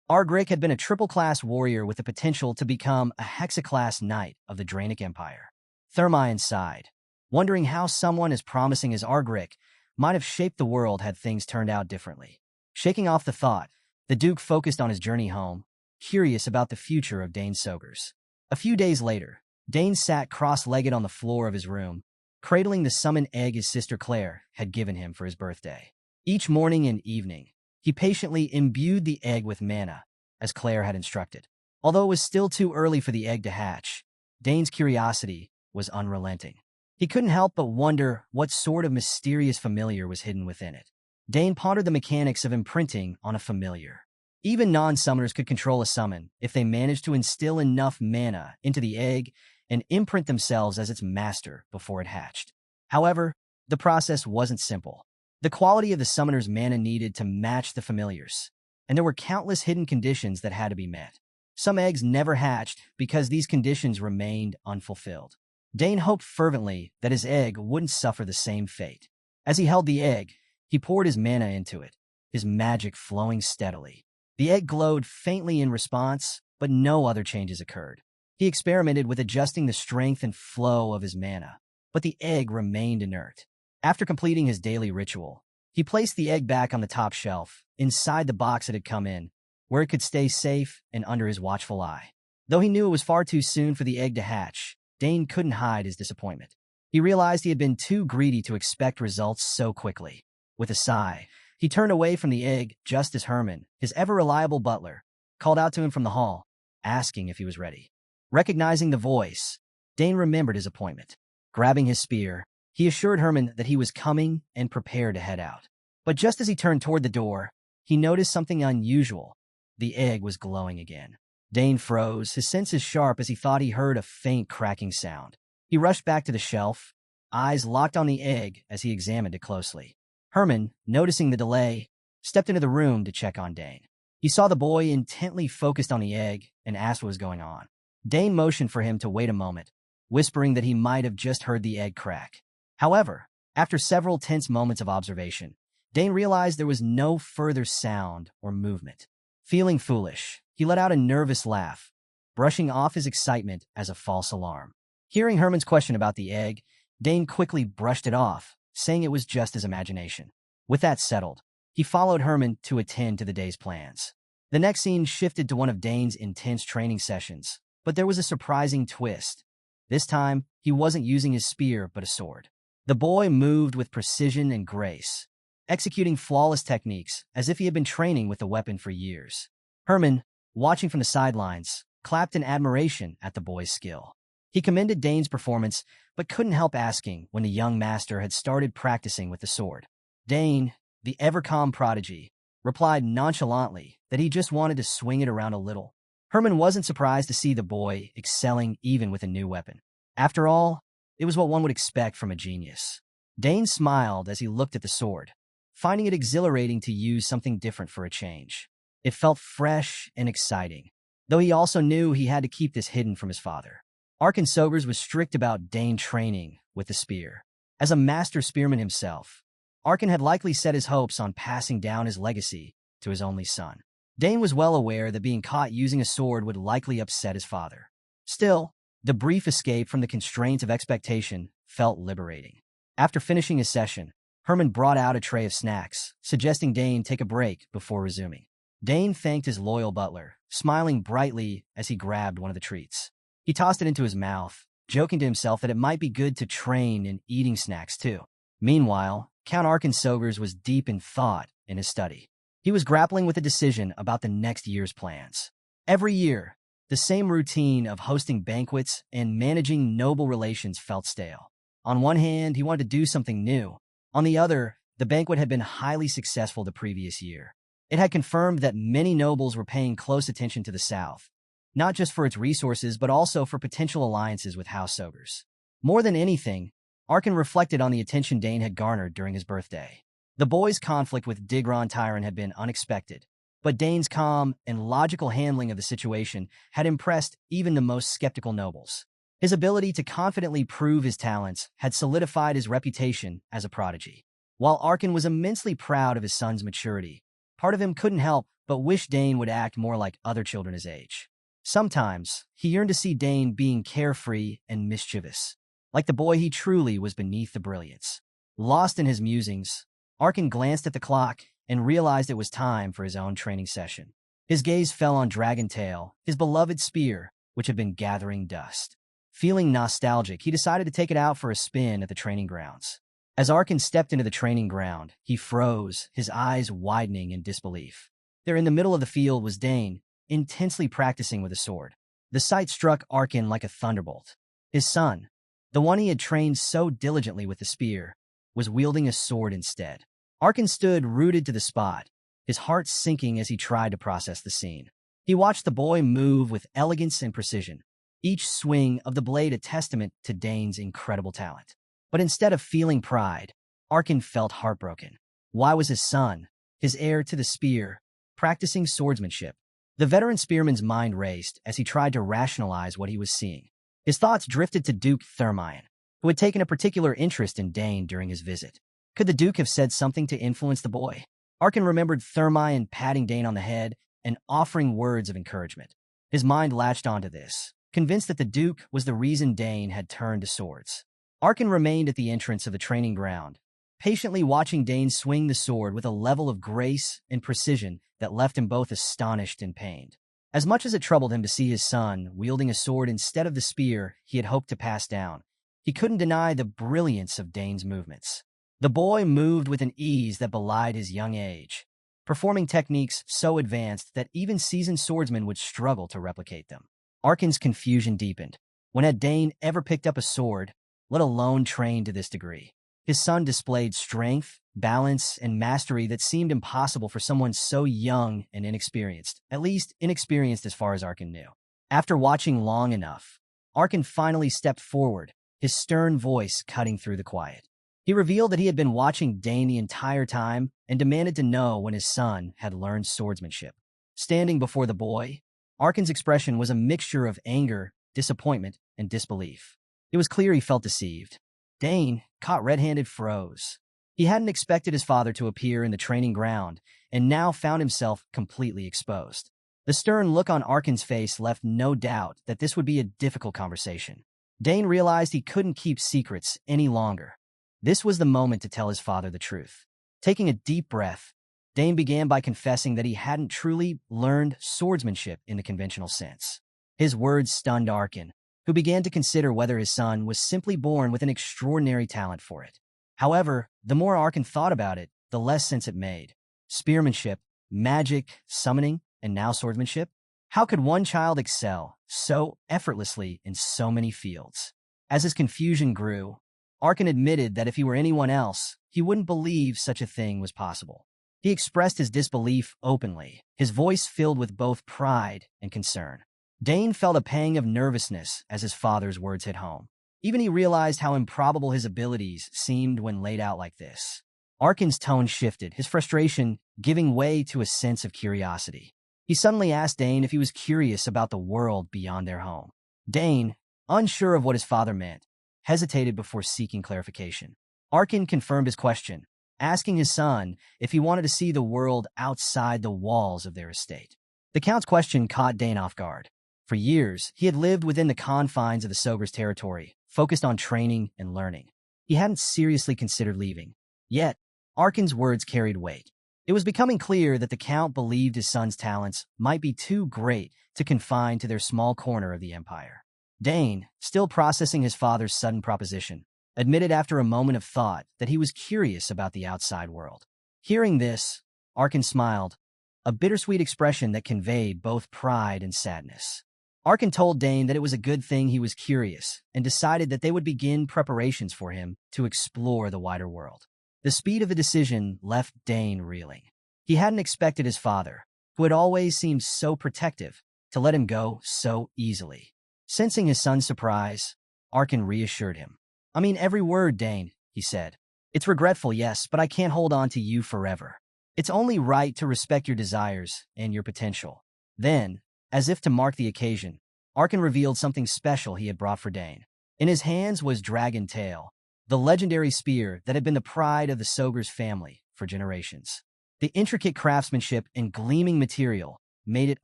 Argrick had been a triple-class warrior with the potential to become a hexaclass knight of the Draenic Empire. Thermion sighed, wondering how someone as promising as Argrick might have shaped the world had things turned out differently. Shaking off the thought, the Duke focused on his journey home, curious about the future of Dane Sogers. A few days later, Dane sat cross-legged on the floor of his room, cradling the summon egg his sister Claire had given him for his birthday. Each morning and evening, he patiently imbued the egg with mana, as Claire had instructed. Although it was still too early for the egg to hatch, Dane's curiosity was unrelenting. He couldn't help but wonder what sort of mysterious familiar was hidden within it. Dane pondered the mechanics of imprinting on a familiar. Even non-summoners could control a summon if they managed to instill enough mana into the egg and imprint themselves as its master before it hatched. However, the process wasn't simple. The quality of the summoner's mana needed to match the familiar's, and there were countless hidden conditions that had to be met. Some eggs never hatched because these conditions remained unfulfilled. Dane hoped fervently that his egg wouldn't suffer the same fate. As he held the egg, he poured his mana into it, his magic flowing steadily. The egg glowed faintly in response, but no other changes occurred. He experimented with adjusting the strength and flow of his mana, but the egg remained inert. After completing his daily ritual, he placed the egg back on the top shelf, inside the box it had come in, where it could stay safe and under his watchful eye. Though he knew it was far too soon for the egg to hatch, Dane couldn't hide his disappointment. He realized he had been too greedy to expect results so quickly. With a sigh, he turned away from the egg just as Herman, his ever-reliable butler, called out to him from the hall, asking if he was ready. Recognizing the voice, Dane remembered his appointment. Grabbing his spear, he assured Herman that he was coming and prepared to head out. But just as he turned toward the door, he noticed something unusual. The egg was glowing again. Dane froze, his senses sharp as he thought he heard a faint cracking sound. He rushed back to the shelf, eyes locked on the egg as he examined it closely. Herman, noticing the delay, stepped into the room to check on Dane. He saw the boy intently focused on the egg and asked what was going on. Dane motioned for him to wait a moment, whispering that he might have just heard the egg crack. However, after several tense moments of observation, Dane realized there was no further sound or movement. Feeling foolish, he let out a nervous laugh, brushing off his excitement as a false alarm. Hearing Herman's question about the egg, Dane quickly brushed it off, saying it was just his imagination. With that settled, he followed Herman to attend to the day's plans. The next scene shifted to one of Dane's intense training sessions, but there was a surprising twist. This time, he wasn't using his spear but a sword. The boy moved with precision and grace, executing flawless techniques as if he had been training with the weapon for years. Herman, watching from the sidelines, clapped in admiration at the boy's skill. He commended Dane's performance, but couldn't help asking when the young master had started practicing with the sword. Dane, the ever-calm Prodigy, replied nonchalantly that he just wanted to swing it around a little. Herman wasn't surprised to see the boy excelling even with a new weapon. After all, it was what one would expect from a genius. Dane smiled as he looked at the sword, finding it exhilarating to use something different for a change. It felt fresh and exciting, though he also knew he had to keep this hidden from his father. Arkin Sobers was strict about Dane training with the spear. As a master spearman himself, Arkin had likely set his hopes on passing down his legacy to his only son. Dane was well aware that being caught using a sword would likely upset his father. Still, the brief escape from the constraints of expectation felt liberating. After finishing his session, Herman brought out a tray of snacks, suggesting Dane take a break before resuming. Dane thanked his loyal butler, smiling brightly as he grabbed one of the treats. He tossed it into his mouth, joking to himself that it might be good to train in eating snacks too. Meanwhile, Count Arkin Sobers was deep in thought in his study. He was grappling with a decision about the next year's plans. Every year, the same routine of hosting banquets and managing noble relations felt stale. On one hand, he wanted to do something new. On the other, the banquet had been highly successful the previous year. It had confirmed that many nobles were paying close attention to the South, not just for its resources but also for potential alliances with House Sobers. More than anything, Arkin reflected on the attention Dane had garnered during his birthday. The boy's conflict with Digron Tyron had been unexpected, but Dane's calm and logical handling of the situation had impressed even the most skeptical nobles. His ability to confidently prove his talents had solidified his reputation as a prodigy. While Arkin was immensely proud of his son's maturity, part of him couldn't help but wish Dane would act more like other children his age. Sometimes, he yearned to see Dane being carefree and mischievous, like the boy he truly was beneath the brilliance. Lost in his musings, Arkin glanced at the clock and realized it was time for his own training session. His gaze fell on Dragon Tail, his beloved spear, which had been gathering dust. Feeling nostalgic, he decided to take it out for a spin at the training grounds. As Arkin stepped into the training ground, he froze, his eyes widening in disbelief. There in the middle of the field was Dane, intensely practicing with a sword. The sight struck Arkin like a thunderbolt. His son, the one he had trained so diligently with the spear, was wielding a sword instead. Arkin stood rooted to the spot, his heart sinking as he tried to process the scene. He watched the boy move with elegance and precision, each swing of the blade a testament to Dane's incredible talent. But instead of feeling pride, Arkin felt heartbroken. Why was his son, his heir to the spear, practicing swordsmanship? The veteran spearman's mind raced as he tried to rationalize what he was seeing. His thoughts drifted to Duke Thermion, who had taken a particular interest in Dane during his visit. Could the Duke have said something to influence the boy? Arkin remembered Thermion patting Dane on the head and offering words of encouragement. His mind latched onto this, convinced that the Duke was the reason Dane had turned to swords. Arkin remained at the entrance of the training ground, patiently watching Dane swing the sword with a level of grace and precision that left him both astonished and pained. As much as it troubled him to see his son wielding a sword instead of the spear he had hoped to pass down, he couldn't deny the brilliance of Dane's movements. The boy moved with an ease that belied his young age, performing techniques so advanced that even seasoned swordsmen would struggle to replicate them. Arkin's confusion deepened. When had Dane ever picked up a sword, let alone trained to this degree? His son displayed strength, balance, and mastery that seemed impossible for someone so young and inexperienced, at least inexperienced as far as Arkin knew. After watching long enough, Arkin finally stepped forward, his stern voice cutting through the quiet. He revealed that he had been watching Dane the entire time and demanded to know when his son had learned swordsmanship. Standing before the boy, Arkin's expression was a mixture of anger, disappointment, and disbelief. It was clear he felt deceived. Dane, caught red-handed, froze. He hadn't expected his father to appear in the training ground and now found himself completely exposed. The stern look on Arkin's face left no doubt that this would be a difficult conversation. Dane realized he couldn't keep secrets any longer. This was the moment to tell his father the truth. Taking a deep breath, Dane began by confessing that he hadn't truly learned swordsmanship in the conventional sense. His words stunned Arkin, who began to consider whether his son was simply born with an extraordinary talent for it. However, the more Arkin thought about it, the less sense it made. Spearmanship, magic, summoning, and now swordsmanship? How could one child excel so effortlessly in so many fields? As his confusion grew, Arkin admitted that if he were anyone else, he wouldn't believe such a thing was possible. He expressed his disbelief openly, his voice filled with both pride and concern. Dane felt a pang of nervousness as his father's words hit home. Even he realized how improbable his abilities seemed when laid out like this. Arkin's tone shifted, his frustration giving way to a sense of curiosity. He suddenly asked Dane if he was curious about the world beyond their home. Dane, unsure of what his father meant, hesitated before seeking clarification. Arkin confirmed his question, asking his son if he wanted to see the world outside the walls of their estate. The Count's question caught Dane off guard. For years, he had lived within the confines of the Sogre's territory, focused on training and learning. He hadn't seriously considered leaving. Yet, Arkin's words carried weight. It was becoming clear that the Count believed his son's talents might be too great to confine to their small corner of the empire. Dane, still processing his father's sudden proposition, admitted after a moment of thought that he was curious about the outside world. Hearing this, Arkin smiled, a bittersweet expression that conveyed both pride and sadness. Arkin told Dane that it was a good thing he was curious and decided that they would begin preparations for him to explore the wider world. The speed of the decision left Dane reeling. He hadn't expected his father, who had always seemed so protective, to let him go so easily. Sensing his son's surprise, Arkin reassured him. "I mean every word, Dane," he said. "It's regretful, yes, but I can't hold on to you forever. It's only right to respect your desires and your potential." Then, as if to mark the occasion, Arkin revealed something special he had brought for Dane. In his hands was Dragon Tail, the legendary spear that had been the pride of the Sogre's family for generations. The intricate craftsmanship and gleaming material made it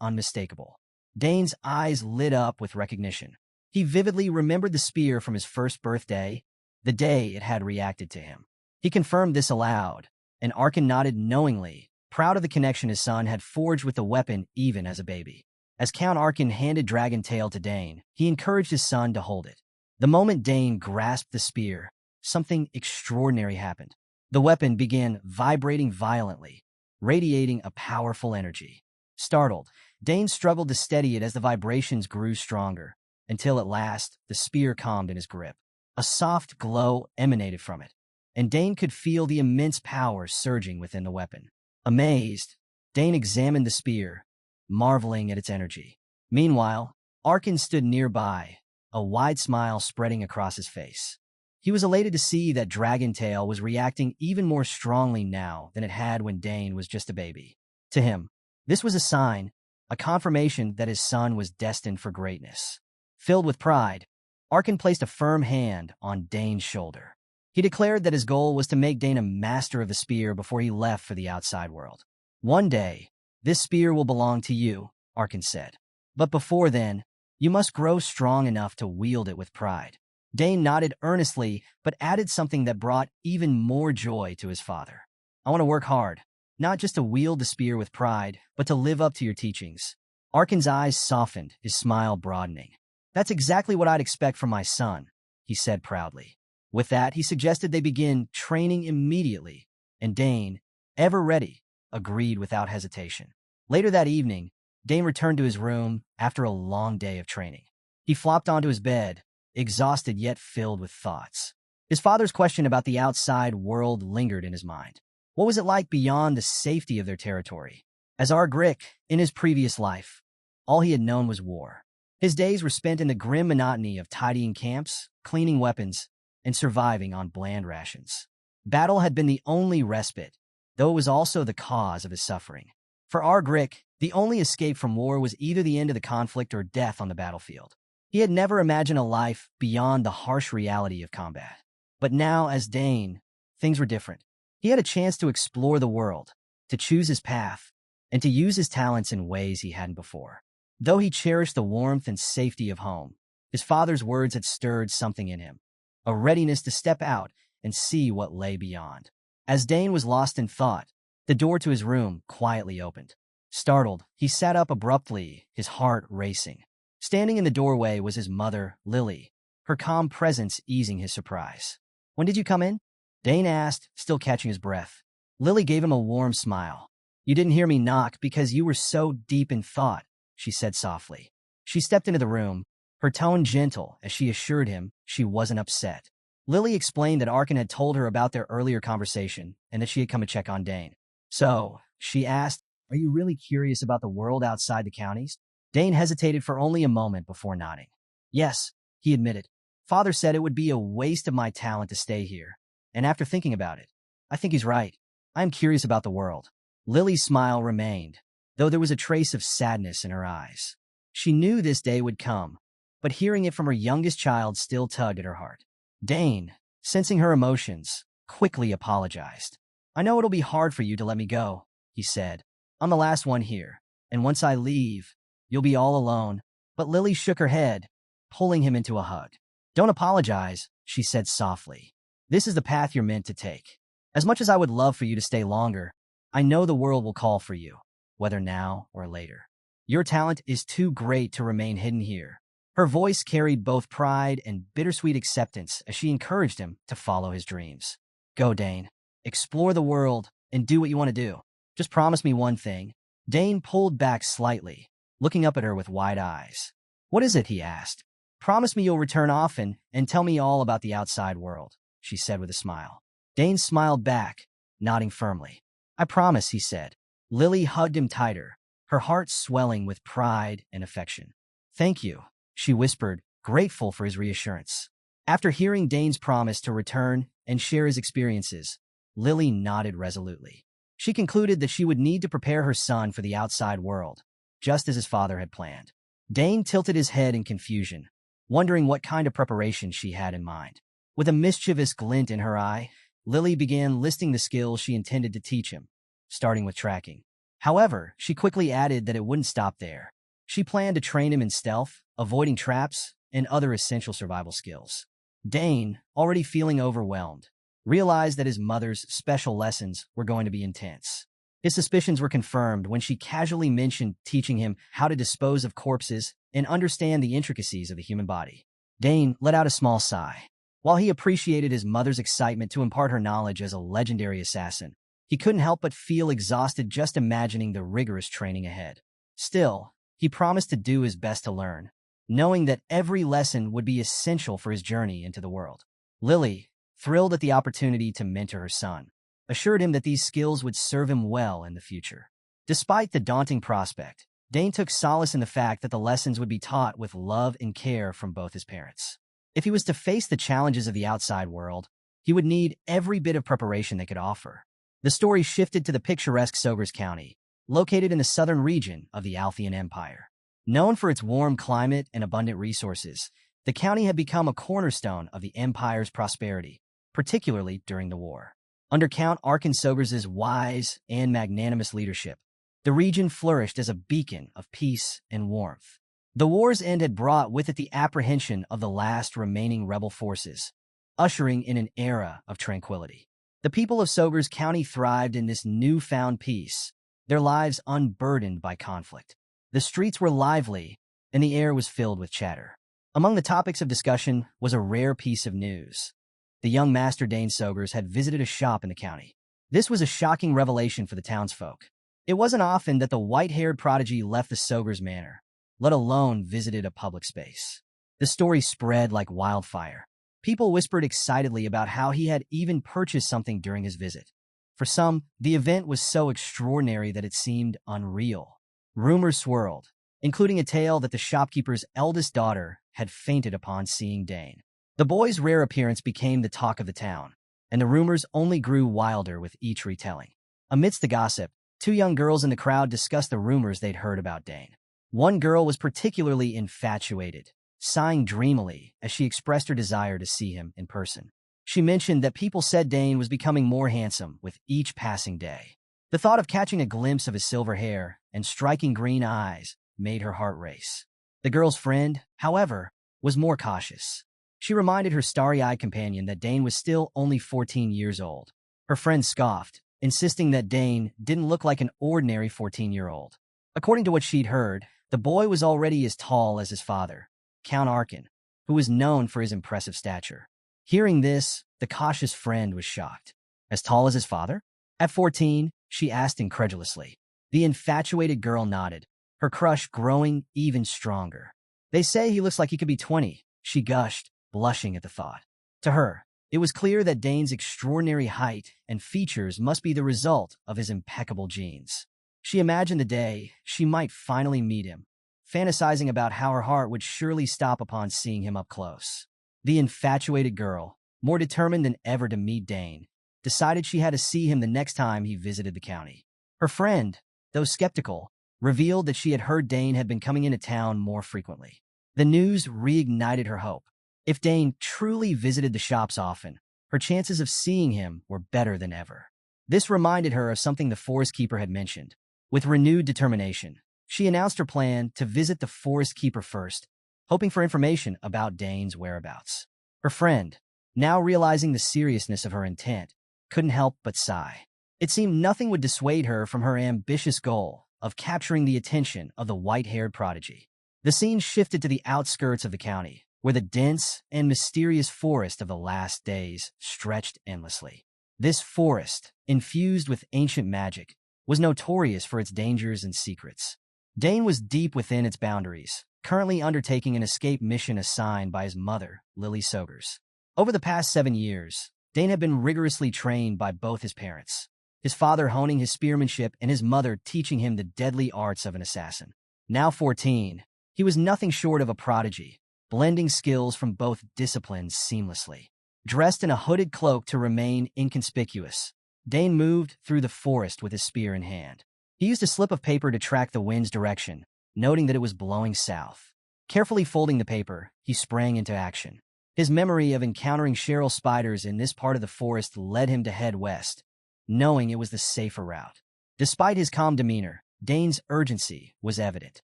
unmistakable. Dane's eyes lit up with recognition. He vividly remembered the spear from his first birthday, the day it had reacted to him. He confirmed this aloud, and Arkin nodded knowingly, proud of the connection his son had forged with the weapon even as a baby. As Count Arkin handed Dragon Tail to Dane, he encouraged his son to hold it. The moment Dane grasped the spear, something extraordinary happened. The weapon began vibrating violently, radiating a powerful energy. Startled, Dane struggled to steady it as the vibrations grew stronger, until at last the spear calmed in his grip. A soft glow emanated from it, and Dane could feel the immense power surging within the weapon. Amazed, Dane examined the spear, marveling at its energy. Meanwhile, Arkin stood nearby, a wide smile spreading across his face. He was elated to see that Dragon Tail was reacting even more strongly now than it had when Dane was just a baby. To him, this was a sign, a confirmation that his son was destined for greatness. Filled with pride, Arkin placed a firm hand on Dane's shoulder. He declared that his goal was to make Dane a master of the spear before he left for the outside world. "One day, this spear will belong to you," Arkin said. But before then, you must grow strong enough to wield it with pride. Dane nodded earnestly, but added something that brought even more joy to his father. I want to work hard, not just to wield the spear with pride, but to live up to your teachings. Arkin's eyes softened, his smile broadening. That's exactly what I'd expect from my son, he said proudly. With that, he suggested they begin training immediately, and Dane, ever ready, agreed without hesitation. Later that evening, Dane returned to his room after a long day of training. He flopped onto his bed, exhausted yet filled with thoughts. His father's question about the outside world lingered in his mind. What was it like beyond the safety of their territory? As Argrick, in his previous life, all he had known was war. His days were spent in the grim monotony of tidying camps, cleaning weapons, and surviving on bland rations. Battle had been the only respite, though it was also the cause of his suffering. For Argrick, the only escape from war was either the end of the conflict or death on the battlefield. He had never imagined a life beyond the harsh reality of combat. But now, as Dane, things were different. He had a chance to explore the world, to choose his path, and to use his talents in ways he hadn't before. Though he cherished the warmth and safety of home, his father's words had stirred something in him, a readiness to step out and see what lay beyond. As Dane was lost in thought, the door to his room quietly opened. Startled, he sat up abruptly, his heart racing. Standing in the doorway was his mother, Lily, her calm presence easing his surprise. "When did you come in?" Dane asked, still catching his breath. Lily gave him a warm smile. "You didn't hear me knock because you were so deep in thought," she said softly. She stepped into the room, her tone gentle as she assured him she wasn't upset. Lily explained that Arkin had told her about their earlier conversation and that she had come to check on Dane. "So," she asked, "are you really curious about the world outside the counties?" Dane hesitated for only a moment before nodding. "Yes," he admitted. "Father said it would be a waste of my talent to stay here, and after thinking about it, I think he's right. I am curious about the world." Lily's smile remained, though there was a trace of sadness in her eyes. She knew this day would come, but hearing it from her youngest child still tugged at her heart. Dane, sensing her emotions, quickly apologized. "I know it'll be hard for you to let me go," he said. "I'm the last one here, and once I leave, you'll be all alone." But Lily shook her head, pulling him into a hug. "Don't apologize," she said softly. "This is the path you're meant to take. As much as I would love for you to stay longer, I know the world will call for you, whether now or later. Your talent is too great to remain hidden here." Her voice carried both pride and bittersweet acceptance as she encouraged him to follow his dreams. "Go, Dane. Explore the world and do what you want to do. Just promise me one thing." Dane pulled back slightly, looking up at her with wide eyes. "What is it?" he asked. "Promise me you'll return often and tell me all about the outside world," she said with a smile. Dane smiled back, nodding firmly. "I promise," he said. Lily hugged him tighter, her heart swelling with pride and affection. "Thank you," she whispered, grateful for his reassurance. After hearing Dane's promise to return and share his experiences, Lily nodded resolutely. She concluded that she would need to prepare her son for the outside world, just as his father had planned. Dane tilted his head in confusion, wondering what kind of preparation she had in mind. With a mischievous glint in her eye, Lily began listing the skills she intended to teach him, starting with tracking. However, she quickly added that it wouldn't stop there. She planned to train him in stealth, avoiding traps, and other essential survival skills. Dane, already feeling overwhelmed, realized that his mother's special lessons were going to be intense. His suspicions were confirmed when she casually mentioned teaching him how to dispose of corpses and understand the intricacies of the human body. Dane let out a small sigh. While he appreciated his mother's excitement to impart her knowledge as a legendary assassin, he couldn't help but feel exhausted just imagining the rigorous training ahead. Still, he promised to do his best to learn, knowing that every lesson would be essential for his journey into the world. Lily, thrilled at the opportunity to mentor her son, assured him that these skills would serve him well in the future. Despite the daunting prospect, Dane took solace in the fact that the lessons would be taught with love and care from both his parents. If he was to face the challenges of the outside world, he would need every bit of preparation they could offer. The story shifted to the picturesque Sogers County, located in the southern region of the Althean Empire. Known for its warm climate and abundant resources, the county had become a cornerstone of the empire's prosperity, particularly during the war. Under Count Arkin Sogers' wise and magnanimous leadership, the region flourished as a beacon of peace and warmth. The war's end had brought with it the apprehension of the last remaining rebel forces, ushering in an era of tranquility. The people of Sogur's County thrived in this newfound peace, their lives unburdened by conflict. The streets were lively, and the air was filled with chatter. Among the topics of discussion was a rare piece of news. The young Master Dane Sogurs had visited a shop in the county. This was a shocking revelation for the townsfolk. It wasn't often that the white-haired prodigy left the Sogurs' manor, let alone visited a public space. The story spread like wildfire. People whispered excitedly about how he had even purchased something during his visit. For some, the event was so extraordinary that it seemed unreal. Rumors swirled, including a tale that the shopkeeper's eldest daughter had fainted upon seeing Dane. The boy's rare appearance became the talk of the town, and the rumors only grew wilder with each retelling. Amidst the gossip, two young girls in the crowd discussed the rumors they'd heard about Dane. One girl was particularly infatuated, sighing dreamily as she expressed her desire to see him in person. She mentioned that people said Dane was becoming more handsome with each passing day. The thought of catching a glimpse of his silver hair and striking green eyes made her heart race. The girl's friend, however, was more cautious. She reminded her starry-eyed companion that Dane was still only 14 years old. Her friend scoffed, insisting that Dane didn't look like an ordinary 14-year-old. According to what she'd heard, the boy was already as tall as his father, Count Arkin, who was known for his impressive stature. Hearing this, the cautious friend was shocked. As tall as his father? At 14, she asked incredulously. The infatuated girl nodded, her crush growing even stronger. They say he looks like he could be 20, she gushed, blushing at the thought. To her, it was clear that Dane's extraordinary height and features must be the result of his impeccable genes. She imagined the day she might finally meet him, fantasizing about how her heart would surely stop upon seeing him up close. The infatuated girl, more determined than ever to meet Dane, decided she had to see him the next time he visited the county. Her friend, though skeptical, revealed that she had heard Dane had been coming into town more frequently. The news reignited her hope. If Dane truly visited the shops often, her chances of seeing him were better than ever. This reminded her of something the forest keeper had mentioned. With renewed determination, she announced her plan to visit the forest keeper first, hoping for information about Dane's whereabouts. Her friend, now realizing the seriousness of her intent, couldn't help but sigh. It seemed nothing would dissuade her from her ambitious goal of capturing the attention of the white-haired prodigy. The scene shifted to the outskirts of the county, where the dense and mysterious forest of the last days stretched endlessly. This forest, infused with ancient magic, was notorious for its dangers and secrets. Dane was deep within its boundaries, currently undertaking an escape mission assigned by his mother, Lily Sogurs. Over the past 7 years, Dane had been rigorously trained by both his parents, his father honing his spearmanship and his mother teaching him the deadly arts of an assassin. Now 14, he was nothing short of a prodigy, blending skills from both disciplines seamlessly. Dressed in a hooded cloak to remain inconspicuous, Dane moved through the forest with his spear in hand. He used a slip of paper to track the wind's direction, noting that it was blowing south. Carefully folding the paper, he sprang into action. His memory of encountering Cheryl spiders in this part of the forest led him to head west, knowing it was the safer route. Despite his calm demeanor, Dane's urgency was evident.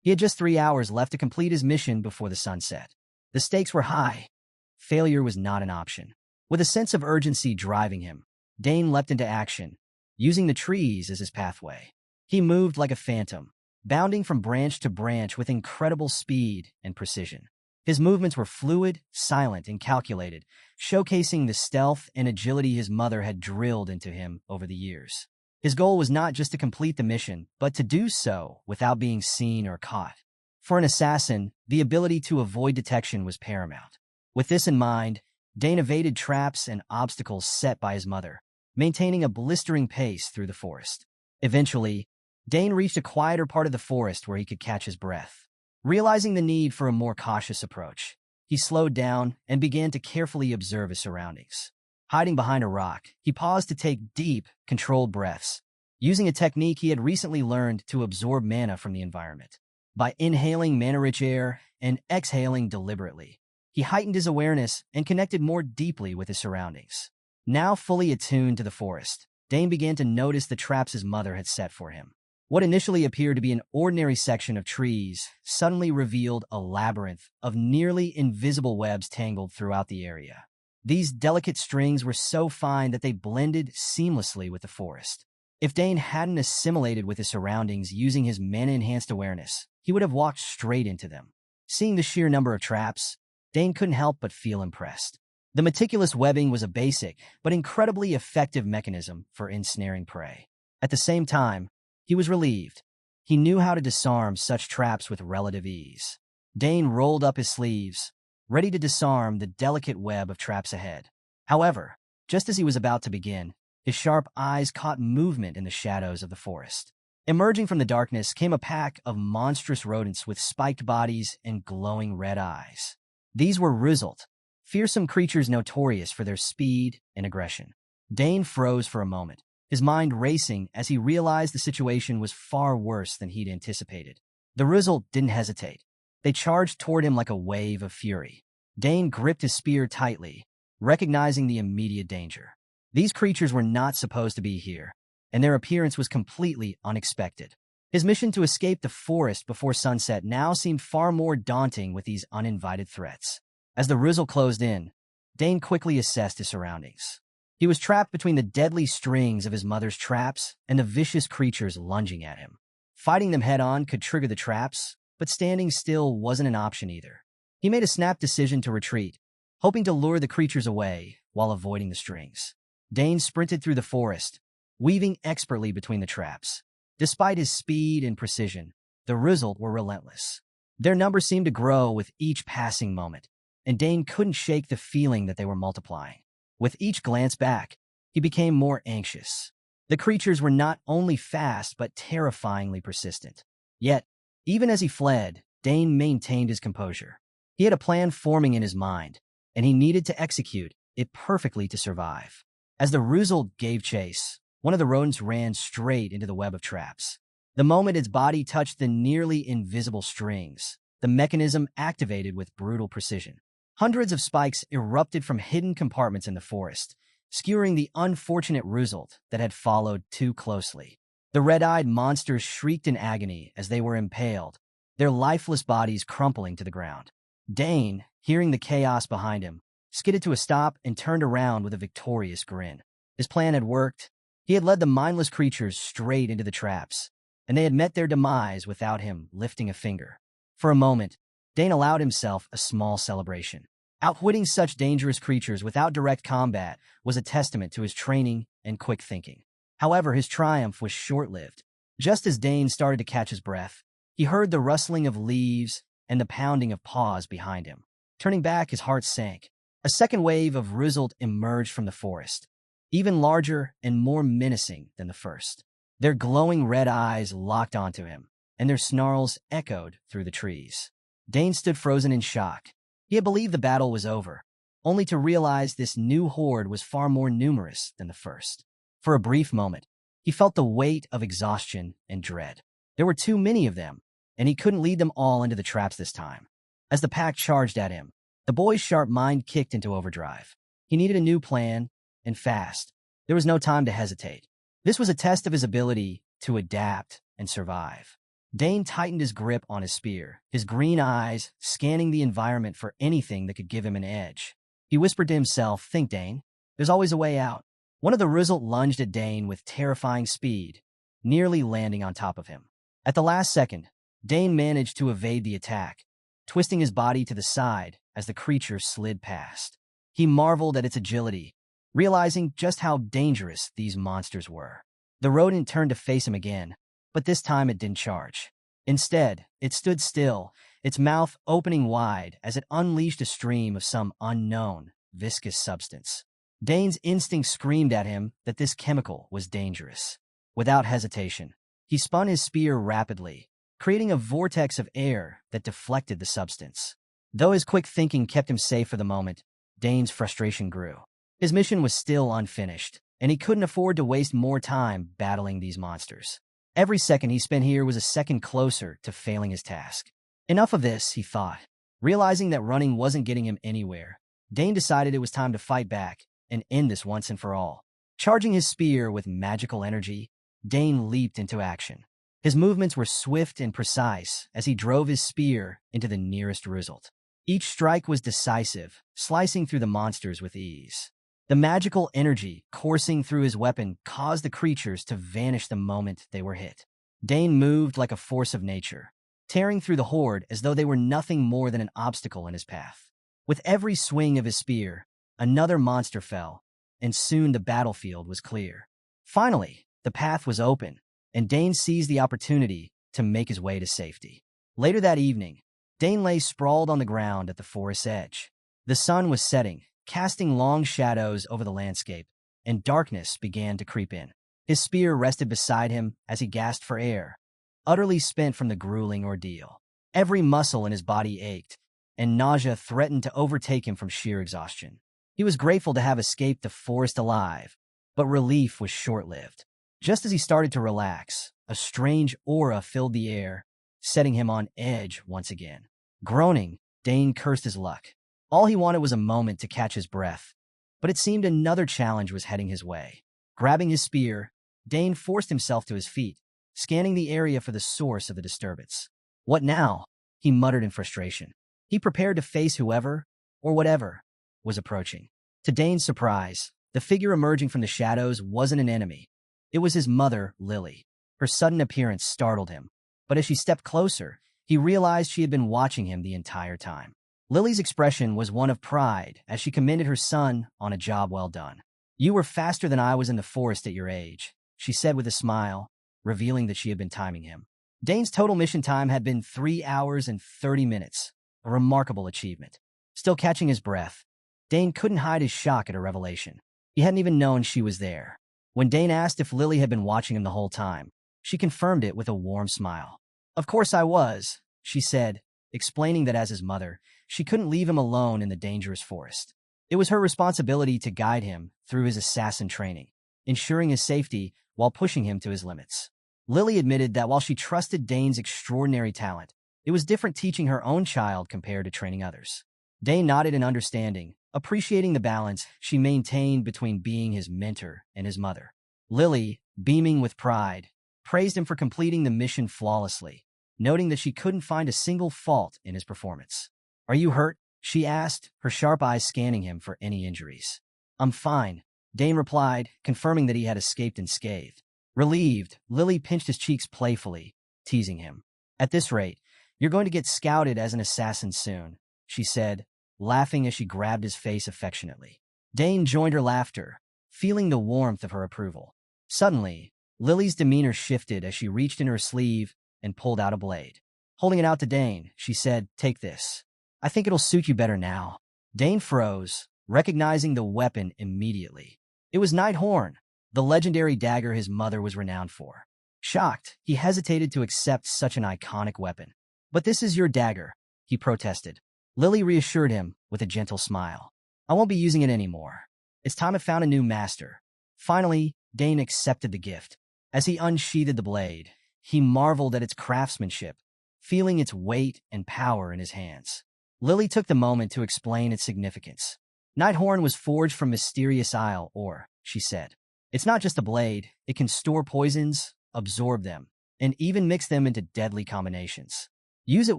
He had just 3 hours left to complete his mission before the sun set. The stakes were high. Failure was not an option. With a sense of urgency driving him, Dane leapt into action, using the trees as his pathway. He moved like a phantom, bounding from branch to branch with incredible speed and precision. His movements were fluid, silent, and calculated, showcasing the stealth and agility his mother had drilled into him over the years. His goal was not just to complete the mission, but to do so without being seen or caught. For an assassin, the ability to avoid detection was paramount. With this in mind, Dane evaded traps and obstacles set by his mother, maintaining a blistering pace through the forest. Eventually, Dane reached a quieter part of the forest where he could catch his breath. Realizing the need for a more cautious approach, he slowed down and began to carefully observe his surroundings. Hiding behind a rock, he paused to take deep, controlled breaths, using a technique he had recently learned to absorb mana from the environment. By inhaling mana-rich air and exhaling deliberately, he heightened his awareness and connected more deeply with his surroundings. Now fully attuned to the forest, Dane began to notice the traps his mother had set for him. What initially appeared to be an ordinary section of trees suddenly revealed a labyrinth of nearly invisible webs tangled throughout the area. These delicate strings were so fine that they blended seamlessly with the forest. If Dane hadn't assimilated with his surroundings using his mana-enhanced awareness, he would have walked straight into them. Seeing the sheer number of traps, Dane couldn't help but feel impressed. The meticulous webbing was a basic, but incredibly effective mechanism for ensnaring prey. At the same time, he was relieved. He knew how to disarm such traps with relative ease. Dane rolled up his sleeves, ready to disarm the delicate web of traps ahead. However, just as he was about to begin, his sharp eyes caught movement in the shadows of the forest. Emerging from the darkness came a pack of monstrous rodents with spiked bodies and glowing red eyes. These were Rizzled, fearsome creatures notorious for their speed and aggression. Dane froze for a moment, his mind racing as he realized the situation was far worse than he'd anticipated. The Rizzled didn't hesitate. They charged toward him like a wave of fury. Dane gripped his spear tightly, recognizing the immediate danger. These creatures were not supposed to be here, and their appearance was completely unexpected. His mission to escape the forest before sunset now seemed far more daunting with these uninvited threats. As the Rizzle closed in, Dane quickly assessed his surroundings. He was trapped between the deadly strings of his mother's traps and the vicious creatures lunging at him. Fighting them head-on could trigger the traps, but standing still wasn't an option either. He made a snap decision to retreat, hoping to lure the creatures away while avoiding the strings. Dane sprinted through the forest, weaving expertly between the traps. Despite his speed and precision, the Rizzled were relentless. Their number seemed to grow with each passing moment, and Dane couldn't shake the feeling that they were multiplying. With each glance back, he became more anxious. The creatures were not only fast but terrifyingly persistent. Yet, even as he fled, Dane maintained his composure. He had a plan forming in his mind, and he needed to execute it perfectly to survive. As the Rizzled gave chase, one of the rodents ran straight into the web of traps. The moment its body touched the nearly invisible strings, the mechanism activated with brutal precision. Hundreds of spikes erupted from hidden compartments in the forest, skewering the unfortunate Rizzled that had followed too closely. The red-eyed monsters shrieked in agony as they were impaled, their lifeless bodies crumpling to the ground. Dane, hearing the chaos behind him, skidded to a stop and turned around with a victorious grin. His plan had worked. He had led the mindless creatures straight into the traps, and they had met their demise without him lifting a finger. For a moment, Dane allowed himself a small celebration. Outwitting such dangerous creatures without direct combat was a testament to his training and quick thinking. However, his triumph was short-lived. Just as Dane started to catch his breath, he heard the rustling of leaves and the pounding of paws behind him. Turning back, his heart sank. A second wave of Rizzled emerged from the forest, even larger and more menacing than the first. Their glowing red eyes locked onto him, and their snarls echoed through the trees. Dane stood frozen in shock. He had believed the battle was over, only to realize this new horde was far more numerous than the first. For a brief moment, he felt the weight of exhaustion and dread. There were too many of them, and he couldn't lead them all into the traps this time. As the pack charged at him, the boy's sharp mind kicked into overdrive. He needed a new plan, and fast. There was no time to hesitate. This was a test of his ability to adapt and survive. Dane tightened his grip on his spear, his green eyes scanning the environment for anything that could give him an edge. He whispered to himself, "Think, Dane. There's always a way out." One of the Rizzled lunged at Dane with terrifying speed, nearly landing on top of him. At the last second, Dane managed to evade the attack, twisting his body to the side as the creature slid past. He marveled at its agility, realizing just how dangerous these monsters were. The rodent turned to face him again, but this time it didn't charge. Instead, it stood still, its mouth opening wide as it unleashed a stream of some unknown, viscous substance. Dane's instinct screamed at him that this chemical was dangerous. Without hesitation, he spun his spear rapidly, creating a vortex of air that deflected the substance. Though his quick thinking kept him safe for the moment, Dane's frustration grew. His mission was still unfinished, and he couldn't afford to waste more time battling these monsters. Every second he spent here was a second closer to failing his task. Enough of this, he thought. Realizing that running wasn't getting him anywhere, Dane decided it was time to fight back and end this once and for all. Charging his spear with magical energy, Dane leaped into action. His movements were swift and precise as he drove his spear into the nearest result. Each strike was decisive, slicing through the monsters with ease. The magical energy coursing through his weapon caused the creatures to vanish the moment they were hit. Dane moved like a force of nature, tearing through the horde as though they were nothing more than an obstacle in his path. With every swing of his spear, another monster fell, and soon the battlefield was clear. Finally, the path was open, and Dane seized the opportunity to make his way to safety. Later that evening, Dane lay sprawled on the ground at the forest's edge. The sun was setting, casting long shadows over the landscape, and darkness began to creep in. His spear rested beside him as he gasped for air, utterly spent from the grueling ordeal. Every muscle in his body ached, and nausea threatened to overtake him from sheer exhaustion. He was grateful to have escaped the forest alive, but relief was short-lived. Just as he started to relax, a strange aura filled the air, setting him on edge once again. Groaning, Dane cursed his luck. All he wanted was a moment to catch his breath, but it seemed another challenge was heading his way. Grabbing his spear, Dane forced himself to his feet, scanning the area for the source of the disturbance. "What now?" he muttered in frustration. He prepared to face whoever, or whatever, was approaching. To Dane's surprise, the figure emerging from the shadows wasn't an enemy. It was his mother, Lily. Her sudden appearance startled him, but as she stepped closer, he realized she had been watching him the entire time. Lily's expression was one of pride as she commended her son on a job well done. "You were faster than I was in the forest at your age," she said with a smile, revealing that she had been timing him. Dane's total mission time had been 3 hours and 30 minutes, a remarkable achievement. Still catching his breath, Dane couldn't hide his shock at her revelation. He hadn't even known she was there. When Dane asked if Lily had been watching him the whole time, she confirmed it with a warm smile. "Of course I was," she said, explaining that as his mother, she couldn't leave him alone in the dangerous forest. It was her responsibility to guide him through his assassin training, ensuring his safety while pushing him to his limits. Lily admitted that while she trusted Dane's extraordinary talent, it was different teaching her own child compared to training others. Dane nodded in understanding, appreciating the balance she maintained between being his mentor and his mother. Lily, beaming with pride, praised him for completing the mission flawlessly, noting that she couldn't find a single fault in his performance. "Are you hurt?" she asked, her sharp eyes scanning him for any injuries. "I'm fine," Dane replied, confirming that he had escaped unscathed. Relieved, Lily pinched his cheeks playfully, teasing him. "At this rate, you're going to get scouted as an assassin soon," she said, laughing as she grabbed his face affectionately. Dane joined her laughter, feeling the warmth of her approval. Suddenly, Lily's demeanor shifted as she reached in her sleeve and pulled out a blade. Holding it out to Dane, she said, "Take this. I think it'll suit you better now." Dane froze, recognizing the weapon immediately. It was Nighthorn, the legendary dagger his mother was renowned for. Shocked, he hesitated to accept such an iconic weapon. "But this is your dagger," he protested. Lily reassured him with a gentle smile. "I won't be using it anymore. It's time I found a new master." Finally, Dane accepted the gift. As he unsheathed the blade, he marveled at its craftsmanship, feeling its weight and power in his hands. Lily took the moment to explain its significance. "Nighthorn was forged from Mysterious Isle, or," she said. "It's not just a blade, it can store poisons, absorb them, and even mix them into deadly combinations. Use it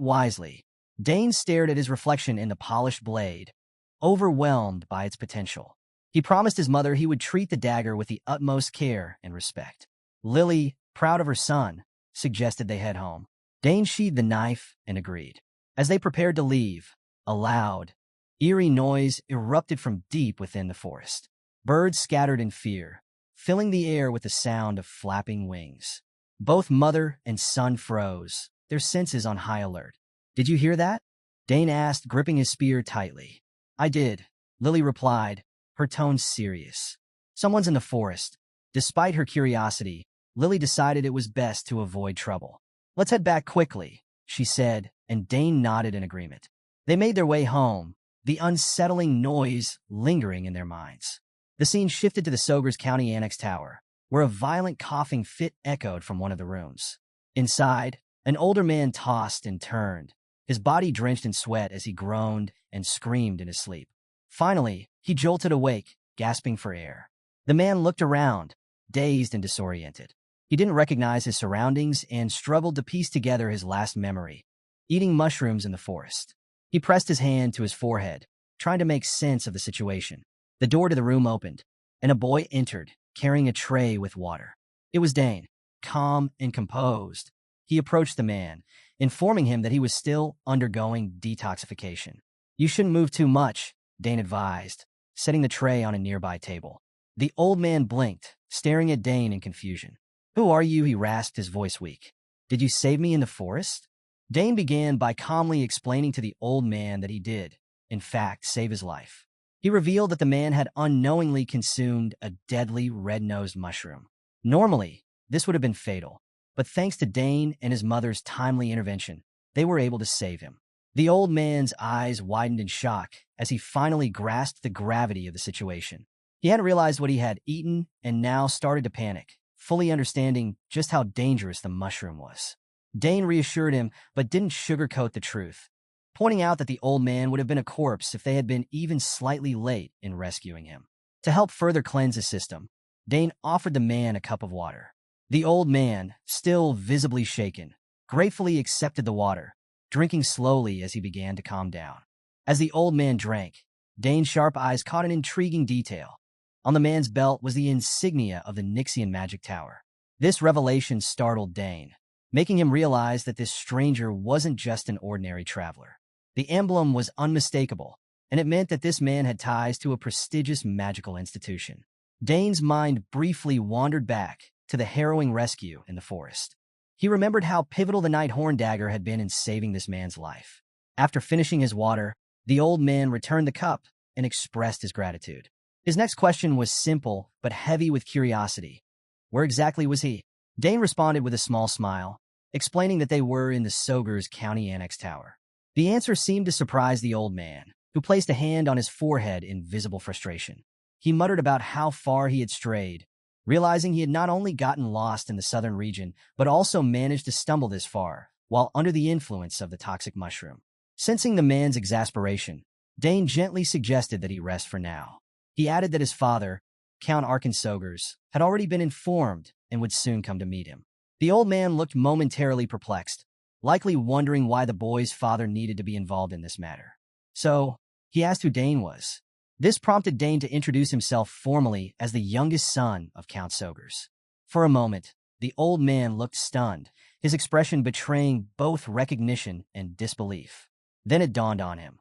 wisely." Dane stared at his reflection in the polished blade, overwhelmed by its potential. He promised his mother he would treat the dagger with the utmost care and respect. Lily, proud of her son, suggested they head home. Dane sheathed the knife and agreed. As they prepared to leave, a loud, eerie noise erupted from deep within the forest. Birds scattered in fear, filling the air with the sound of flapping wings. Both mother and son froze, their senses on high alert. "Did you hear that?" Dane asked, gripping his spear tightly. "I did," Lily replied, her tone serious. "Someone's in the forest." Despite her curiosity, Lily decided it was best to avoid trouble. "Let's head back quickly," she said, and Dane nodded in agreement. They made their way home, the unsettling noise lingering in their minds. The scene shifted to the Sogers County Annex Tower, where a violent coughing fit echoed from one of the rooms. Inside, an older man tossed and turned, his body drenched in sweat as he groaned and screamed in his sleep. Finally, he jolted awake, gasping for air. The man looked around, dazed and disoriented. He didn't recognize his surroundings and struggled to piece together his last memory, eating mushrooms in the forest. He pressed his hand to his forehead, trying to make sense of the situation. The door to the room opened, and a boy entered, carrying a tray with water. It was Dane, calm and composed. He approached the man, informing him that he was still undergoing detoxification. "You shouldn't move too much," Dane advised, setting the tray on a nearby table. The old man blinked, staring at Dane in confusion. "Who are you?" he rasped, his voice weak. "Did you save me in the forest?" Dane began by calmly explaining to the old man that he did, in fact, save his life. He revealed that the man had unknowingly consumed a deadly red-nosed mushroom. Normally, this would have been fatal, but thanks to Dane and his mother's timely intervention, they were able to save him. The old man's eyes widened in shock as he finally grasped the gravity of the situation. He hadn't realized what he had eaten and now started to panic, fully understanding just how dangerous the mushroom was. Dane reassured him, but didn't sugarcoat the truth, pointing out that the old man would have been a corpse if they had been even slightly late in rescuing him. To help further cleanse his system, Dane offered the man a cup of water. The old man, still visibly shaken, gratefully accepted the water, drinking slowly as he began to calm down. As the old man drank, Dane's sharp eyes caught an intriguing detail. On the man's belt was the insignia of the Nixian magic tower. This revelation startled Dane, making him realize that this stranger wasn't just an ordinary traveler. The emblem was unmistakable, and it meant that this man had ties to a prestigious magical institution. Dane's mind briefly wandered back to the harrowing rescue in the forest. He remembered how pivotal the Nighthorn dagger had been in saving this man's life. After finishing his water, the old man returned the cup and expressed his gratitude. His next question was simple but heavy with curiosity. Where exactly was he? Dane responded with a small smile, explaining that they were in the Sogur's County Annex Tower. The answer seemed to surprise the old man, who placed a hand on his forehead in visible frustration. He muttered about how far he had strayed, realizing he had not only gotten lost in the southern region, but also managed to stumble this far, while under the influence of the toxic mushroom. Sensing the man's exasperation, Dane gently suggested that he rest for now. He added that his father, Count Arkensogers, had already been informed and would soon come to meet him. The old man looked momentarily perplexed, likely wondering why the boy's father needed to be involved in this matter. So, he asked who Dane was. This prompted Dane to introduce himself formally as the youngest son of Count Sogers. For a moment, the old man looked stunned, his expression betraying both recognition and disbelief. Then it dawned on him.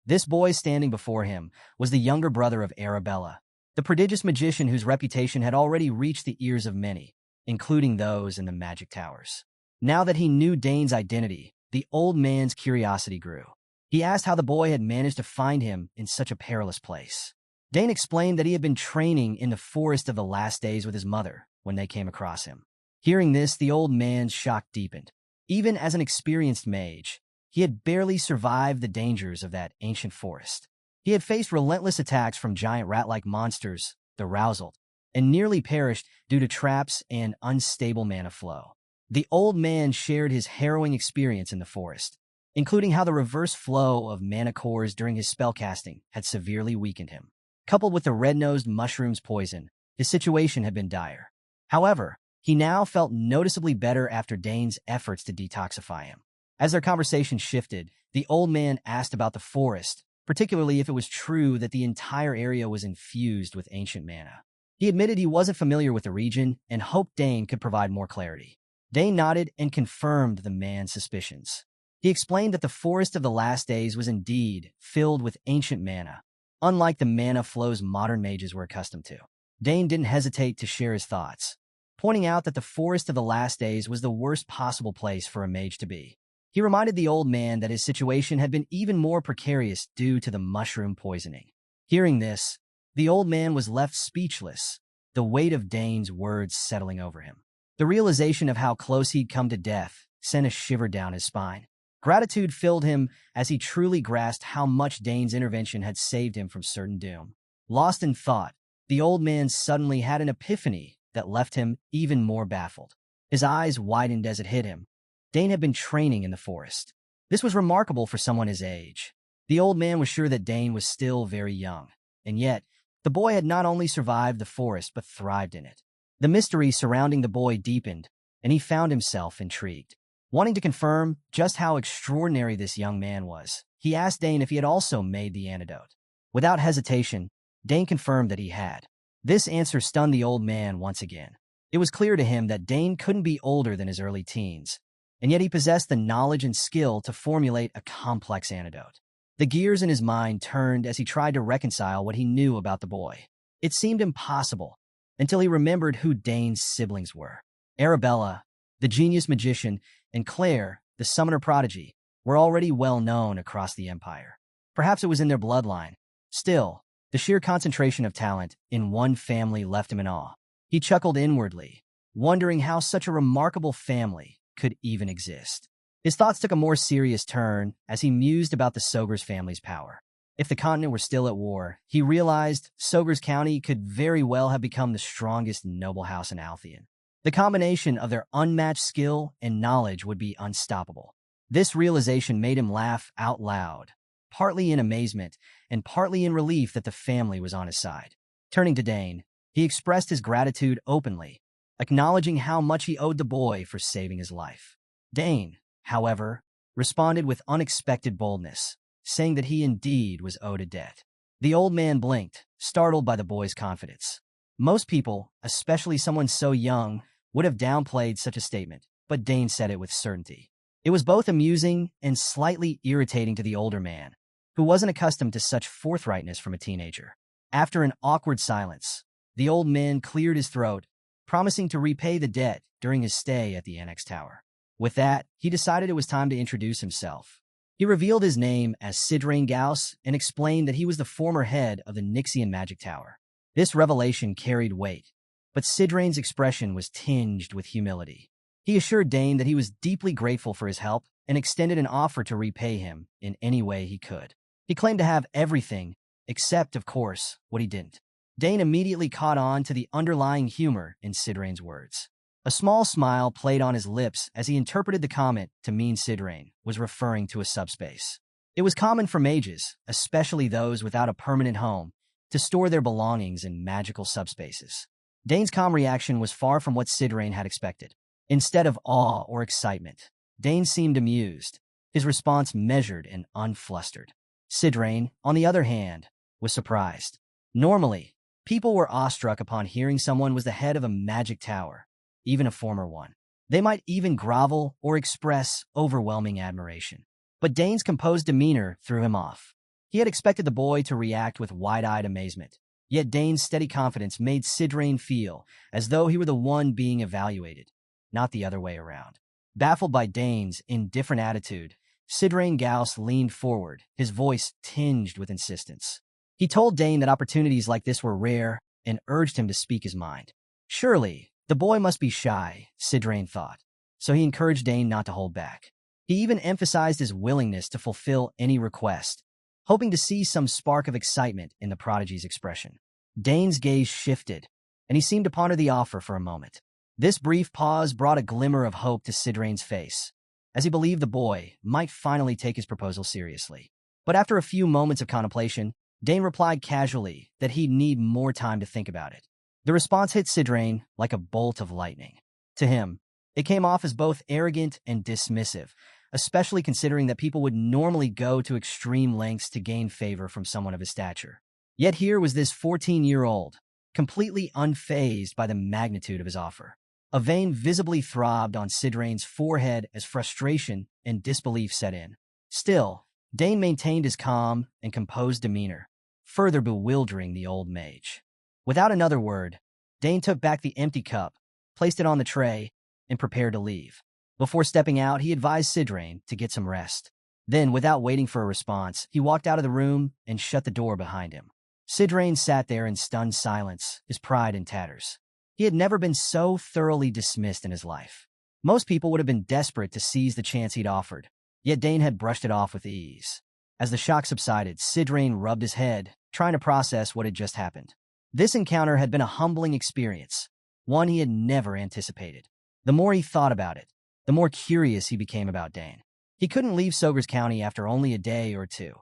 This boy standing before him was the younger brother of Arabella, the prodigious magician whose reputation had already reached the ears of many, including those in the magic towers. Now that he knew Dane's identity, the old man's curiosity grew. He asked how the boy had managed to find him in such a perilous place. Dane explained that he had been training in the forest of the last days with his mother when they came across him. Hearing this, the old man's shock deepened. Even as an experienced mage, he had barely survived the dangers of that ancient forest. He had faced relentless attacks from giant rat-like monsters, the Rousald, and nearly perished due to traps and unstable mana flow. The old man shared his harrowing experience in the forest, including how the reverse flow of mana cores during his spellcasting had severely weakened him. Coupled with the red-nosed mushroom's poison, his situation had been dire. However, he now felt noticeably better after Dane's efforts to detoxify him. As their conversation shifted, the old man asked about the forest, particularly if it was true that the entire area was infused with ancient mana. He admitted he wasn't familiar with the region and hoped Dane could provide more clarity. Dane nodded and confirmed the man's suspicions. He explained that the Forest of the Last Days was indeed filled with ancient mana, unlike the mana flows modern mages were accustomed to. Dane didn't hesitate to share his thoughts, pointing out that the Forest of the Last Days was the worst possible place for a mage to be. He reminded the old man that his situation had been even more precarious due to the mushroom poisoning. Hearing this, the old man was left speechless, the weight of Dane's words settling over him. The realization of how close he'd come to death sent a shiver down his spine. Gratitude filled him as he truly grasped how much Dane's intervention had saved him from certain doom. Lost in thought, the old man suddenly had an epiphany that left him even more baffled. His eyes widened as it hit him. Dane had been training in the forest. This was remarkable for someone his age. The old man was sure that Dane was still very young, and yet, the boy had not only survived the forest but thrived in it. The mystery surrounding the boy deepened, and he found himself intrigued. Wanting to confirm just how extraordinary this young man was, he asked Dane if he had also made the antidote. Without hesitation, Dane confirmed that he had. This answer stunned the old man once again. It was clear to him that Dane couldn't be older than his early teens, and yet he possessed the knowledge and skill to formulate a complex antidote. The gears in his mind turned as he tried to reconcile what he knew about the boy. It seemed impossible until he remembered who Dane's siblings were. Arabella, the genius magician, and Claire, the summoner prodigy, were already well known across the empire. Perhaps it was in their bloodline. Still, the sheer concentration of talent in one family left him in awe. He chuckled inwardly, wondering how such a remarkable family could even exist. His thoughts took a more serious turn as he mused about the Sogers family's power. If the continent were still at war, he realized Sogers County could very well have become the strongest noble house in Altheon. The combination of their unmatched skill and knowledge would be unstoppable. This realization made him laugh out loud, partly in amazement and partly in relief that the family was on his side. Turning to Dane, he expressed his gratitude openly, acknowledging how much he owed the boy for saving his life. Dane, however, responded with unexpected boldness, saying that he indeed was owed a debt. The old man blinked, startled by the boy's confidence. Most people, especially someone so young, would have downplayed such a statement, but Dane said it with certainty. It was both amusing and slightly irritating to the older man, who wasn't accustomed to such forthrightness from a teenager. After an awkward silence, the old man cleared his throat, promising to repay the debt during his stay at the Annex Tower. With that, he decided it was time to introduce himself. He revealed his name as Sidrain Gauss and explained that he was the former head of the Nixian Magic Tower. This revelation carried weight, but Sidrain's expression was tinged with humility. He assured Dane that he was deeply grateful for his help and extended an offer to repay him in any way he could. He claimed to have everything, except, of course, what he didn't. Dane immediately caught on to the underlying humor in Sidrain's words. A small smile played on his lips as he interpreted the comment to mean Sidrain was referring to a subspace. It was common for mages, especially those without a permanent home, to store their belongings in magical subspaces. Dane's calm reaction was far from what Sidrain had expected. Instead of awe or excitement, Dane seemed amused, his response measured and unflustered. Sidrain, on the other hand, was surprised. Normally, people were awestruck upon hearing someone was the head of a magic tower, even a former one. They might even grovel or express overwhelming admiration. But Dane's composed demeanor threw him off. He had expected the boy to react with wide-eyed amazement, yet Dane's steady confidence made Sidrain feel as though he were the one being evaluated, not the other way around. Baffled by Dane's indifferent attitude, Sidrain Gauss leaned forward, his voice tinged with insistence. He told Dane that opportunities like this were rare and urged him to speak his mind. Surely, the boy must be shy, Sidrain thought, so he encouraged Dane not to hold back. He even emphasized his willingness to fulfill any request, hoping to see some spark of excitement in the prodigy's expression. Dane's gaze shifted, and he seemed to ponder the offer for a moment. This brief pause brought a glimmer of hope to Sidrain's face, as he believed the boy might finally take his proposal seriously. But after a few moments of contemplation, Dane replied casually that he'd need more time to think about it. The response hit Sidrain like a bolt of lightning. To him, it came off as both arrogant and dismissive, especially considering that people would normally go to extreme lengths to gain favor from someone of his stature. Yet here was this 14-year-old, completely unfazed by the magnitude of his offer. A vein visibly throbbed on Sidrain's forehead as frustration and disbelief set in. Still, Dane maintained his calm and composed demeanor, further bewildering the old mage. Without another word, Dane took back the empty cup, placed it on the tray, and prepared to leave. Before stepping out, he advised Sidrain to get some rest. Then, without waiting for a response, he walked out of the room and shut the door behind him. Sidrain sat there in stunned silence, his pride in tatters. He had never been so thoroughly dismissed in his life. Most people would have been desperate to seize the chance he'd offered, yet Dane had brushed it off with ease. As the shock subsided, Sidrain rubbed his head, trying to process what had just happened. This encounter had been a humbling experience, one he had never anticipated. The more he thought about it, the more curious he became about Dane. He couldn't leave Sogers County after only a day or two.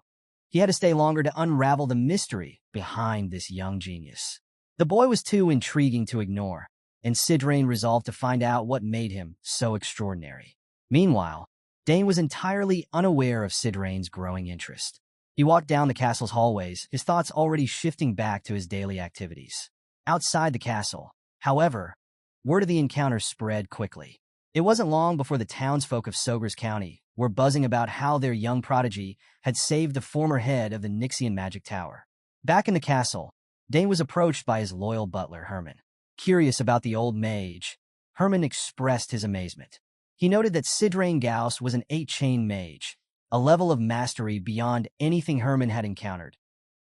He had to stay longer to unravel the mystery behind this young genius. The boy was too intriguing to ignore, and Sidrain resolved to find out what made him so extraordinary. Meanwhile, Dane was entirely unaware of Sidrain's growing interest. He walked down the castle's hallways, his thoughts already shifting back to his daily activities. Outside the castle, however, word of the encounter spread quickly. It wasn't long before the townsfolk of Sogres County were buzzing about how their young prodigy had saved the former head of the Nixian magic tower. Back in the castle, Dane was approached by his loyal butler, Herman. Curious about the old mage, Herman expressed his amazement. He noted that Sidrain Gauss was an 8-chain mage, a level of mastery beyond anything Herman had encountered,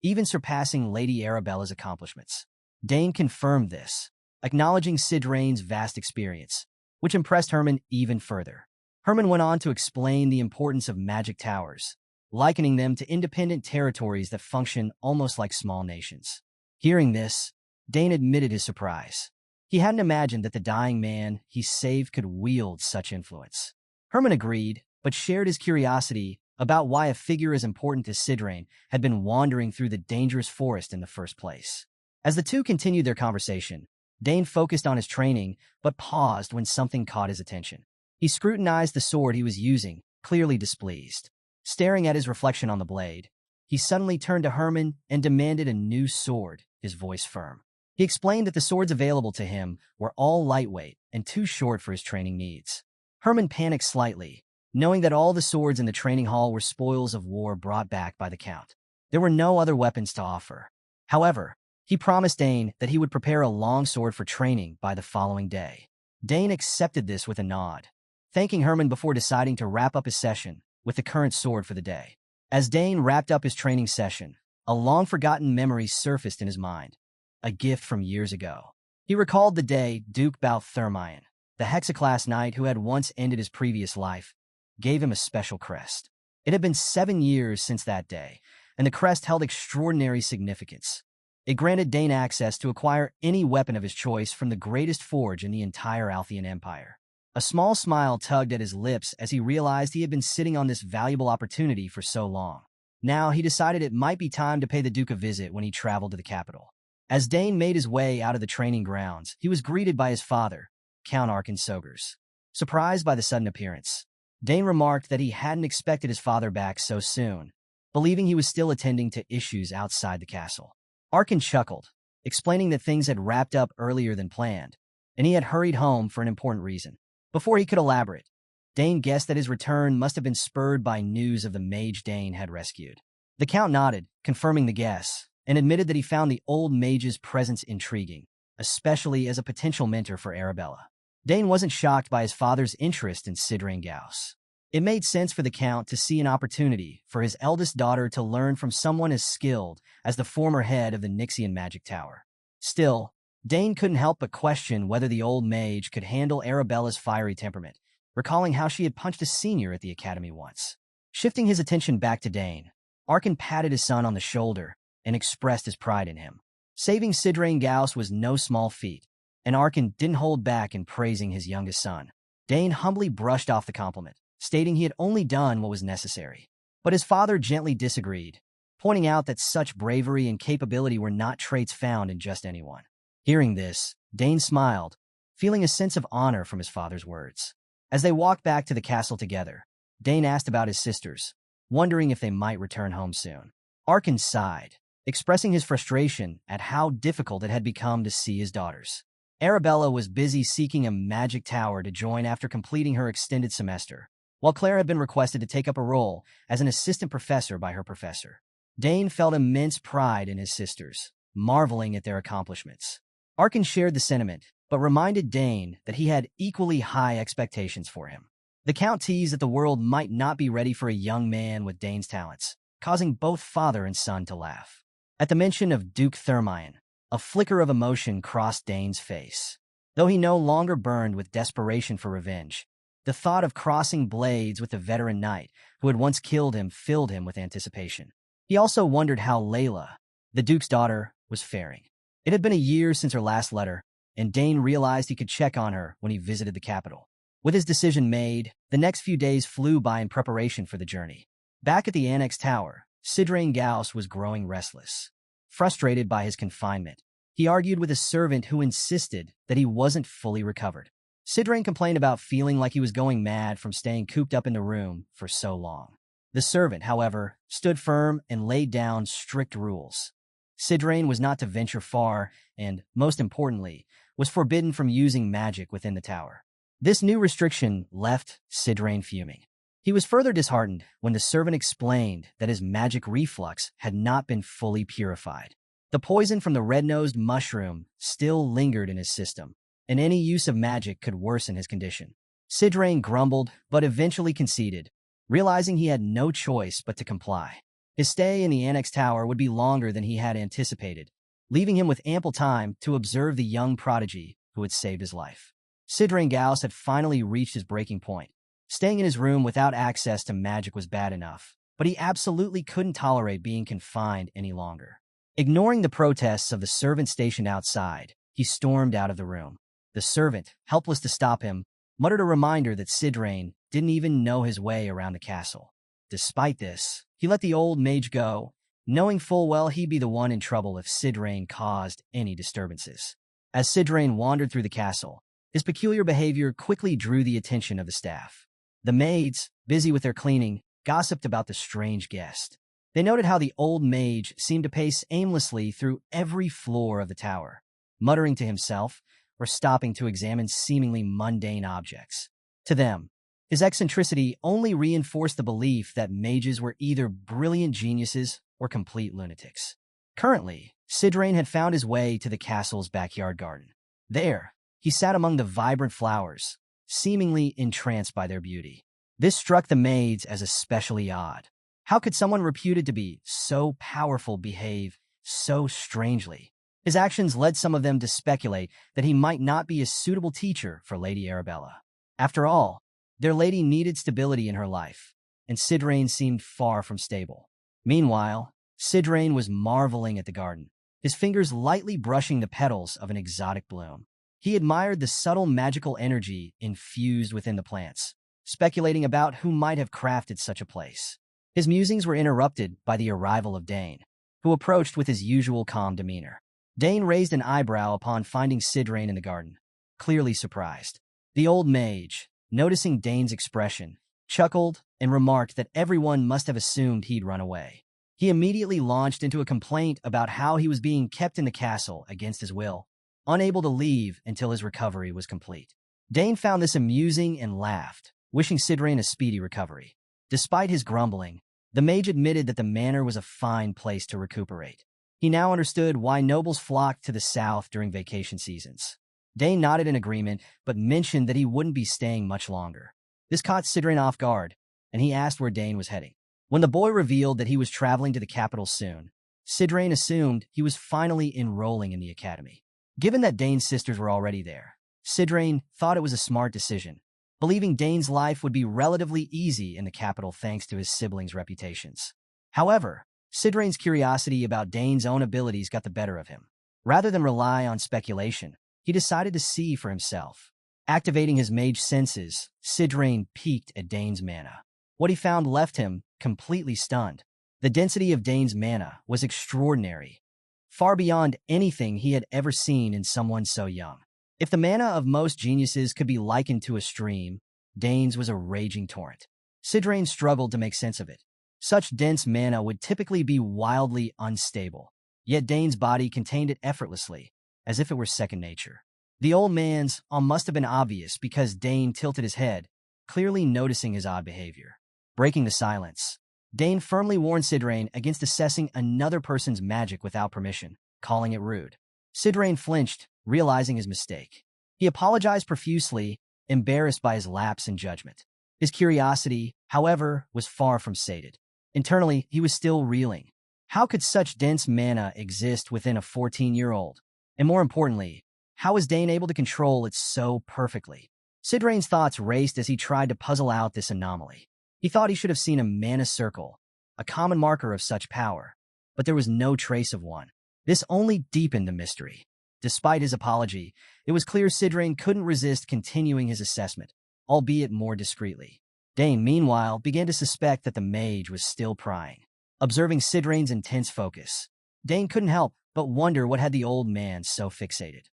even surpassing Lady Arabella's accomplishments. Dane confirmed this, acknowledging Sidrain's vast experience, which impressed Herman even further. Herman went on to explain the importance of magic towers, likening them to independent territories that function almost like small nations. Hearing this, Dane admitted his surprise. He hadn't imagined that the dying man he saved could wield such influence. Herman agreed, but shared his curiosity about why a figure as important as Sidrain had been wandering through the dangerous forest in the first place. As the two continued their conversation, Dane focused on his training, but paused when something caught his attention. He scrutinized the sword he was using, clearly displeased. Staring at his reflection on the blade, he suddenly turned to Herman and demanded a new sword, his voice firm. He explained that the swords available to him were all lightweight and too short for his training needs. Herman panicked slightly, knowing that all the swords in the training hall were spoils of war brought back by the Count. There were no other weapons to offer. However, he promised Dane that he would prepare a long sword for training by the following day. Dane accepted this with a nod, thanking Herman before deciding to wrap up his session with the current sword for the day. As Dane wrapped up his training session, a long-forgotten memory surfaced in his mind, a gift from years ago. He recalled the day Duke Balthermion, the Hexaclass knight who had once ended his previous life, gave him a special crest. It had been 7 years since that day, and the crest held extraordinary significance. It granted Dane access to acquire any weapon of his choice from the greatest forge in the entire Althean Empire. A small smile tugged at his lips as he realized he had been sitting on this valuable opportunity for so long. Now he decided it might be time to pay the Duke a visit when he traveled to the capital. As Dane made his way out of the training grounds, he was greeted by his father, Count Arkin Sogers. Surprised by the sudden appearance, Dane remarked that he hadn't expected his father back so soon, believing he was still attending to issues outside the castle. Arkin chuckled, explaining that things had wrapped up earlier than planned, and he had hurried home for an important reason. Before he could elaborate, Dane guessed that his return must have been spurred by news of the mage Dane had rescued. The Count nodded, confirming the guess, and admitted that he found the old mage's presence intriguing, especially as a potential mentor for Arabella. Dane wasn't shocked by his father's interest in Sidrain Gauss. It made sense for the Count to see an opportunity for his eldest daughter to learn from someone as skilled as the former head of the Nixian magic tower. Still, Dane couldn't help but question whether the old mage could handle Arabella's fiery temperament, recalling how she had punched a senior at the academy once. Shifting his attention back to Dane, Arkin patted his son on the shoulder and expressed his pride in him. Saving Sidrain Gauss was no small feat, and Arkin didn't hold back in praising his youngest son. Dane humbly brushed off the compliment, stating he had only done what was necessary. But his father gently disagreed, pointing out that such bravery and capability were not traits found in just anyone. Hearing this, Dane smiled, feeling a sense of honor from his father's words. As they walked back to the castle together, Dane asked about his sisters, wondering if they might return home soon. Arkin sighed, expressing his frustration at how difficult it had become to see his daughters. Arabella was busy seeking a magic tower to join after completing her extended semester, while Claire had been requested to take up a role as an assistant professor by her professor. Dane felt immense pride in his sisters, marveling at their accomplishments. Arkin shared the sentiment, but reminded Dane that he had equally high expectations for him. The Count teased that the world might not be ready for a young man with Dane's talents, causing both father and son to laugh. At the mention of Duke Thermion, a flicker of emotion crossed Dane's face. Though he no longer burned with desperation for revenge, the thought of crossing blades with the veteran knight who had once killed him filled him with anticipation. He also wondered how Leila, the Duke's daughter, was faring. It had been a year since her last letter, and Dane realized he could check on her when he visited the capital. With his decision made, the next few days flew by in preparation for the journey. Back at the Annex Tower, Sidrain Gauss was growing restless. Frustrated by his confinement, He argued with a servant who insisted that he wasn't fully recovered. Sidrain complained about feeling like he was going mad from staying cooped up in the room for so long. The servant, however, stood firm and laid down strict rules. Sidrain was not to venture far and, most importantly, was forbidden from using magic within the tower. This new restriction left Sidrain fuming. He was further disheartened when the servant explained that his magic reflux had not been fully purified. The poison from the red-nosed mushroom still lingered in his system, and any use of magic could worsen his condition. Sidrain grumbled, but eventually conceded, realizing he had no choice but to comply. His stay in the Annex Tower would be longer than he had anticipated, leaving him with ample time to observe the young prodigy who had saved his life. Sidrain Gauss had finally reached his breaking point. Staying in his room without access to magic was bad enough, but he absolutely couldn't tolerate being confined any longer. Ignoring the protests of the servant stationed outside, he stormed out of the room. The servant, helpless to stop him, muttered a reminder that Sidrain didn't even know his way around the castle. Despite this, he let the old mage go, knowing full well he'd be the one in trouble if Sidrain caused any disturbances. As Sidrain wandered through the castle, his peculiar behavior quickly drew the attention of the staff. The maids, busy with their cleaning, gossiped about the strange guest. They noted how the old mage seemed to pace aimlessly through every floor of the tower, muttering to himself or stopping to examine seemingly mundane objects. To them, his eccentricity only reinforced the belief that mages were either brilliant geniuses or complete lunatics. Currently, Sidrain had found his way to the castle's backyard garden. There, he sat among the vibrant flowers, seemingly entranced by their beauty. This struck the maids as especially odd. How could someone reputed to be so powerful behave so strangely? His actions led some of them to speculate that he might not be a suitable teacher for Lady Arabella. After all, their lady needed stability in her life, and Sidrain seemed far from stable. Meanwhile, Sidrain was marveling at the garden, his fingers lightly brushing the petals of an exotic bloom. He admired the subtle magical energy infused within the plants, speculating about who might have crafted such a place. His musings were interrupted by the arrival of Dane, who approached with his usual calm demeanor. Dane raised an eyebrow upon finding Sidrain in the garden, clearly surprised. The old mage, noticing Dane's expression, chuckled and remarked that everyone must have assumed he'd run away. He immediately launched into a complaint about how he was being kept in the castle against his will, unable to leave until his recovery was complete. Dane found this amusing and laughed, wishing Sidrain a speedy recovery. Despite his grumbling, the mage admitted that the manor was a fine place to recuperate. He now understood why nobles flocked to the south during vacation seasons. Dane nodded in agreement, but mentioned that he wouldn't be staying much longer. This caught Sidrain off guard, and he asked where Dane was heading. When the boy revealed that he was traveling to the capital soon, Sidrain assumed he was finally enrolling in the academy. Given that Dane's sisters were already there, Sidrain thought it was a smart decision, believing Dane's life would be relatively easy in the capital thanks to his siblings' reputations. However, Sidrain's curiosity about Dane's own abilities got the better of him. Rather than rely on speculation, he decided to see for himself. Activating his mage senses, Sidrain peeked at Dane's mana. What he found left him completely stunned. The density of Dane's mana was extraordinary, far beyond anything he had ever seen in someone so young. If the mana of most geniuses could be likened to a stream, Dane's was a raging torrent. Sidrain struggled to make sense of it. Such dense mana would typically be wildly unstable, yet Dane's body contained it effortlessly, as if it were second nature. The old man's must have been obvious because Dane tilted his head, clearly noticing his odd behavior. Breaking the silence, Dane firmly warned Sidrain against assessing another person's magic without permission, calling it rude. Sidrain flinched, realizing his mistake. He apologized profusely, embarrassed by his lapse in judgment. His curiosity, however, was far from sated. Internally, he was still reeling. How could such dense mana exist within a 14-year-old? And more importantly, how was Dane able to control it so perfectly? Sidrain's thoughts raced as he tried to puzzle out this anomaly. He thought he should have seen a mana circle, a common marker of such power, but there was no trace of one. This only deepened the mystery. Despite his apology, it was clear Sidrain couldn't resist continuing his assessment, albeit more discreetly. Dane, meanwhile, began to suspect that the mage was still prying. Observing Sidrain's intense focus, Dane couldn't help but wonder what had the old man so fixated.